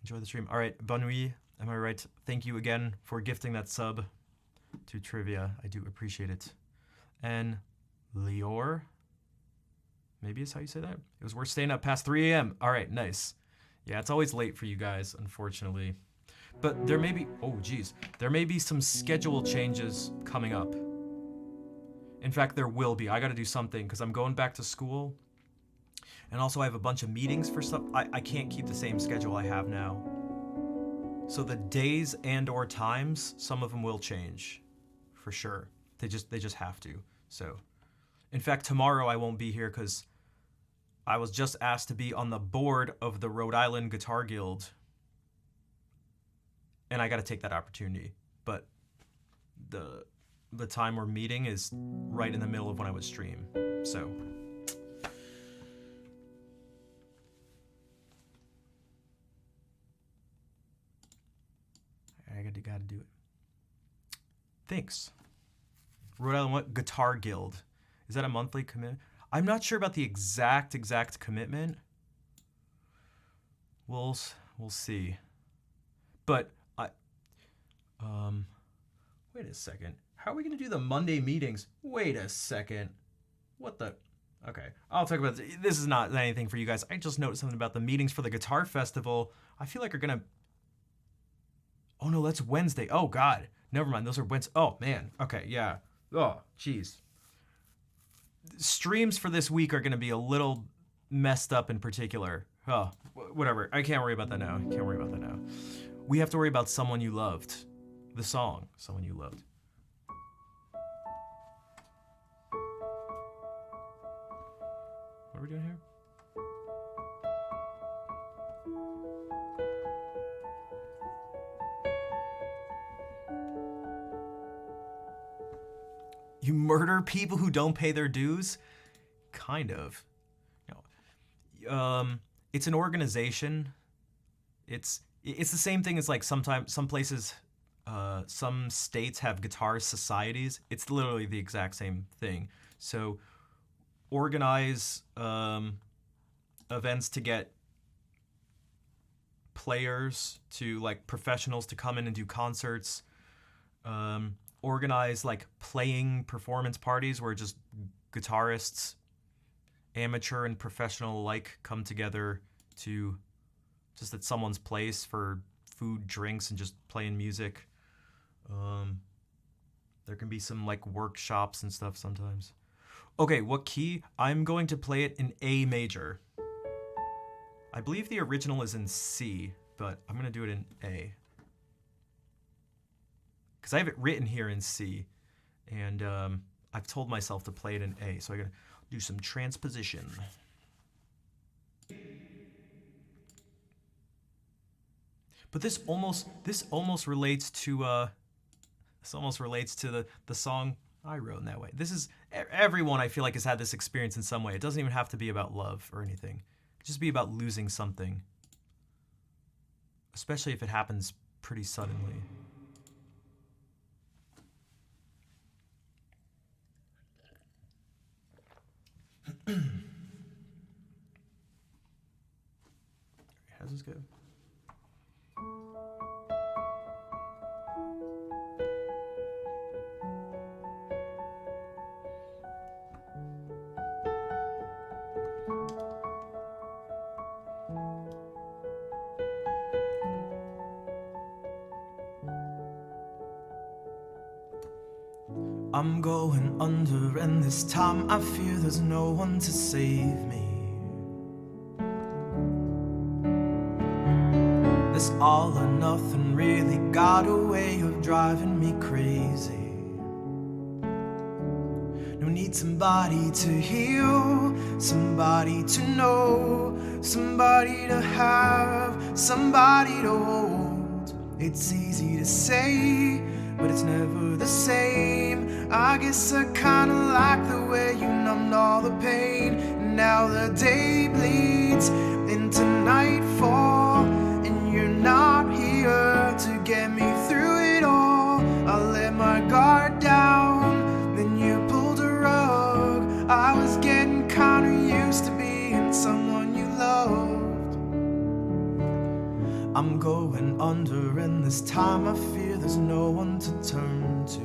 Enjoy the stream. All right, bonne nuit. Am I right? Thank you again for gifting that sub to Trivia. I do appreciate it. And Lior, maybe is how you say that. It was worth staying up past 3 a.m. All right, nice. Yeah, it's always late for you guys, unfortunately. But there may be, there may be some schedule changes coming up. In fact, there will be. I got to do something because I'm going back to school. And also I have a bunch of meetings for stuff. I can't keep the same schedule I have now. So the days and or times, some of them will change for sure. They just have to. So, in fact, tomorrow I won't be here because I was just asked to be on the board of the Rhode Island Guitar Guild. And I got to take that opportunity. But the time we're meeting is right in the middle of when I would stream. So, I got to do it. Thanks. Rhode Island what? Guitar Guild. Is that a monthly commitment? I'm not sure about the exact commitment. We'll see. But wait a second. How are we gonna do the Monday meetings? Wait a second. What the? Okay, I'll talk about this. This is not anything for you guys. I just noticed something about the meetings for the Guitar Festival. I feel like are gonna. Oh no, that's Wednesday. Oh God, never mind. Those are Wednesday. Oh man. Okay, yeah. Oh, jeez. Streams for this week are gonna be a little messed up in particular. Oh, whatever. I can't worry about that now. We have to worry about Someone You Loved. The song, Someone You Loved. What are we doing here? You murder people who don't pay their dues? Kind of. It's an organization. It's the same thing as like some places, some states have guitar societies. It's literally the exact same thing. So organize events to get players to like professionals to come in and do concerts. Organize like playing performance parties where just guitarists, amateur and professional alike, come together to just at someone's place for food, drinks, and just playing music. There can be some like workshops and stuff sometimes. Okay, what key? I'm going to play it in A major. I believe the original is in C, but I'm going to do it in A. Because I have it written here in C, and I've told myself to play it in A, so I gotta do some transposition. But this almost relates to the song I wrote in that way. This is everyone I feel like has had this experience in some way. It doesn't even have to be about love or anything. It could just be about losing something, especially if it happens pretty suddenly. How's this go? I'm going under, and this time I fear there's no one to save me.
This all or nothing really got a way of driving me crazy. No need somebody to heal, somebody to know, somebody to have, somebody to hold. It's easy to say, but it's never the same. I guess I kinda like the way you numbed all the pain. And now the day bleeds into nightfall, and you're not here to get me through it all. I let my guard down, then you pulled a rug. I was getting kinda used to being someone you loved. I'm going under, and this time I fear there's no one to turn to.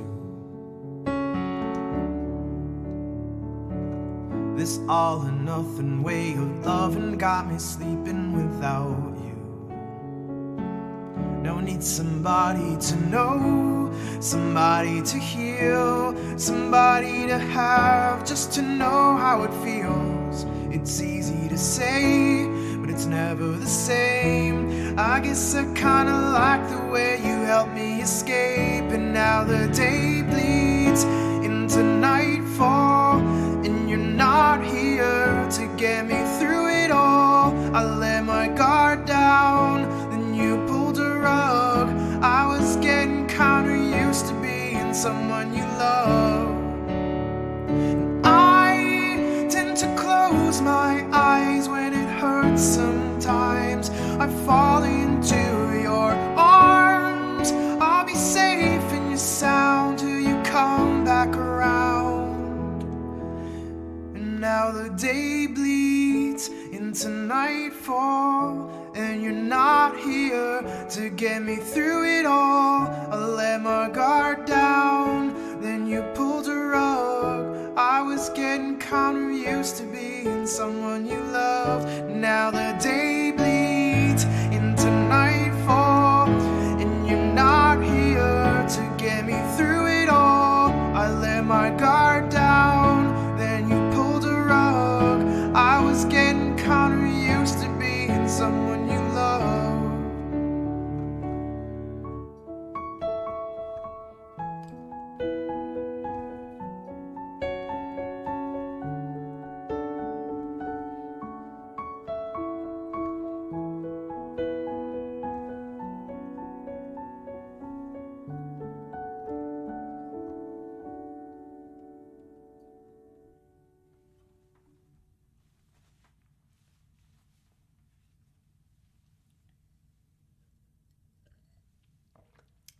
This all or nothing way of loving got me sleeping without you. No need somebody to know, somebody to heal, somebody to have, just to know how it feels. It's easy to say, but it's never the same. I guess I kinda like the way you helped me escape. And now the day bleeds into nightfall, and you're not here to get me through it all. I let my guard down, then you pulled a rug. I was getting kinda used to being someone you love. I tend to close my eyes when it hurts sometimes. I fall into your arms. I'll be safe in your sound till you come back around. And now the day bleeds into nightfall, and you're not here to get me through it all. I let my guard down, then you pulled a rug. I was getting kinda used to being someone you loved. Now the day bleeds into nightfall, and you're not here to get me through it all. I let my guard down, then you pulled a rug. I was getting kinda used to being someone you love.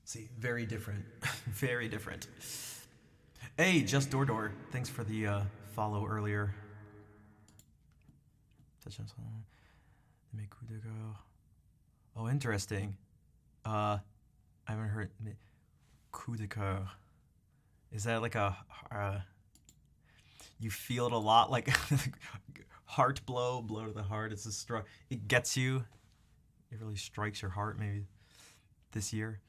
See, very different. Very different. Hey, Just Door. Thanks for the follow earlier. Oh, interesting. I haven't heard coup de coeur. Is that like a you feel it a lot, like heart blow to the heart? It's a strong. It gets you. It really strikes your heart. Maybe this year.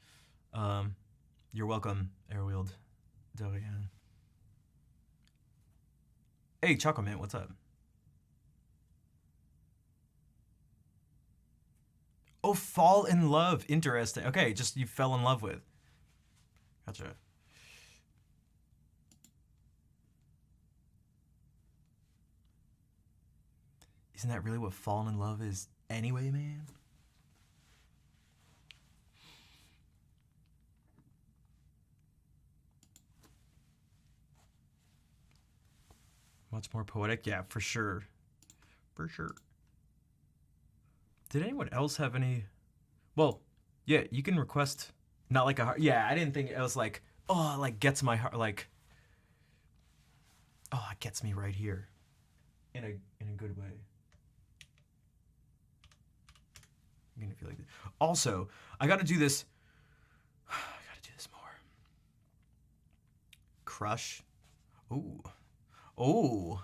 You're welcome, Airwheeled Dorian. Hey, Choco Man, what's up? Oh, fall in love. Interesting. Okay, just you fell in love with. Gotcha. Isn't that really what falling in love is anyway, man? Much more poetic? Yeah, for sure. For sure. Did anyone else have any? Well, yeah, you can request not like a heart. Yeah, I didn't think it was like, oh, it like gets my heart, like, oh, it gets me right here, in a good way. I'm gonna feel like this. Also, I gotta do this. I gotta do this more. Crush. Ooh. Ooh.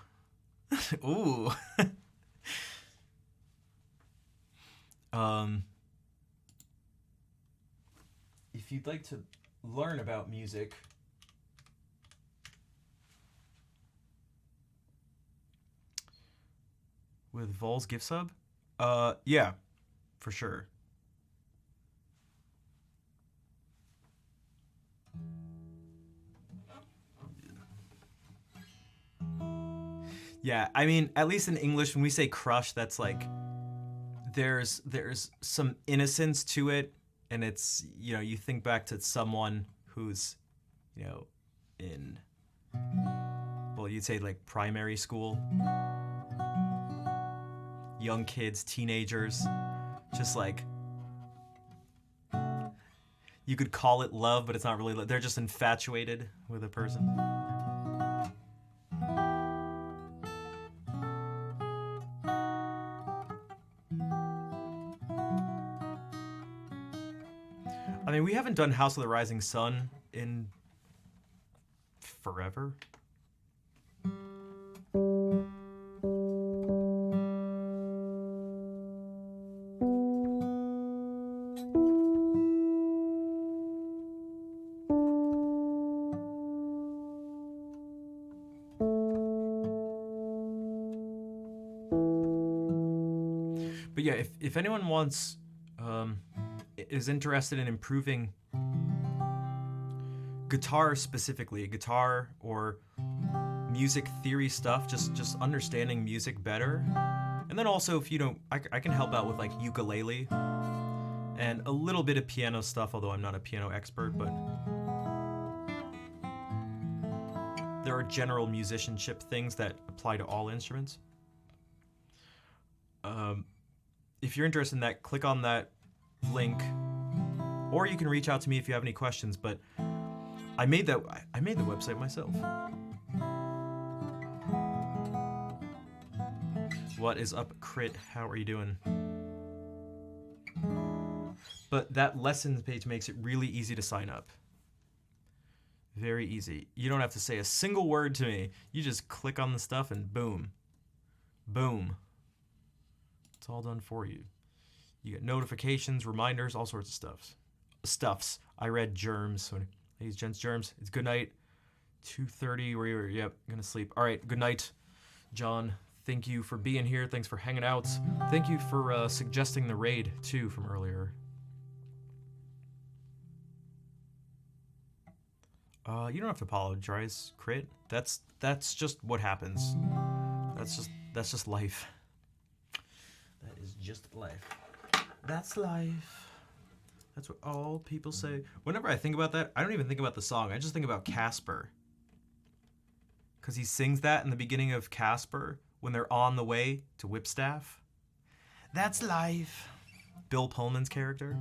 Ooh. If you'd like to learn about music, with Vol's gift sub, yeah, for sure. Yeah, I mean, at least in English, when we say crush, that's like there's some innocence to it, and it's you think back to someone who's you know in well, you'd say like primary school, young kids, teenagers, just like you could call it love, but it's not really love. They're just infatuated with a person. I mean, we haven't done House of the Rising Sun in forever. But yeah, if anyone wants is interested in improving guitar specifically, guitar or music theory stuff, just understanding music better. And then also if you don't, I can help out with like ukulele and a little bit of piano stuff, although I'm not a piano expert, but there are general musicianship things that apply to all instruments. If you're interested in that, click on that link, or you can reach out to me if you have any questions. But I made the website myself. What is up, Crit? How are you doing? But that lessons page makes it really easy to sign up. Very easy. You don't have to say a single word to me. You just click on the stuff and boom. Boom. It's all done for you. You get notifications, reminders, all sorts of stuffs. I read Germs. So, ladies, gents, Germs. It's good night. 2:30. Yep, gonna sleep. All right, good night, John. Thank you for being here. Thanks for hanging out. Thank you for suggesting the raid, too, from earlier. You don't have to apologize, Crit. That's just what happens. That's just life. That is just life. That's life. That's what all people say. Whenever I think about that, I don't even think about the song. I just think about Casper. Because he sings that in the beginning of Casper when they're on the way to Whipstaff. That's life. Bill Pullman's character.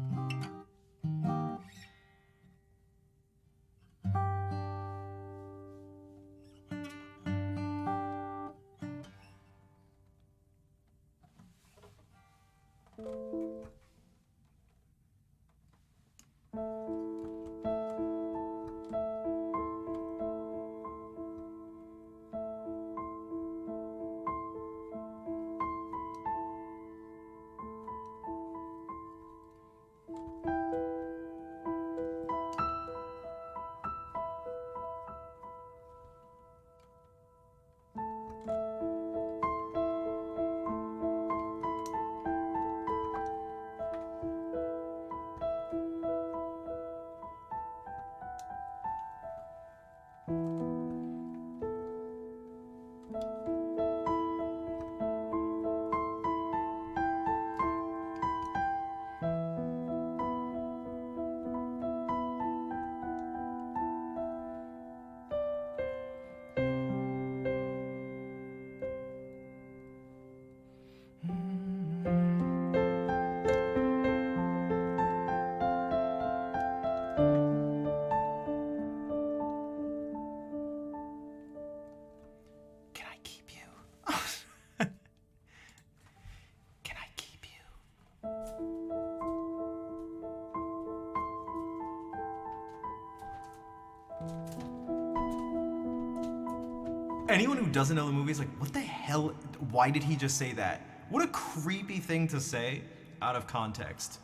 Anyone who doesn't know the movie is like, what the hell? Why did he just say that? What a creepy thing to say out of context.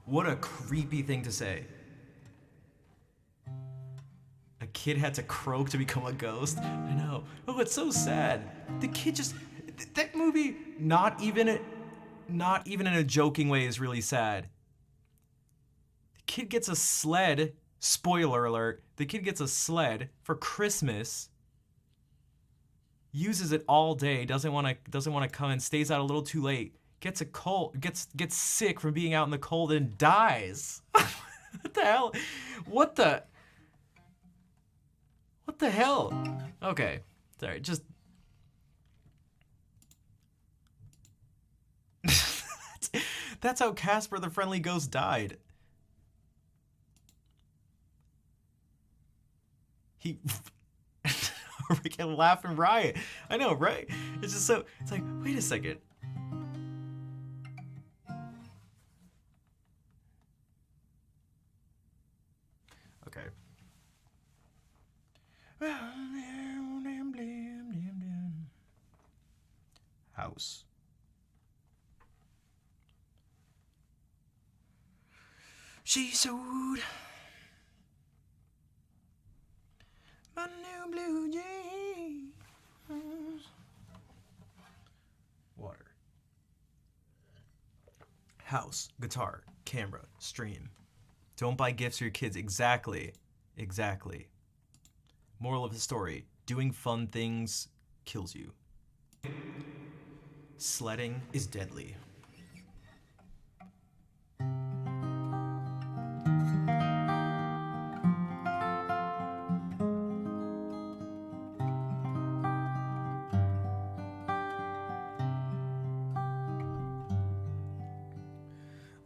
What a creepy thing to say. A kid had to croak to become a ghost? I know. Oh, it's so sad. The kid just... That movie, not even in a joking way, is really sad. The kid gets a sled. Spoiler alert. The kid gets a sled for Christmas. uses it all day, doesn't want to come in, stays out a little too late, gets a cold, gets sick from being out in the cold and dies. What the hell? What the hell? Okay. Sorry, just that's how Casper the Friendly Ghost died. He we can laugh and riot. I know, right? It's just so, it's like, wait a second. Okay. House. She sewed my new blue jeans. Water. House, guitar, camera, stream. Don't buy gifts for your kids. Exactly. Moral of the story, doing fun things kills you. Sledding is deadly.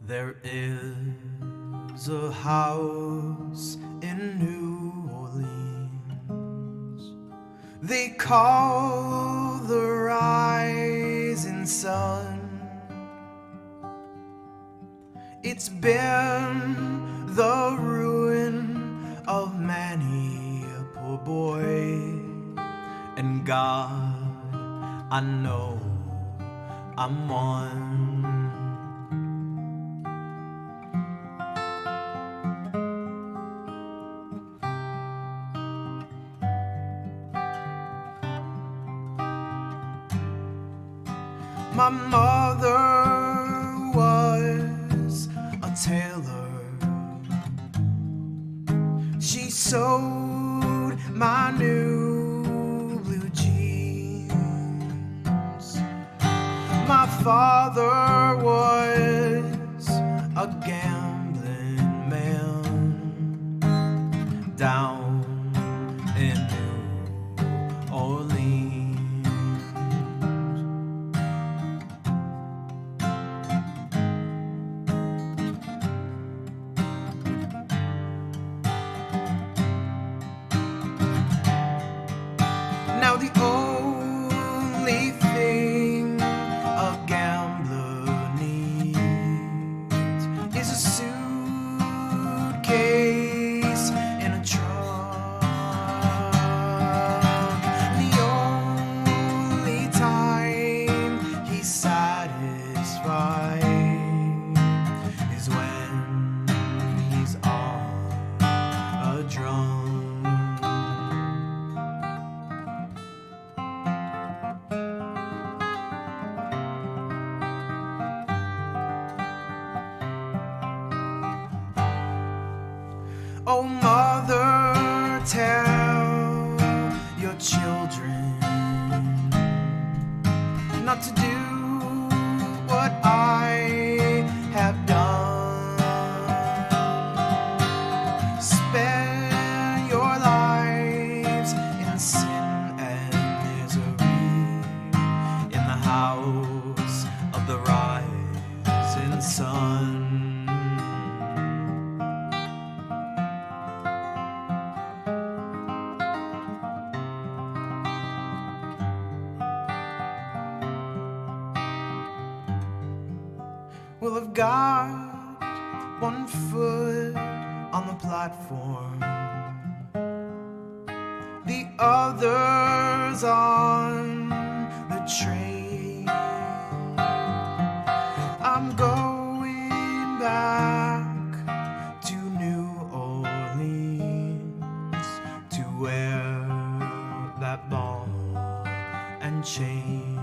There is a house in New Orleans they call the rising sun. It's been the ruin of many a poor boy, and God, I know I'm one. My mother was a tailor. She sewed my new blue jeans. My father was a gambling man down in New Orleans. Now the only thing a gambler needs is a suitcase and a trunk. The only time he's satisfied is when he's on a drum. Oh, mother, tell your children not to do what I have done. Spend your lives in sin and misery in the house of the rising sun. Well, I've got one foot on the platform, the other's on the train. I'm going back to New Orleans to wear that ball and chain.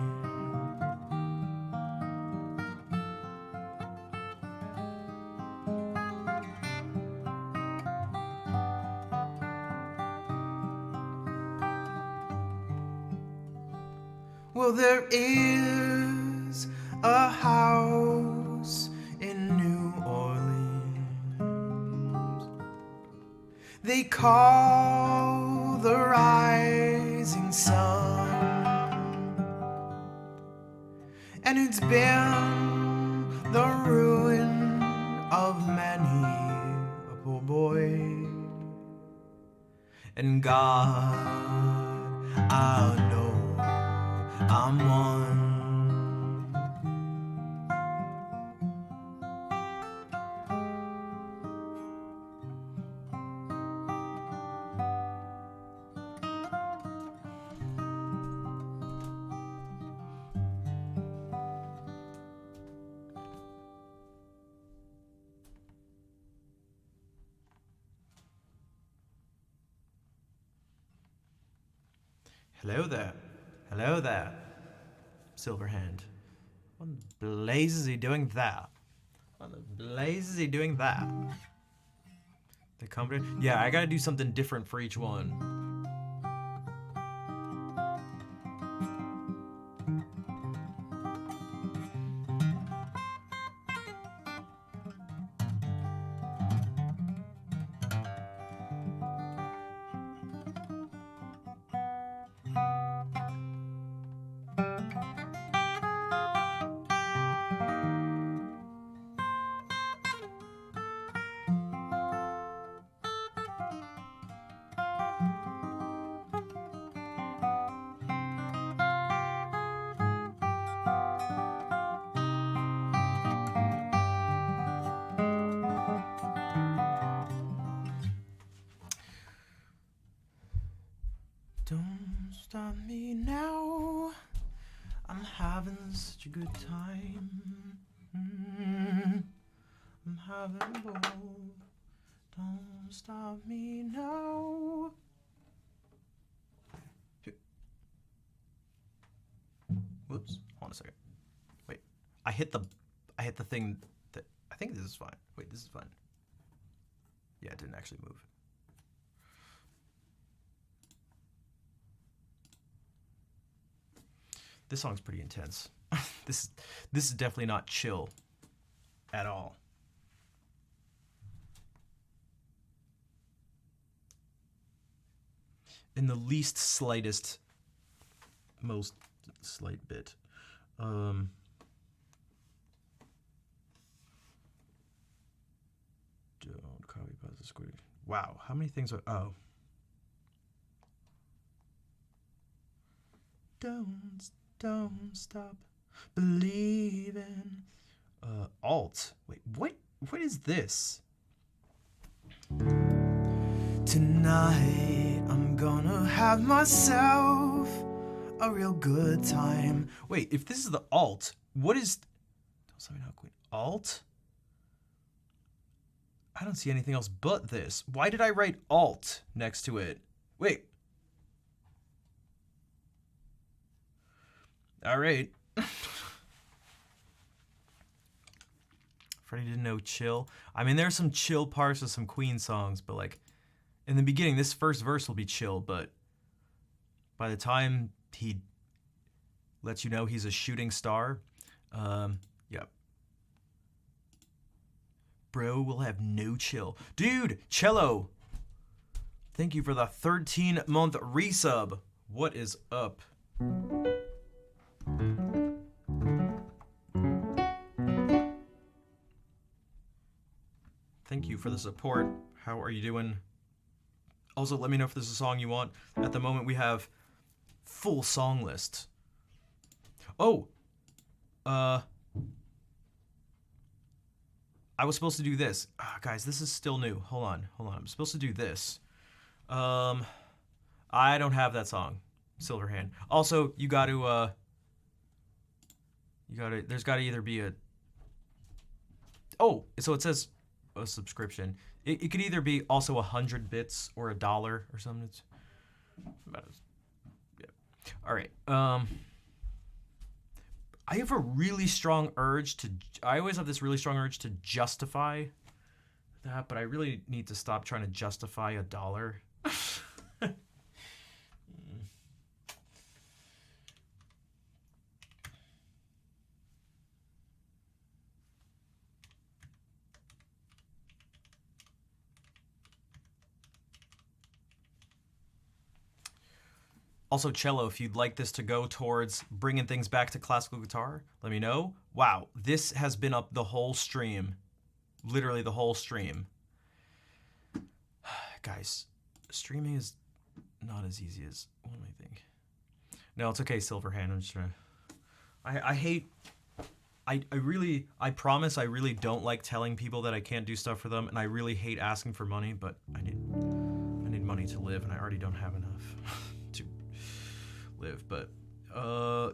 Well, there is a house in New Orleans they call the Rising Sun, and it's been the ruin of many a poor boy. And God, I know I'm one.
Hello there. Hello there. Silverhand. What in the blazes is he doing there? What in the blazes is he doing there? The company? Yeah, I gotta do something different for each one. Don't stop me now. I'm having such a good time. I'm having a ball. Don't stop me now. Whoops. Hold on a second. Wait. I hit the thing that I think this is fine. Wait, this is fine. Yeah, it didn't actually move. This song's pretty intense. This is definitely not chill at all. In the least slightest, most slight bit. Don't copy paste the squid. Wow, how many things are Don't stop believing. Alt. Wait, what is this?
Tonight I'm gonna have myself a real good time.
Wait, if this is the alt, what is... Don't tell me how queen. Alt? I don't see anything else but this. Why did I write alt next to it? Wait. All right. Freddie didn't know chill. I mean, there's some chill parts of some Queen songs, but like in the beginning, this first verse will be chill, but by the time he lets you know he's a shooting star, yep. Bro will have no chill. Dude, Cello, thank you for the 13-month resub. What is up? Thank you for the support. How are you doing? Also, let me know if there's a song you want. At the moment, we have full song list. Oh! I was supposed to do this. Guys, this is still new. Hold on. I'm supposed to do this. I don't have that song. Silverhand. Also, you gotta, there's gotta either be a... Oh, so it says a subscription. It could either be also 100 bits or $1 or something. It's about yeah. All right. I have a really strong urge to... I always have this really strong urge to justify that, but I really need to stop trying to justify $1. Also, Cello, if you'd like this to go towards bringing things back to classical guitar, let me know. Wow, this has been up the whole stream. Literally the whole stream. Guys, streaming is not as easy as one might think. No, it's okay, Silverhand. I'm just trying to... I promise I really don't like telling people that I can't do stuff for them, and I really hate asking for money, but I need money to live, and I already don't have enough to live. But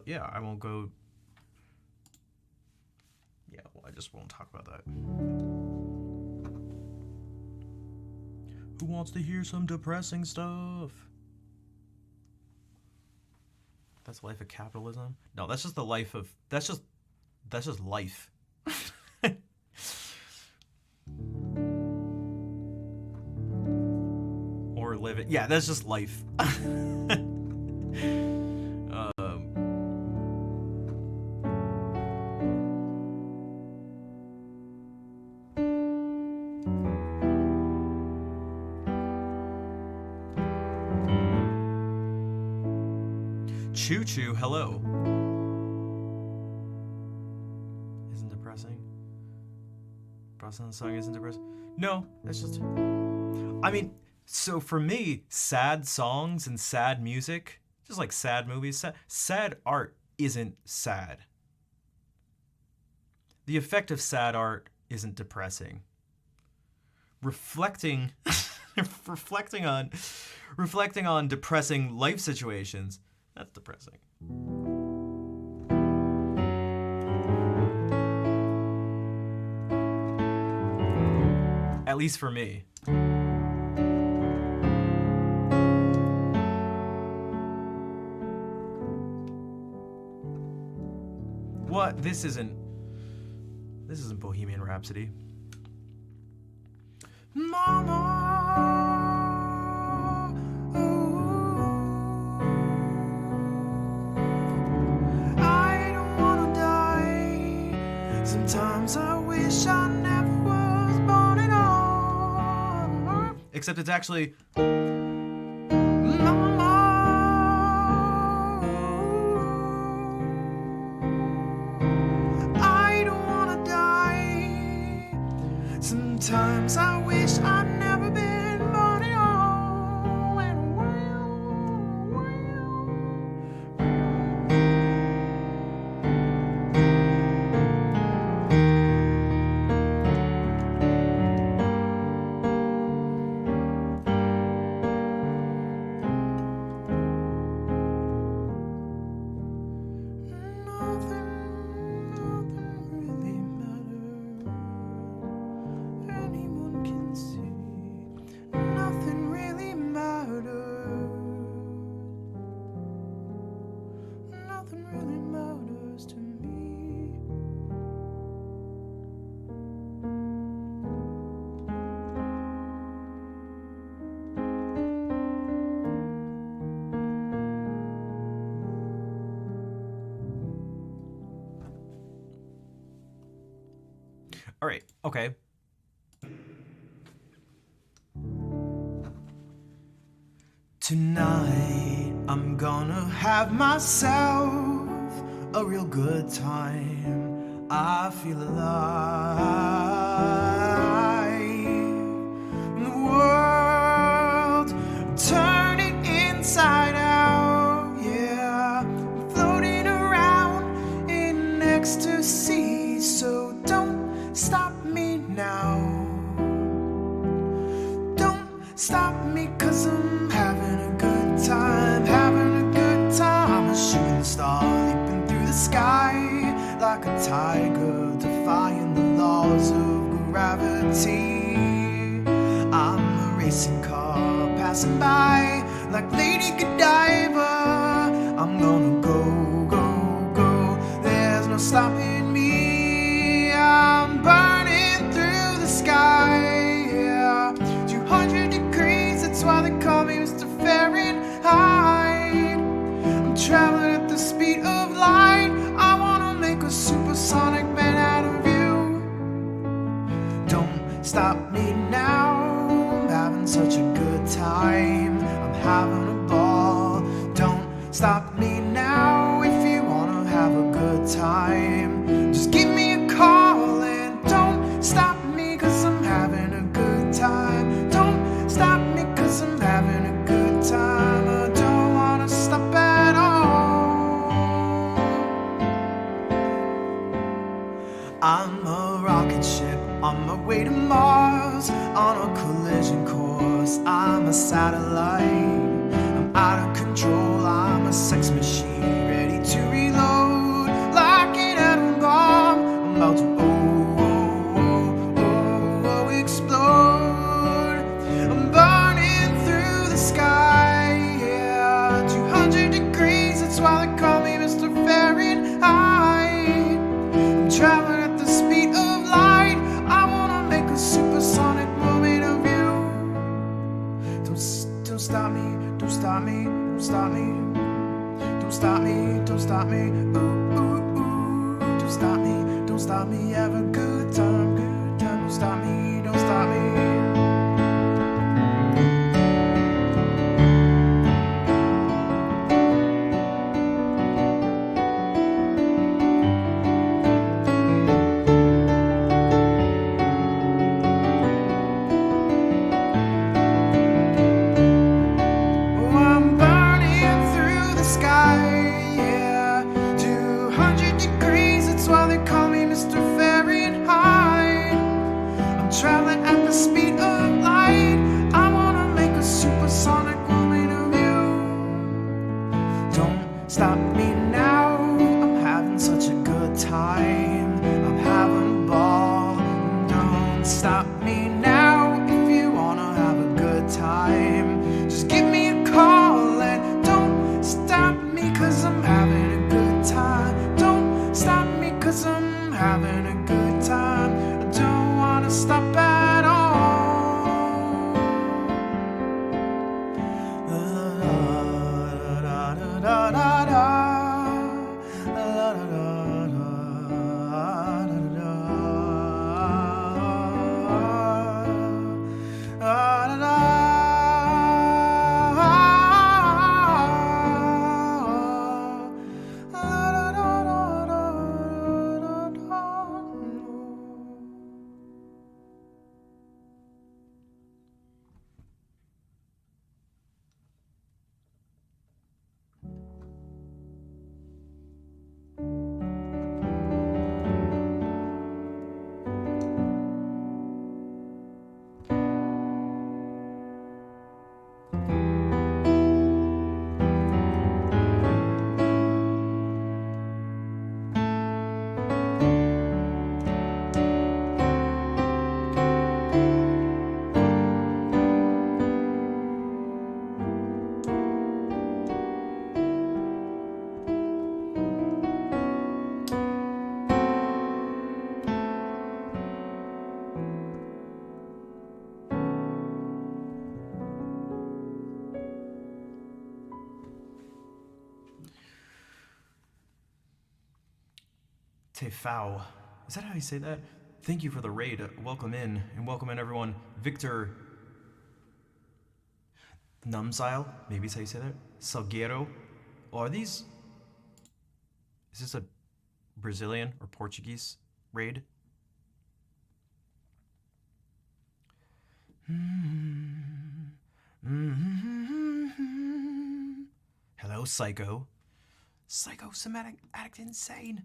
yeah, I won't go. Yeah, well, I just won't talk about that. Who wants to hear some depressing stuff? That's the life of capitalism? No, that's just the life of... That's just life. Or live it. Yeah, that's just life. Choo Choo, hello. Isn't depressing? Processing the song isn't depressing? No, that's just... I mean, so for me, sad songs and sad music, just like sad movies, sad art isn't sad. The effect of sad art isn't depressing. Reflecting on depressing life situations, that's depressing. At least for me. What? This isn't Bohemian Rhapsody.
Mama, I don't wanna die. Sometimes I wish I never was born at all.
Except it's actually...
Sometimes I wish I'd never been born at all. And
All right, okay.
tonight I'm gonna have myself a real good time. I feel alive. The world turning inside out. Yeah, I'm floating around in ecstasy. So don't stop me now. Don't stop me, 'cause I'm having a good time, having a good time. A shooting star leaping through the sky like a tiger, defying the laws of gravity. I'm a racing car passing by like Lady Godiva. I'm gonna go, go, go. There's no stopping me. I'm burning through the sky. Yeah. 200 degrees, that's why they call me Mr. Fahrenheit. I'm traveling at the speed of light. I wanna make a supersonic man out of you. Don't stop me now. I'm having such a good time. I'm having a ball. stop me now if you wanna have a good time. Just give me a call and don't stop me 'cause I'm having a good time. Don't stop me 'cause I'm having a good time. I don't wanna stop at all. I'm a rocket ship on my way to Mars, on a collision course. I'm a satellite, I'm out of control. I'm a sex machine ready to reload like an atom bomb. I'm about to explode. I'm burning through the sky, yeah, 200 degrees, that's why they call me Mr. Fahrenheit. I'm traveling at the speed of light. I wanna make a supersonic moment of you. Don't stop me, don't stop me, don't stop me. Don't stop me, don't stop me, ooh, ooh, ooh. Don't stop me, have a good time, good time. Don't stop me, don't stop me. Traveling at the speed of light. I wanna make a supersonic woman of you. Don't stop me now. I'm having such a good time. I'm having a ball. Don't stop me now if you wanna have a good time. Just give me a call and don't stop me 'cause I'm having a good time. Don't stop me 'cause I'm having a good time. I don't wanna stop at all.
Tefao. Is that how you say that? Thank you for the raid. Welcome in, and welcome in everyone. Victor Numsile, maybe is how you say that? Salgueiro. Oh, are these... Is this a Brazilian or Portuguese raid? Hello, Psycho. Psychosomatic addict insane.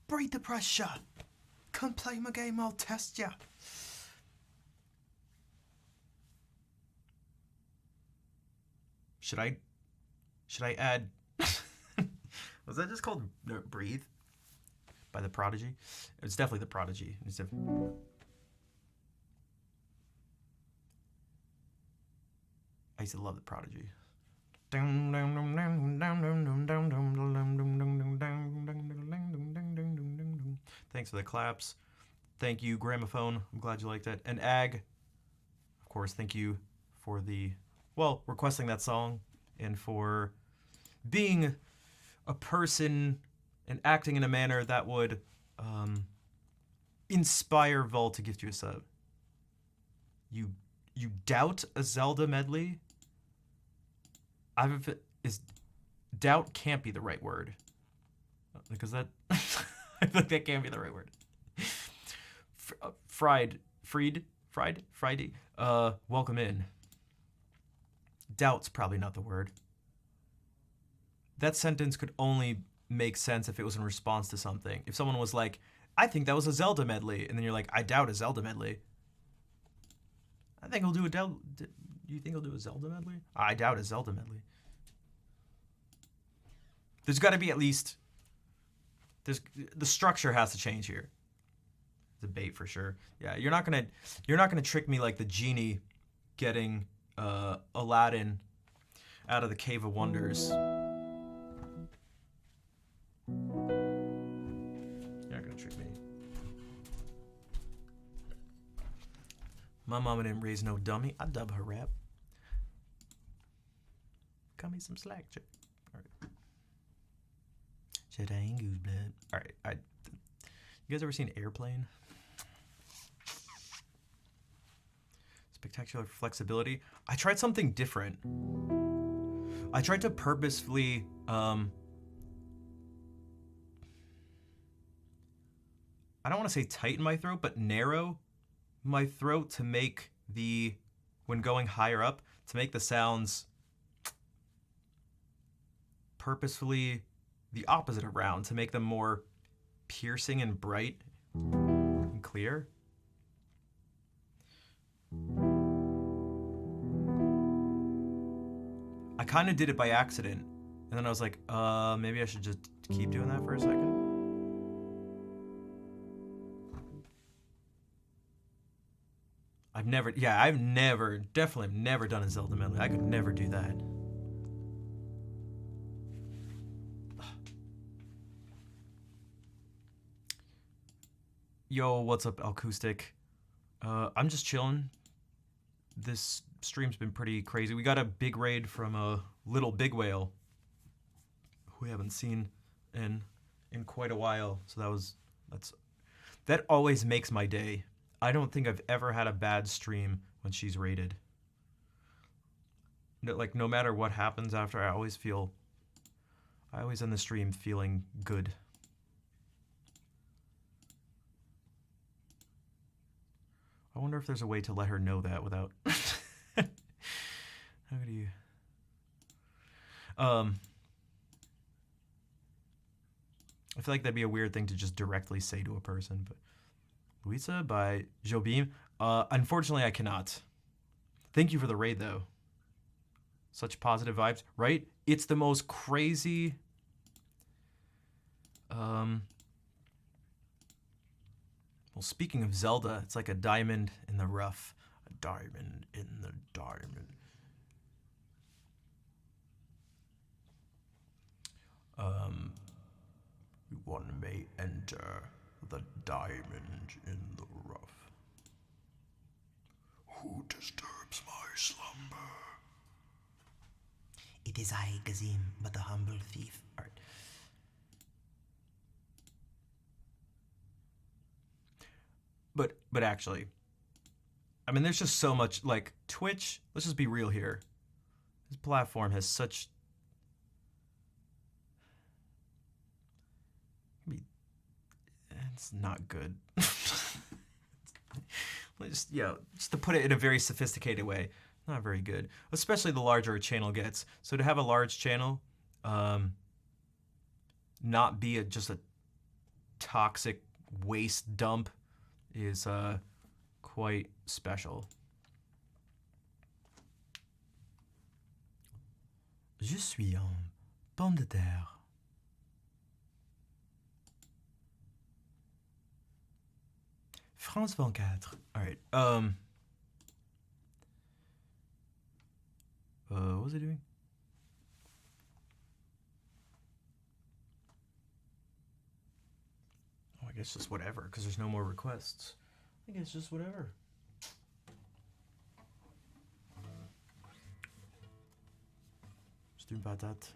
Breathe the pressure. Come play my game, I'll test ya. Should I add... Was that just called Breathe? By The Prodigy? It's definitely The Prodigy. It's I used to love The Prodigy. Thanks for the claps. Thank you, Gramophone. I'm glad you liked it. And Ag, of course, thank you for the, well, requesting that song and for being a person and acting in a manner that would inspire Vol to gift you a sub. You doubt a Zelda medley? Is doubt can't be the right word. Because that... I feel like that can't be the right word. Friday. Welcome in. Doubt's probably not the word. That sentence could only make sense if it was in response to something. If someone was like, I think that was a Zelda medley, and then you're like, I doubt a Zelda medley. I think he'll do a Do you think he'll do a Zelda medley? I doubt a Zelda medley. There's got to be at least... the structure has to change here. Debate for sure. Yeah, you're not gonna trick me like the genie getting Aladdin out of the Cave of Wonders. You're not gonna trick me. My mama didn't raise no dummy. I dub her rap. Cut me some slack, chick. All right. Jedi and goose blood. All right. You guys ever seen Airplane? Spectacular flexibility. I tried something different. I tried to purposefully I don't want to say tighten my throat, but narrow my throat to make when going higher up, to make the sounds purposefully the opposite around, to make them more piercing and bright and clear. I kind of did it by accident, and then I was like, maybe I should just keep doing that for a second. I've definitely never done a Zelda medley. I could never do that. Yo, what's up, Acoustic? I'm just chilling. This stream's been pretty crazy. We got a big raid from a Little Big Whale, who we haven't seen in quite a while. So that always makes my day. I don't think I've ever had a bad stream when she's raided. No matter what happens after, I always end the stream feeling good. I wonder if there's a way to let her know that without... How do you... I feel like that'd be a weird thing to just directly say to a person, but... Louisa by Jobim. Unfortunately, I cannot. Thank you for the raid, though. Such positive vibes, right? It's the most crazy... Well, speaking of Zelda, it's like a diamond in the rough. A diamond in the diamond. One may enter the diamond in the rough. Who disturbs my slumber? It is I, Gazim, but a humble thief. All right. But actually, I mean, there's just so much, like, Twitch, let's just be real here. This platform has such... It's not good. just to put it in a very sophisticated way, not very good. Especially the larger a channel gets. So to have a large channel, not be just a toxic waste dump is quite special. Je suis en pomme de terre. France 24. All right. What was I doing? Oh, I guess just whatever, because there's no more requests. I guess just whatever. C'est une patate.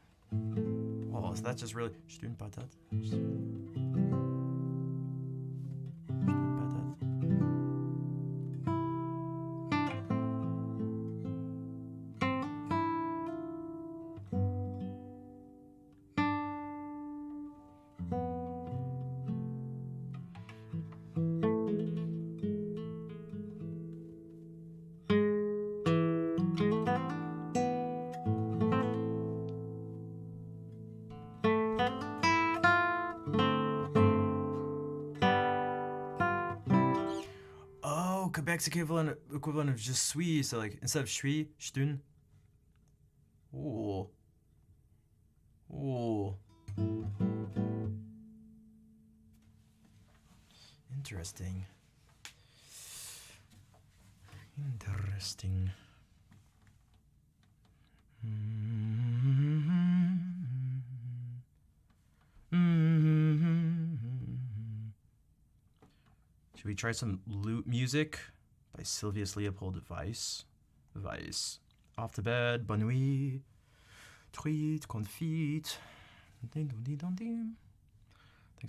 Oh, so that's just really... C'est une patate. Quebec's equivalent of je suis, so like instead of suis, stun. Ooh. Ooh. Interesting. Interesting. Should we try some lute music by Sylvius Leopold Weiss? Weiss. Off to bed, bonne nuit, truite, confite. Thanks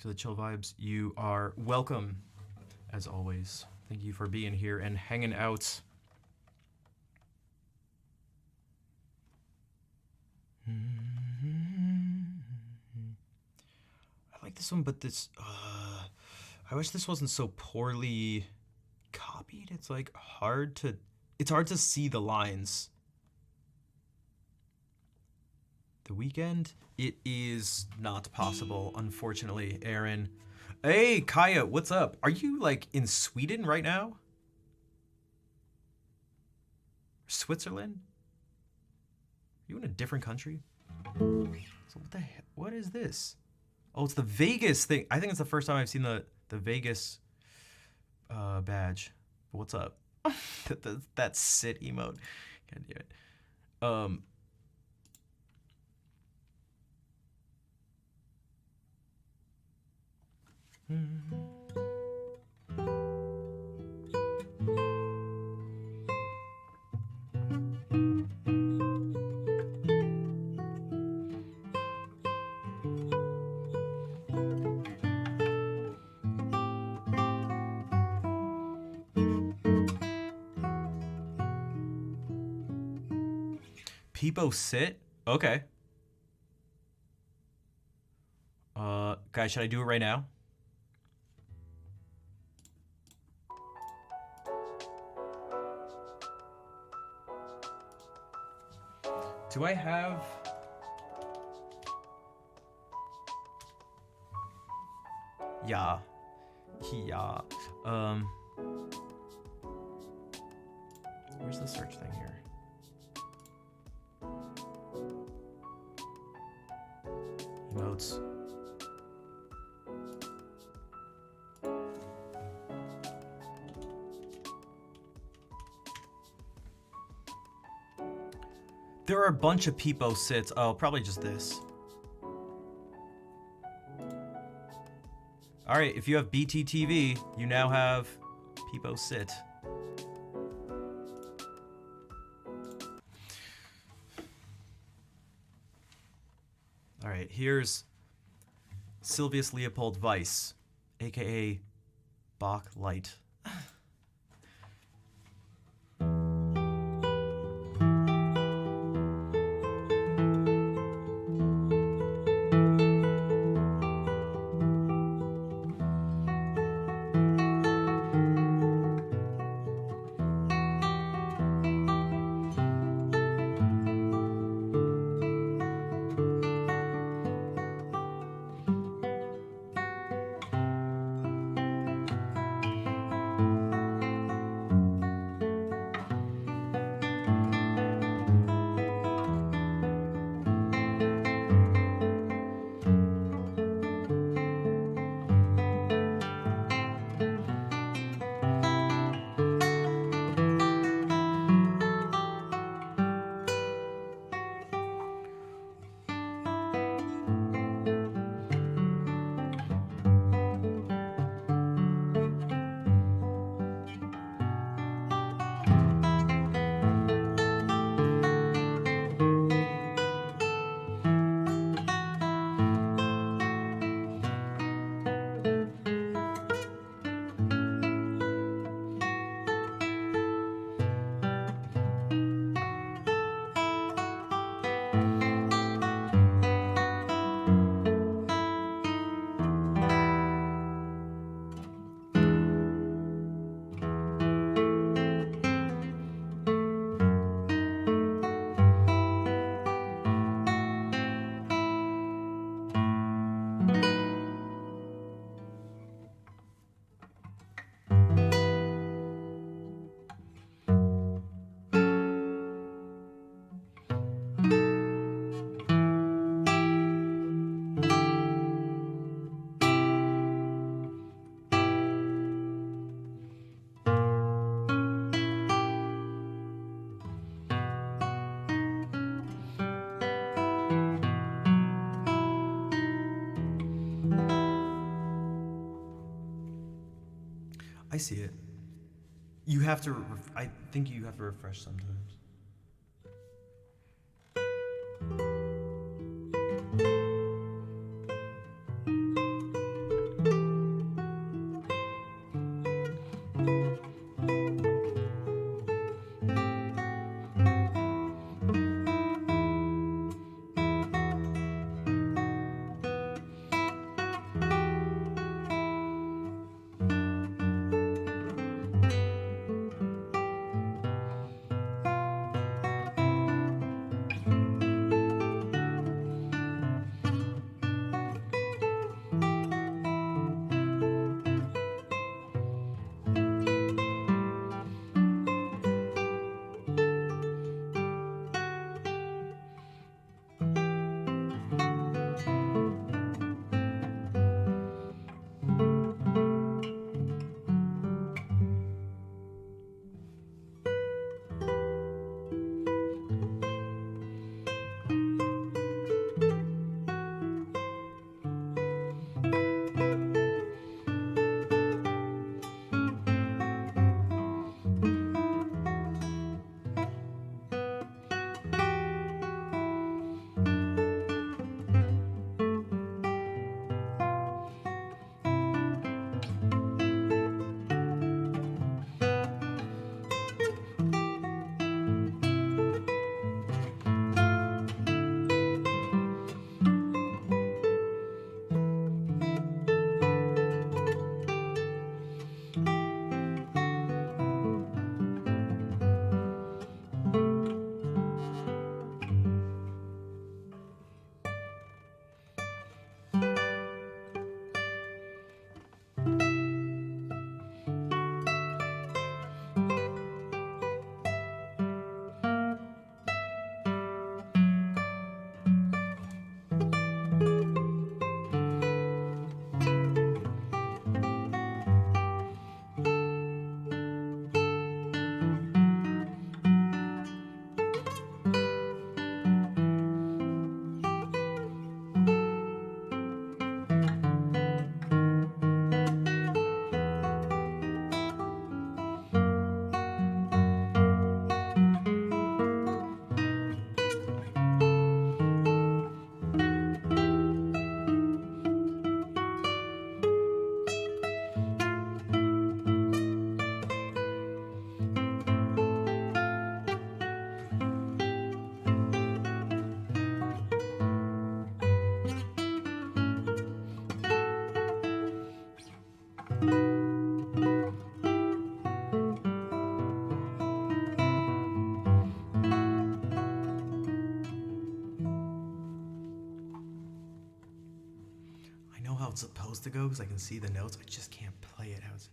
for the chill vibes. You are welcome, as always. Thank you for being here and hanging out. I like this one, but this... I wish this wasn't so poorly copied. It's like hard to... It's hard to see the lines. The Weeknd? It is not possible, unfortunately, Aaron. Hey, Kaya, what's up? Are you, like, in Sweden right now? Switzerland? You in a different country? So what the heck? What is this? Oh, it's the Vegas thing. I think it's the first time I've seen the Vegas badge. What's up? that sit emote. God damn it. Peepo sit? Okay. Guys, should I do it right now? Do I have... Yeah. Yeah. Where's the search thing here? Emotes. There are a bunch of Peepo sits. Oh, probably just this. All right, if you have BTTV, you now have Peepo sit. All right, here's Sylvius Leopold Weiss, aka Bach Light. see it. You have to. I think you have to refresh sometimes. I know how it's supposed to go because I can see the notes. I just can't play it how it's.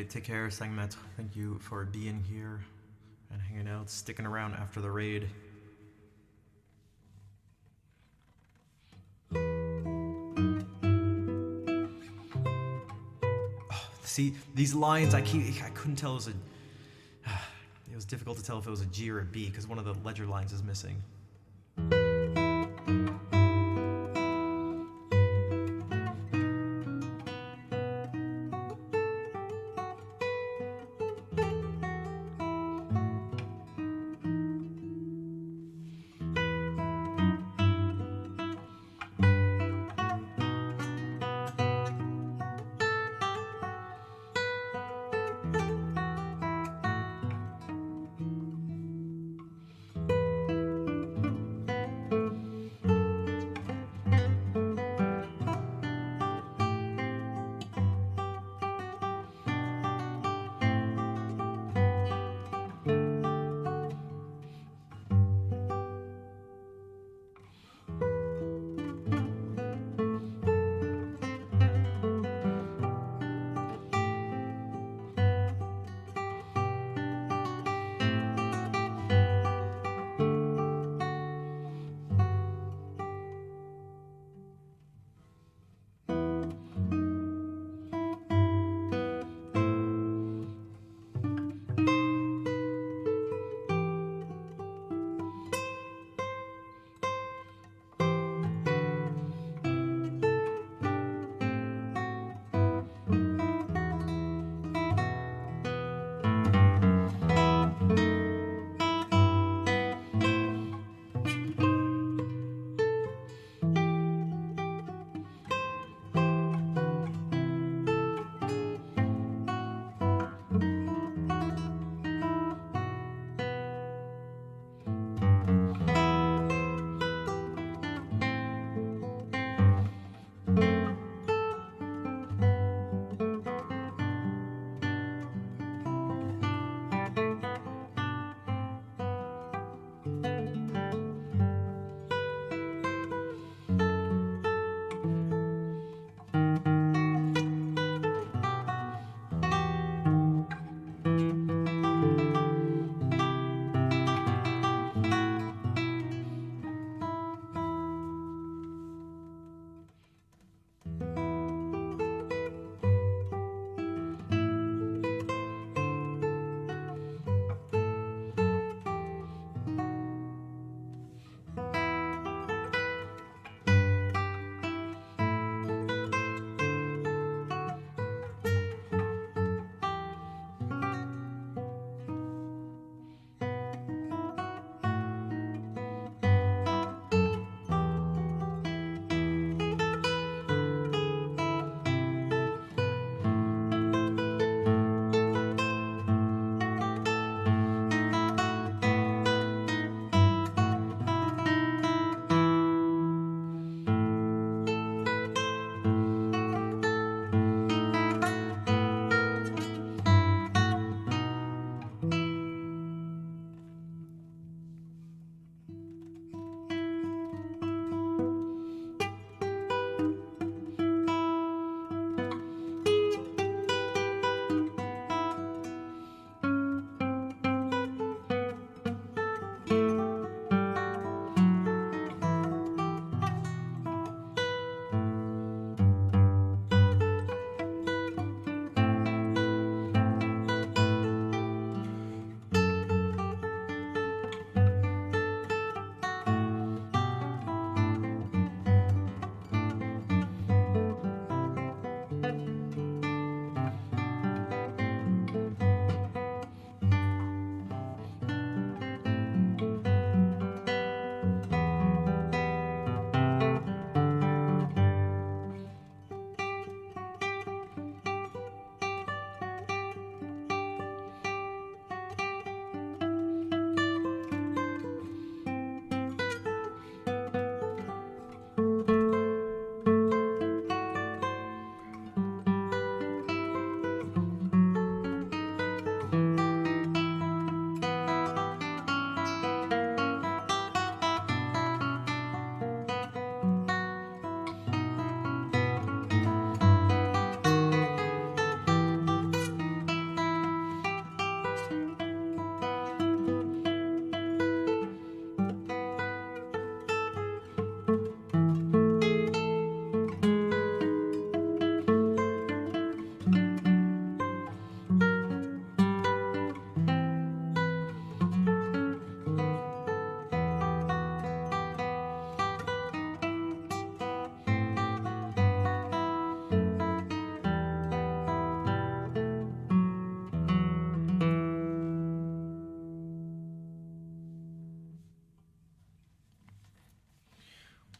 take care, Sangmet. Thank you for being here and hanging out, sticking around after the raid. Oh, see, these lines, I couldn't tell it was a... It was difficult to tell if it was a G or a B because one of the ledger lines is missing.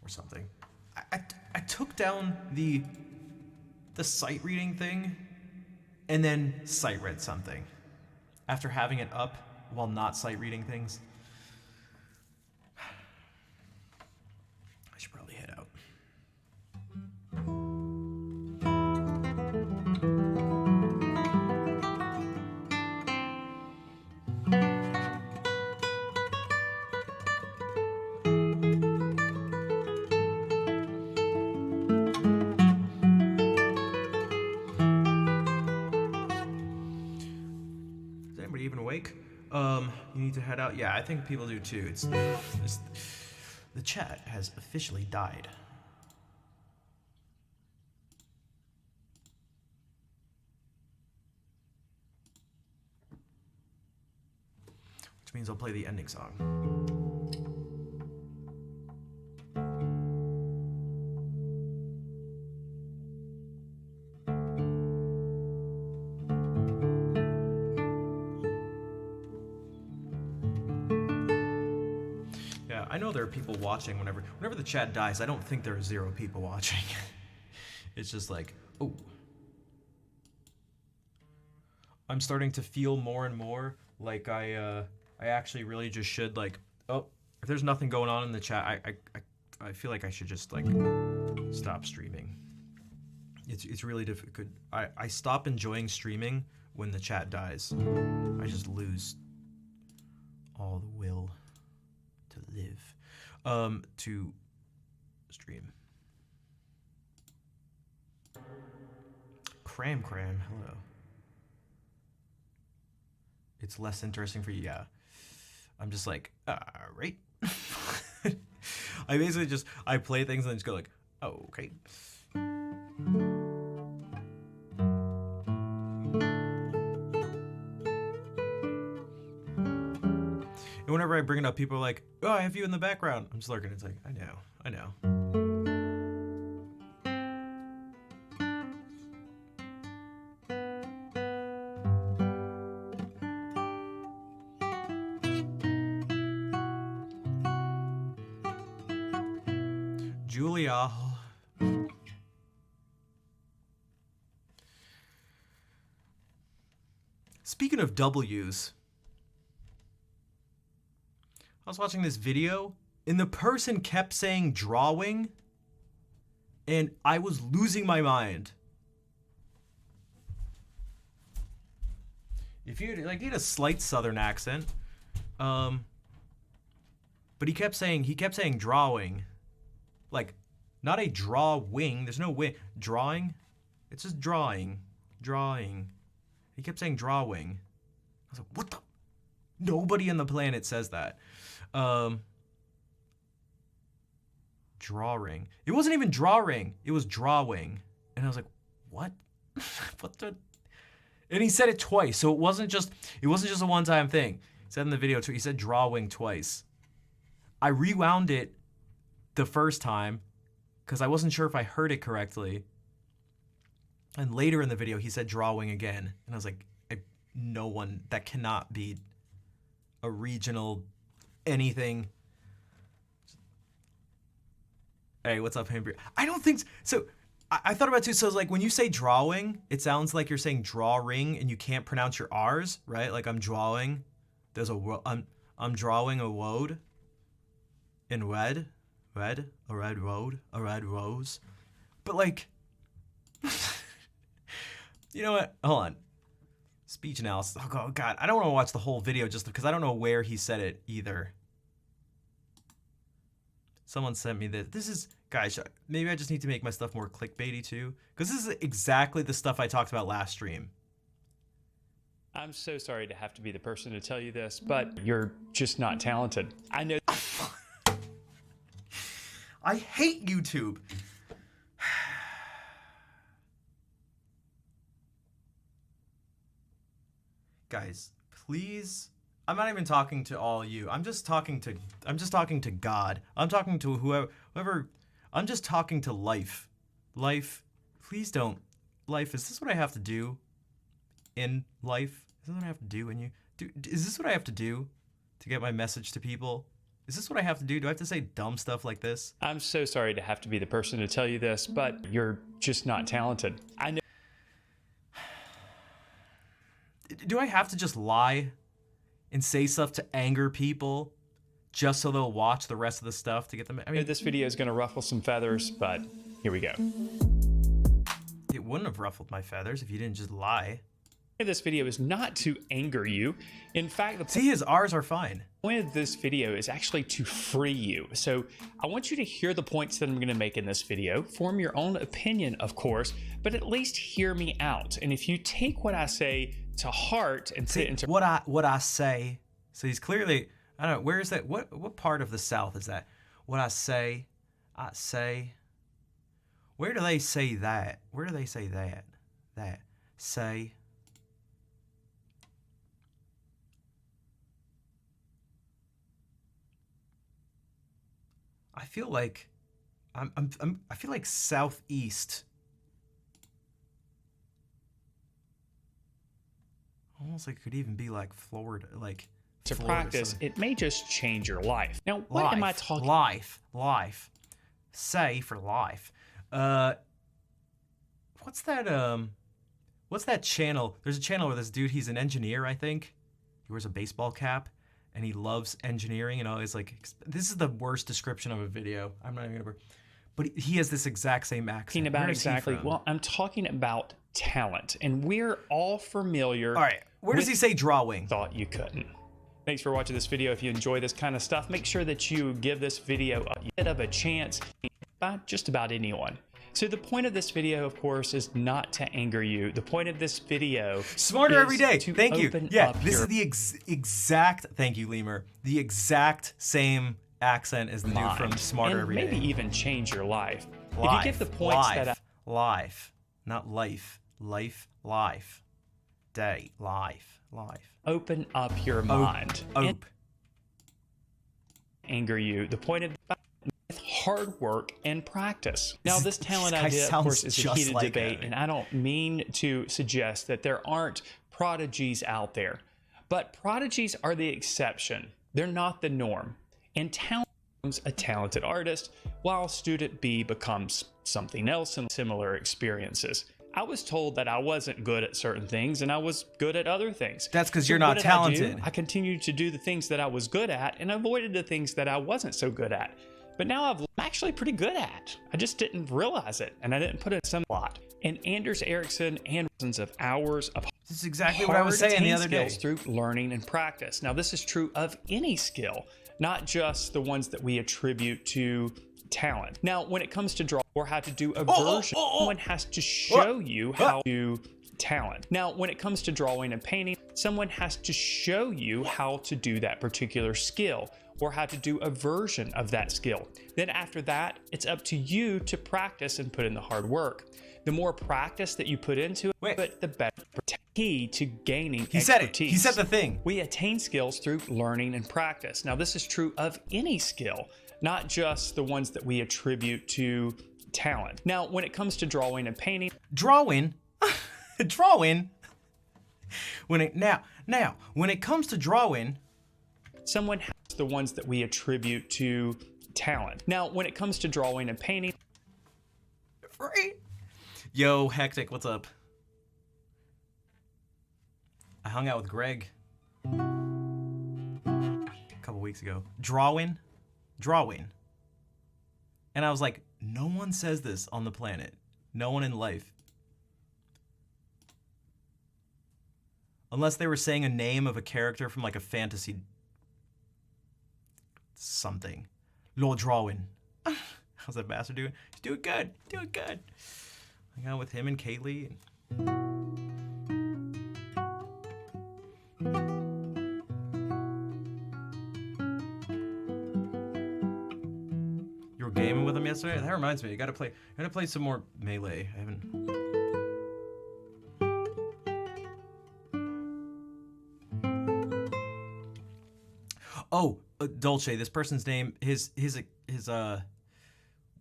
or something. I took down the sight reading thing and then sight read something after having it up while not sight reading things. I should probably head out. Is anybody even awake? You need to head out? Yeah, I think people do too. It's the chat has officially died. Which means I'll play the ending song. Yeah, I know there are people watching whenever the chat dies. I don't think there are 0 people watching. It's just like, oh. I'm starting to feel more and more like I actually really just should, like, oh, if there's nothing going on in the chat, I feel like I should just, like, stop streaming. It's really difficult. I stop enjoying streaming when the chat dies. I just lose all the will to live, to stream. Cram, hello. It's less interesting for you, yeah. I'm just like, right? I basically just, I play things and just go like, oh, okay. And whenever I bring it up, people are like, oh, I have you in the background. I'm just lurking. It's like, I know. Julia. Speaking of W's, I was watching this video and the person kept saying drawing and I was losing my mind. If you like, he had a slight southern accent, but he kept saying drawing, like not a drawing. There's no wing. Drawing, it's just drawing. He kept saying drawing. I was like, what the? Nobody on the planet says that. Drawing. It wasn't even drawing. It was drawing. And I was like, what? What the? And he said it twice. So it wasn't just a one-time thing. He said in the video too, he said drawing twice. I rewound it the first time because I wasn't sure if I heard it correctly. And later in the video, he said drawing again. And I was like, no one, that cannot be a regional anything. Hey, what's up, Hamburger? I don't think so. I thought about it too. So it's like when you say drawing, it sounds like you're saying drawing and you can't pronounce your R's, right? Like I'm drawing. I'm drawing a woad in red, a red road, a red rose. But like, you know what? Hold on. Speech analysis. Oh God, I don't want to watch the whole video just because I don't know where he said it either. Someone sent me this. This is, guys, maybe I just need to make my stuff more clickbaity too, because this is exactly the stuff I talked about last stream.
I'm so sorry to have to be the person to tell you this, but you're just not talented. I know.
I hate YouTube. Guys, please. I'm not even talking to all you. I'm just talking to God. I'm talking to whoever. I'm just talking to life. Life, please don't. Life, is this what I have to do in life? Is this what I have to do in you? Is this what I have to do to get my message to people? Is this what I have to do? Do I have to say dumb stuff like this?
I'm so sorry to have to be the person to tell you this, but you're just not talented. I know.
Do I have to just lie and say stuff to anger people just so they'll watch the rest of the stuff to get them? I mean,
This video is going to ruffle some feathers, but here we go.
it wouldn't have ruffled my feathers if you didn't just lie.
This video is not to anger you. In fact, the
See, his R's are fine.
point of this video is actually to free you. So I want you to hear the points that I'm going to make in this video, form your own opinion, of course, but at least hear me out. And if you take what I say to heart and put it into
What I say. So he's clearly, I don't know, where is that? What part of the South is that? What I say. Where do they say that? Where do they say that? That. Say. I feel like I feel like southeast. Almost like it could even be like Florida, like
to
Florida,
practice,
Southern-
it may just change your life. Now, what am I talking
Life. Say for life. What's that channel? There's a channel where this dude, he's an engineer, I think. He wears a baseball cap and he loves engineering and always like, this is the worst description of a video. I'm not even gonna, but he has this exact same accent.
talking about
Where is he
exactly?
from?
Well, I'm talking about talent, and we're all familiar.
All right. Where does he say drawing?
Thought you couldn't. Thanks for watching this video. If you enjoy this kind of stuff, make sure that you give this video a bit of a chance by just about anyone. So the point of this video, of course, is not to anger you. The point of this video
Smarter
is
every day.
to
Thank you.
open
Yeah,
up
this
your
is the exact. Thank you, Lemur. The exact same accent as the dude from
mind
Smarter
and
Every Day.
maybe even change your life.
Life,
if you get the points that I
life, not life, life, day, life.
open up your mind and
Ope.
anger you, the point of with hard work and practice. Now, this talent
This guy
idea, of
sounds
course, is a
just
heated
like
debate, and I don't mean to suggest that there aren't prodigies out there, but prodigies are the exception. They're not the norm. And talent becomes a talented artist, while student B becomes something else in similar experiences. I was told that I wasn't good at certain things and I was good at other things.
That's 'cause
So
you're not
what did I do?
talented.
I continued to do the things that I was good at and avoided the things that I wasn't so good at. But now I'm actually pretty good at. I just didn't realize it, and I didn't put in some lot. And Anders Ericsson and dozens of hours of
This is exactly what I was saying the other day.
skills through learning and practice. Now, this is true of any skill, not just the ones that we attribute to talent. Now, when it comes to draw or how to do a version, someone has to show you how to talent. Now, when it comes to drawing and painting, someone has to show you how to do that particular skill or how to do a version of that skill. Then after that, it's up to you to practice and put in the hard work. The more practice that you put into it, the better key to gaining
He said it.
expertise.
He said the thing.
We attain skills through learning and practice. Now, this is true of any skill, not just the ones that we attribute to talent. Now, when it comes to drawing and painting,
Drawing. When it comes to drawing,
someone has the ones that we attribute to talent. Now, when it comes to drawing and painting,
right? Yo, Hectic, what's up? I hung out with Greg a couple weeks ago. Drawing. And I was like, no one says this on the planet. No one in life. Unless they were saying a name of a character from like a fantasy something. Lord Drawing. How's that bastard doing? He's doing good. Hang out with him and Kaylee. You were gaming with him yesterday? That reminds me, I gotta play some more Melee. I haven't. Oh, Dolce, this person's name,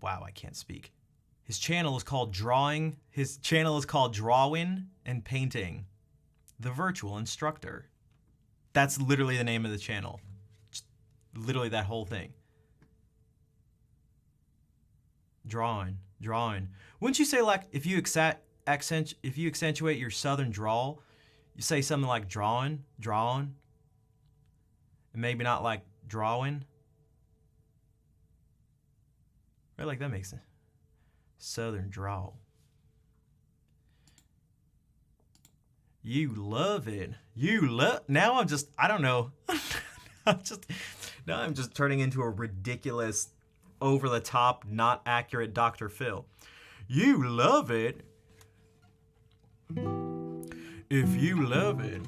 wow, I can't speak. His channel is called Drawing and Painting, the Virtual Instructor. That's literally the name of the channel. Just Literally that whole thing. Drawing. Wouldn't you say, like, if you accentuate your southern drawl, you say something like drawing, and maybe not like drawing? Right, like that makes sense. Southern drawl. You love it. Now I don't know. Now I'm just turning into a ridiculous, over the top, not accurate Dr. Phil. You love it. If you love it.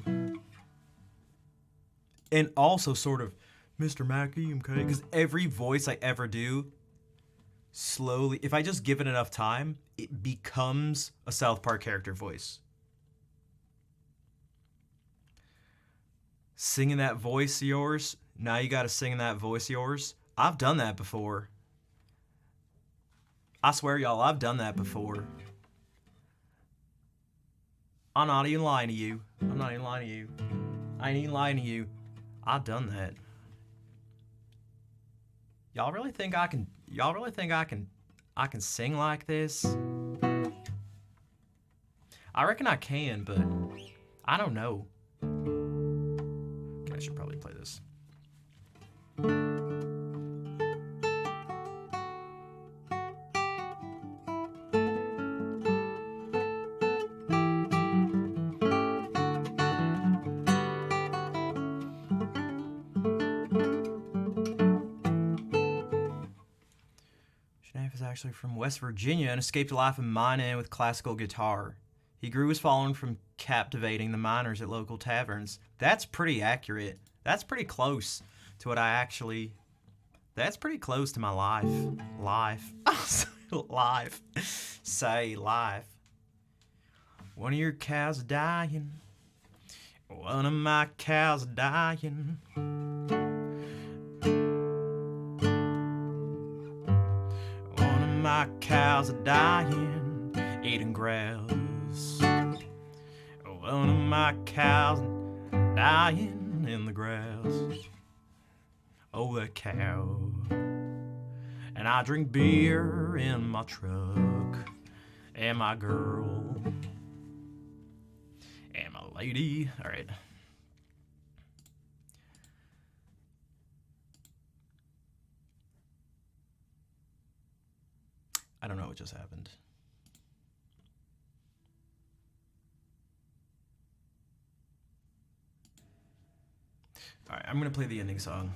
And also sort of, Mr. Mackey, okay? Because every voice I ever do, slowly, if I just give it enough time, it becomes a South Park character voice. Singing that voice of yours, now you gotta sing in that voice of yours. I've done that before. I swear, y'all, I've done that before. I'm not even lying to you. I ain't even lying to you. I've done that. Y'all really think I can sing like this? I reckon I can, but I don't know. Okay, I should probably play this. Schnapp is actually from West Virginia and escaped life in mining with classical guitar. He grew his following from captivating the miners at local taverns. That's pretty accurate. That's pretty close to what I actually... That's pretty close to my life. Life. Say life. One of your cows is dying. One of my cows is dying. One of my cows are dying, eating grass. One of my cows are dying in the grass. Oh, that cow. And I drink beer in my truck. And my girl. And my lady. All right. I don't know what just happened. All right, I'm gonna play the ending song.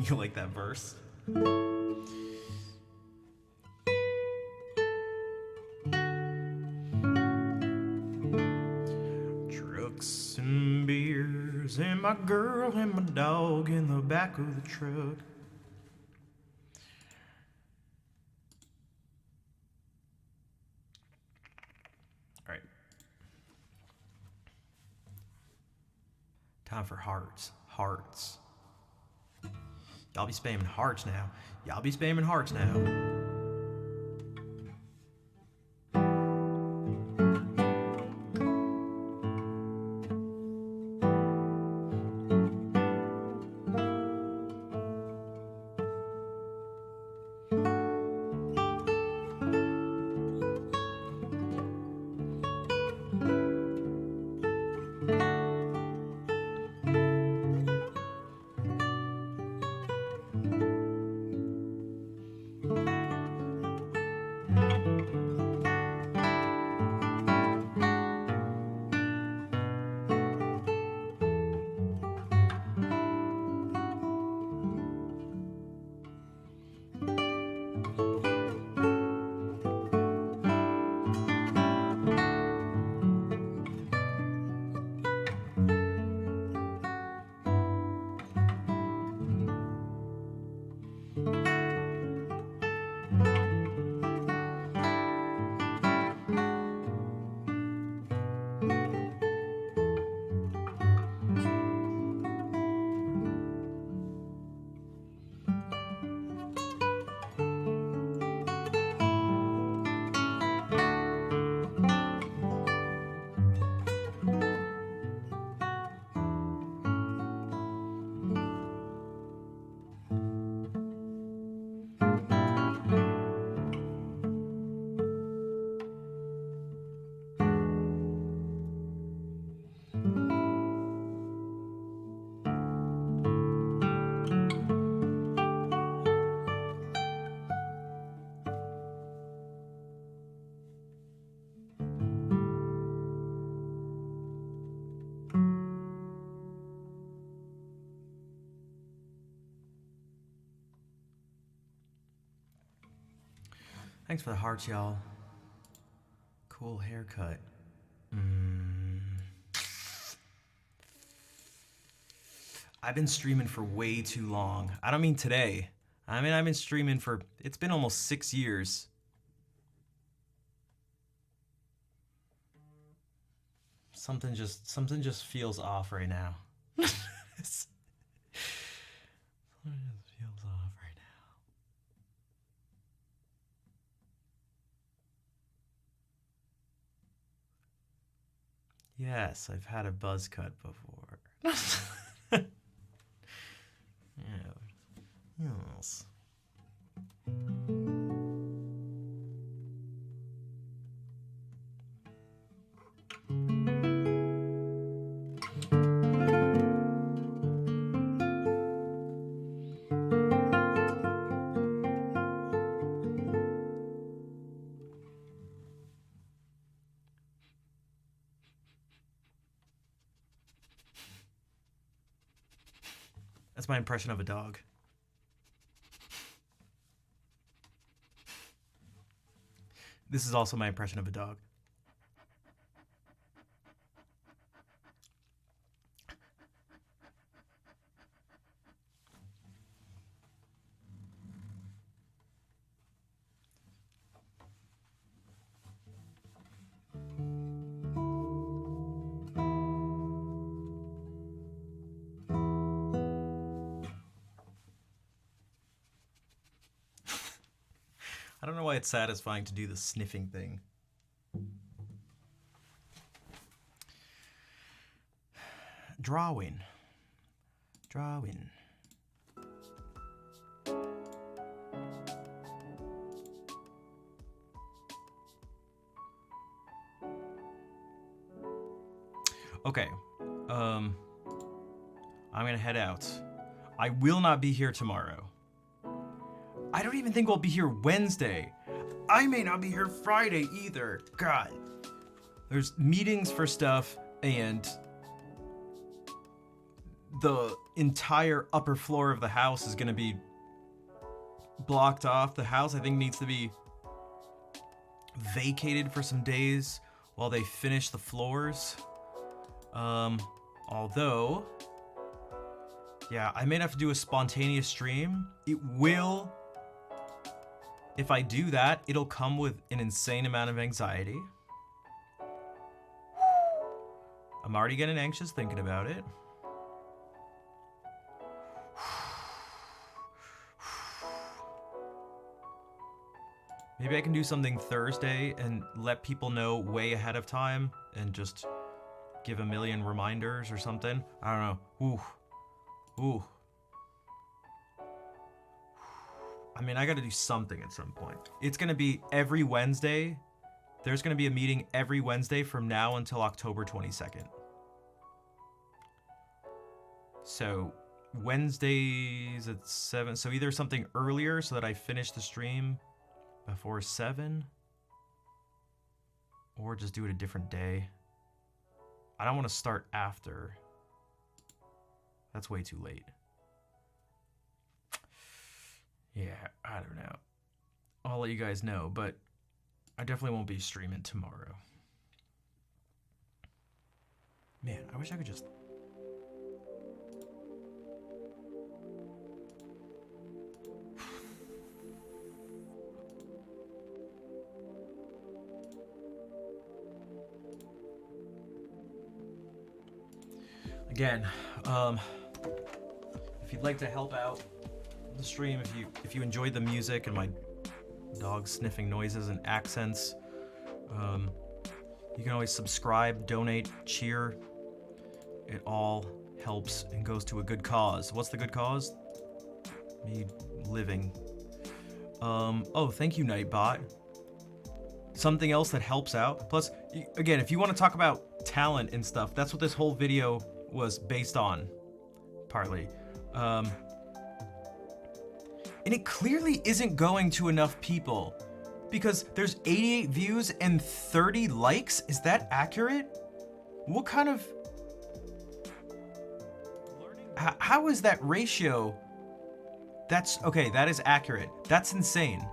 You like that verse? Trucks and beers and my girl and my dog in the back of the truck. All right. Time for hearts. Hearts. Y'all be spamming hearts now. Thanks for the hearts, y'all. Cool haircut. I've been streaming for way too long. I don't mean today. I mean, I've been streaming for, it's been almost 6 years. Something just feels off right now. Something just feels off right now. Yes, I've had a buzz cut before. Yeah. Yes. That's my impression of a dog. This is also my impression of a dog. I don't know why it's satisfying to do the sniffing thing. Drawing. Okay. I'm gonna head out. I will not be here tomorrow. I don't even think we'll be here Wednesday. I may not be here Friday either. God. There's meetings for stuff, and the entire upper floor of the house is gonna be blocked off. The house, I think, needs to be vacated for some days while they finish the floors. Although, yeah, I may have to do a spontaneous stream. It will, if I do that, it'll come with an insane amount of anxiety. I'm already getting anxious thinking about it. Maybe I can do something Thursday and let people know way ahead of time and just give a million reminders or something. I don't know. Ooh. I mean, I gotta do something at some point. It's gonna be every Wednesday. There's gonna be a meeting every Wednesday from now until October 22nd. So Wednesdays at 7. So either something earlier so that I finish the stream before 7, or just do it a different day. I don't want to start after. That's way too late. Yeah, I don't know. I'll let you guys know, but I definitely won't be streaming tomorrow. Man, I wish I could just... Again, if you'd like to help out the stream, if you enjoyed the music and my dog sniffing noises and accents, you can always subscribe, donate, cheer. It all helps and goes to a good cause. What's the good cause? Me living. Oh, thank you, Nightbot. Something else that helps out. Plus, again, if you want to talk about talent and stuff, that's what this whole video was based on, partly. And it clearly isn't going to enough people because there's 88 views and 30 likes. Is that accurate? What kind of... How is that ratio? That's okay, that is accurate. That's insane.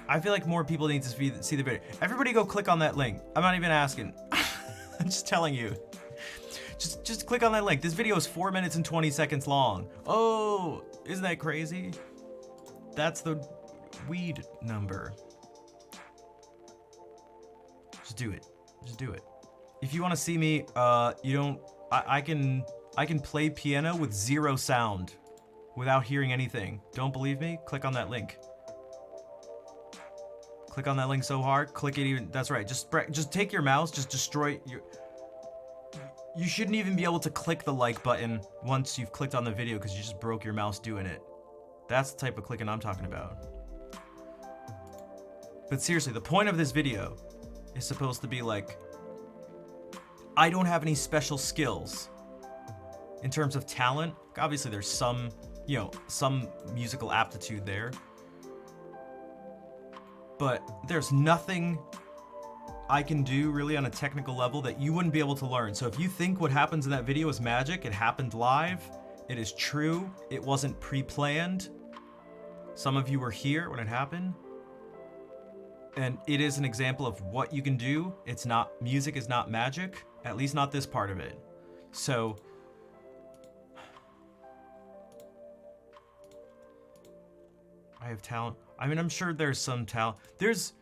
I feel like more people need to see the video. Everybody go click on that link. I'm not even asking. I'm just telling you. Just click on that link. This video is 4 minutes and 20 seconds long. Oh, isn't that crazy? That's the weed number. Just do it. Just do it. If you want to see me, you don't. I can play piano with 0 sound, without hearing anything. Don't believe me? Click on that link. Click on that link so hard. Click it even. That's right. Just take your mouse. Just destroy your. You shouldn't even be able to click the like button once you've clicked on the video because you just broke your mouse doing it. That's the type of clicking I'm talking about. But seriously, the point of this video is supposed to be like, I don't have any special skills in terms of talent. Obviously, there's some, some musical aptitude there. But there's nothing I can do really on a technical level that you wouldn't be able to learn. So if you think what happens in that video is magic, it happened live, it is true, it wasn't pre-planned. Some of you were here when it happened. And it is an example of what you can do. It's not, music is not magic, at least not this part of it. So I have talent. I mean, I'm sure there's some talent. There's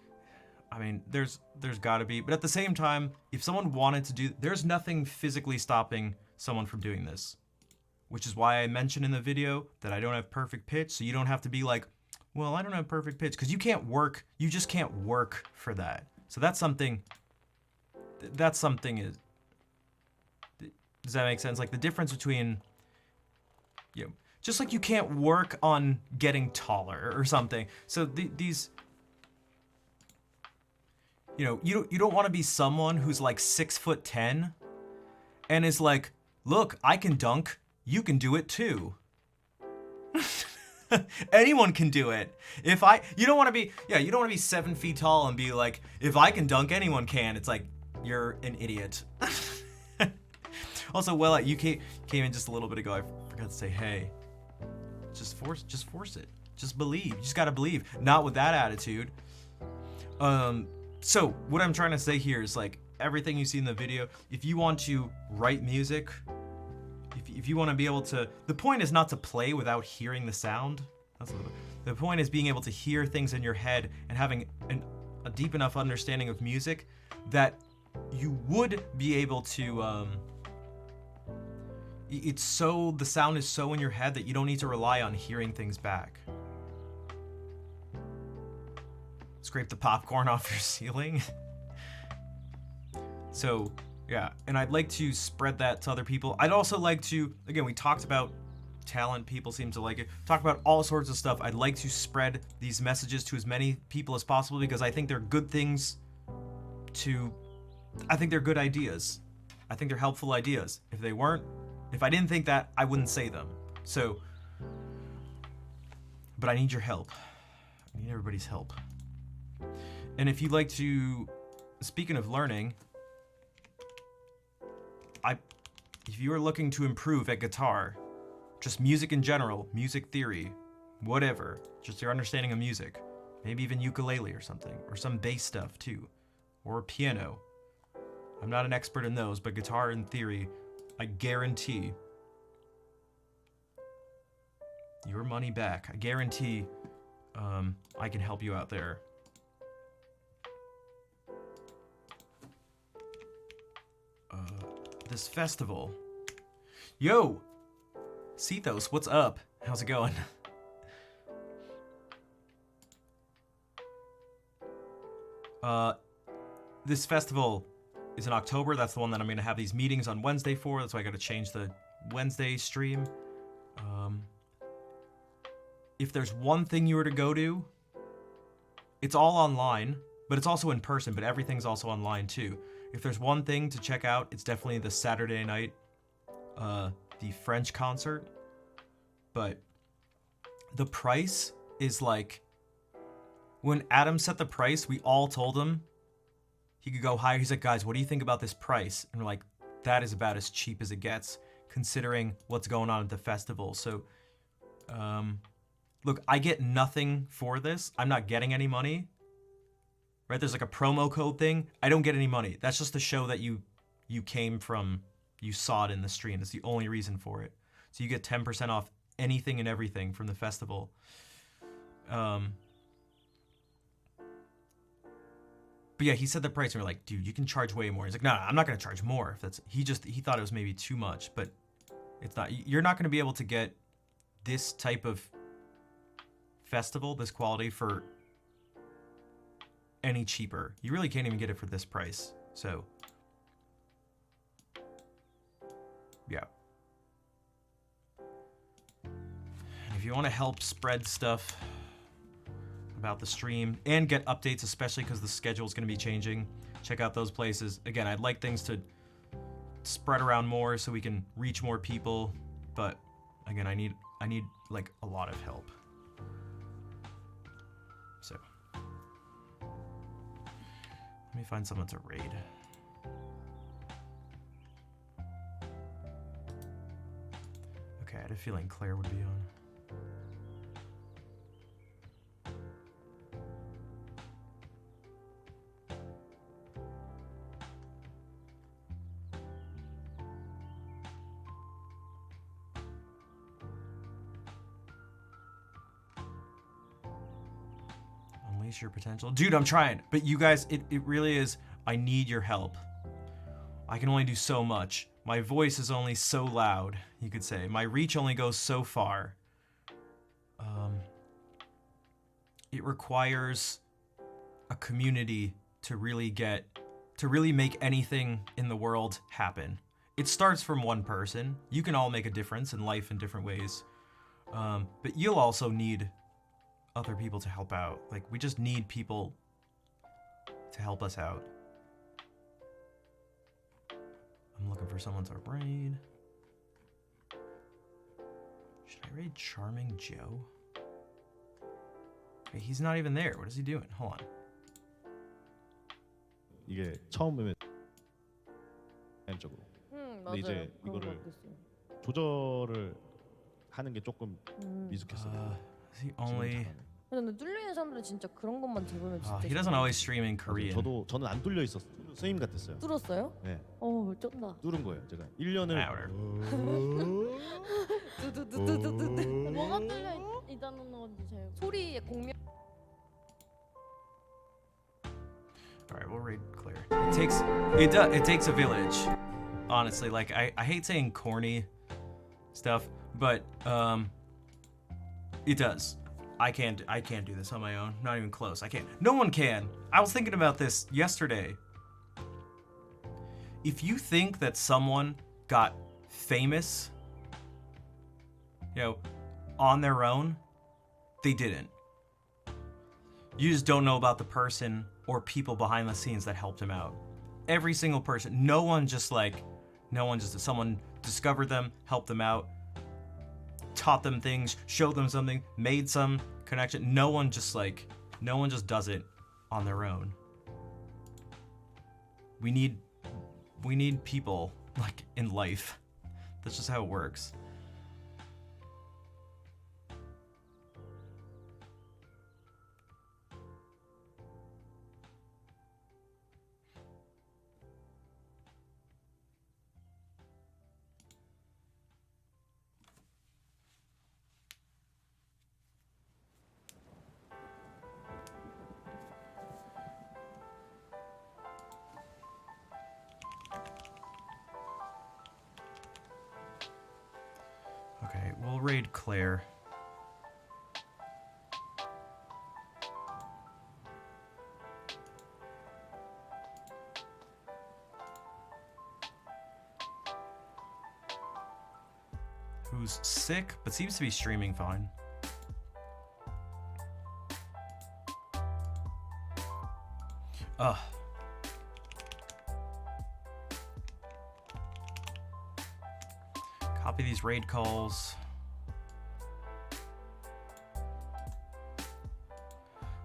gotta be, but at the same time, if someone wanted to do, there's nothing physically stopping someone from doing this, which is why I mentioned in the video that I don't have perfect pitch, so you don't have to be like, well, I don't have perfect pitch, because you just can't work for that. So that's something is, does that make sense? Like the difference between, just like you can't work on getting taller or something. So these, you don't want to be someone who's like 6'10" and is like, look, I can dunk, you can do it too. Anyone can do it. You don't want to be 7 feet tall and be like, if I can dunk, anyone can. It's like, you're an idiot. Also, you came in just a little bit ago. I forgot to say, hey, just force it. Just believe. You just gotta believe. Not with that attitude. So what I'm trying to say here is like everything you see in the video, if you want to write music, if you want to be able to, the point is not to play without hearing the sound. The point is being able to hear things in your head and having a deep enough understanding of music that you would be able to, the sound is so in your head that you don't need to rely on hearing things back. Scrape the popcorn off your ceiling. So, yeah, and I'd like to spread that to other people. I'd also like to, again, we talked about talent, people seem to like it. Talk about all sorts of stuff. I'd like to spread these messages to as many people as possible because I think they're good things I think they're good ideas. I think they're helpful ideas. If I didn't think that, I wouldn't say them. So, but I need your help. I need everybody's help. And if you'd like to, speaking of learning, if you are looking to improve at guitar, just music in general, music theory, whatever, just your understanding of music, maybe even ukulele or something, or some bass stuff too, or piano. I'm not an expert in those, but guitar in theory, I guarantee your money back. I guarantee I can help you out there. This festival. Yo! Cethos, what's up? How's it going? This festival is in October. That's the one that I'm going to have these meetings on Wednesday for. That's why I got to change the Wednesday stream. If there's one thing you were to go to, it's all online, but it's also in person, but everything's also online too. If there's one thing to check out, it's definitely the Saturday night, the French concert. But the price is like, when Adam set the price, we all told him he could go higher. He's like, guys, what do you think about this price? And we're like, that is about as cheap as it gets, considering what's going on at the festival. So, look, I get nothing for this. I'm not getting any money. right? There's like a promo code thing. I don't get any money. That's just to show that you came from, you saw it in the stream. That's the only reason for it. So you get 10% off anything and everything from the festival. But yeah, he said the price, and we're like, dude, you can charge way more. He's like, no, I'm not gonna charge more. If that's he thought it was maybe too much, but it's not. You're not gonna be able to get this type of festival, this quality, for any cheaper. You really can't even get it for this price. So yeah. And if you want to help spread stuff about the stream and get updates, especially because the schedule is going to be changing, check out those places. Again, I'd like things to spread around more so we can reach more people, but again, I need like a lot of help. So let me find someone to raid. Okay, I had a feeling Claire would be on. Unleash your potential. Dude, I'm trying. But you guys, it really is, I need your help. I can only do so much. My voice is only so loud, you could say. My reach only goes so far. It requires a community to really make anything in the world happen. It starts from one person. You can all make a difference in life in different ways. But you'll also need other people to help out. Like, we just need people to help us out. I'm looking for someone to raid. Should I raid Charming Joe? Okay, he's not even there. What is he doing? Hold on.
이게 처음 보면 쪽으로. 근데
맞아요.
이제
그런 것
이거를
같았어요.
조절을 하는 게 조금 미숙했어요.
Is he only?
근데 뚫리는 사람들은 진짜 그런 것만 들으면 진짜
He doesn't always stream in Korean.
저는 안 뚫려 있었어요. 스님 같았어요.
뚫었어요?
네,
쩐다.
뚫은 거예요. 제가 1년을
두두두두두두. 뭐가 뚫려 있다는 건지 잘. 소리의 공명.
All right, we'll raid Claire. It takes a village. Honestly, like I hate saying corny stuff, but it does. I can't do this on my own. Not even close. I can't. No one can. I was thinking about this yesterday. If you think that someone got famous, on their own, they didn't. You just don't know about the person or people behind the scenes that helped him out. Every single person. Someone discovered them, helped them out, taught them things, showed them something, made some connection. No one just does it on their own. We need people like in life. That's just how it works. Okay, we'll raid Claire. Who's sick, but seems to be streaming fine. Ugh. Copy these raid calls.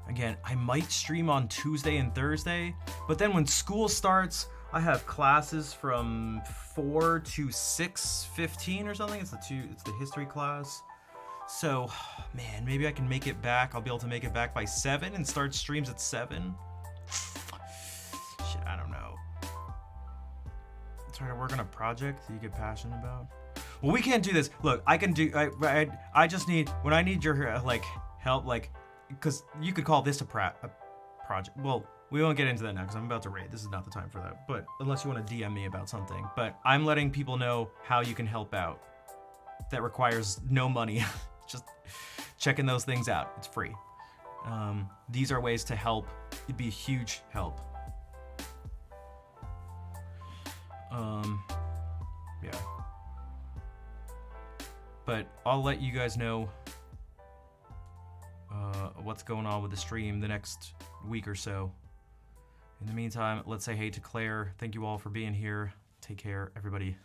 Again, I might stream on Tuesday and Thursday, but then when school starts, I have classes from 4 to 6:15 or something. It's the history class. So, man, maybe I can make it back. I'll be able to make it back by 7 and start streams at 7. Shit, I don't know. Try to work on a project that you get passionate about. Well, we can't do this. Look, I can do. I just need when I need your like help, like, because you could call this a project. Well, we won't get into that now because I'm about to raid. This is not the time for that. But unless you want to DM me about something. But I'm letting people know how you can help out. That requires no money. Just checking those things out. It's free. These are ways to help. It'd be a huge help. Yeah. But I'll let you guys know what's going on with the stream the next week or so. In the meantime, let's say hey to Claire. Thank you all for being here. Take care, everybody.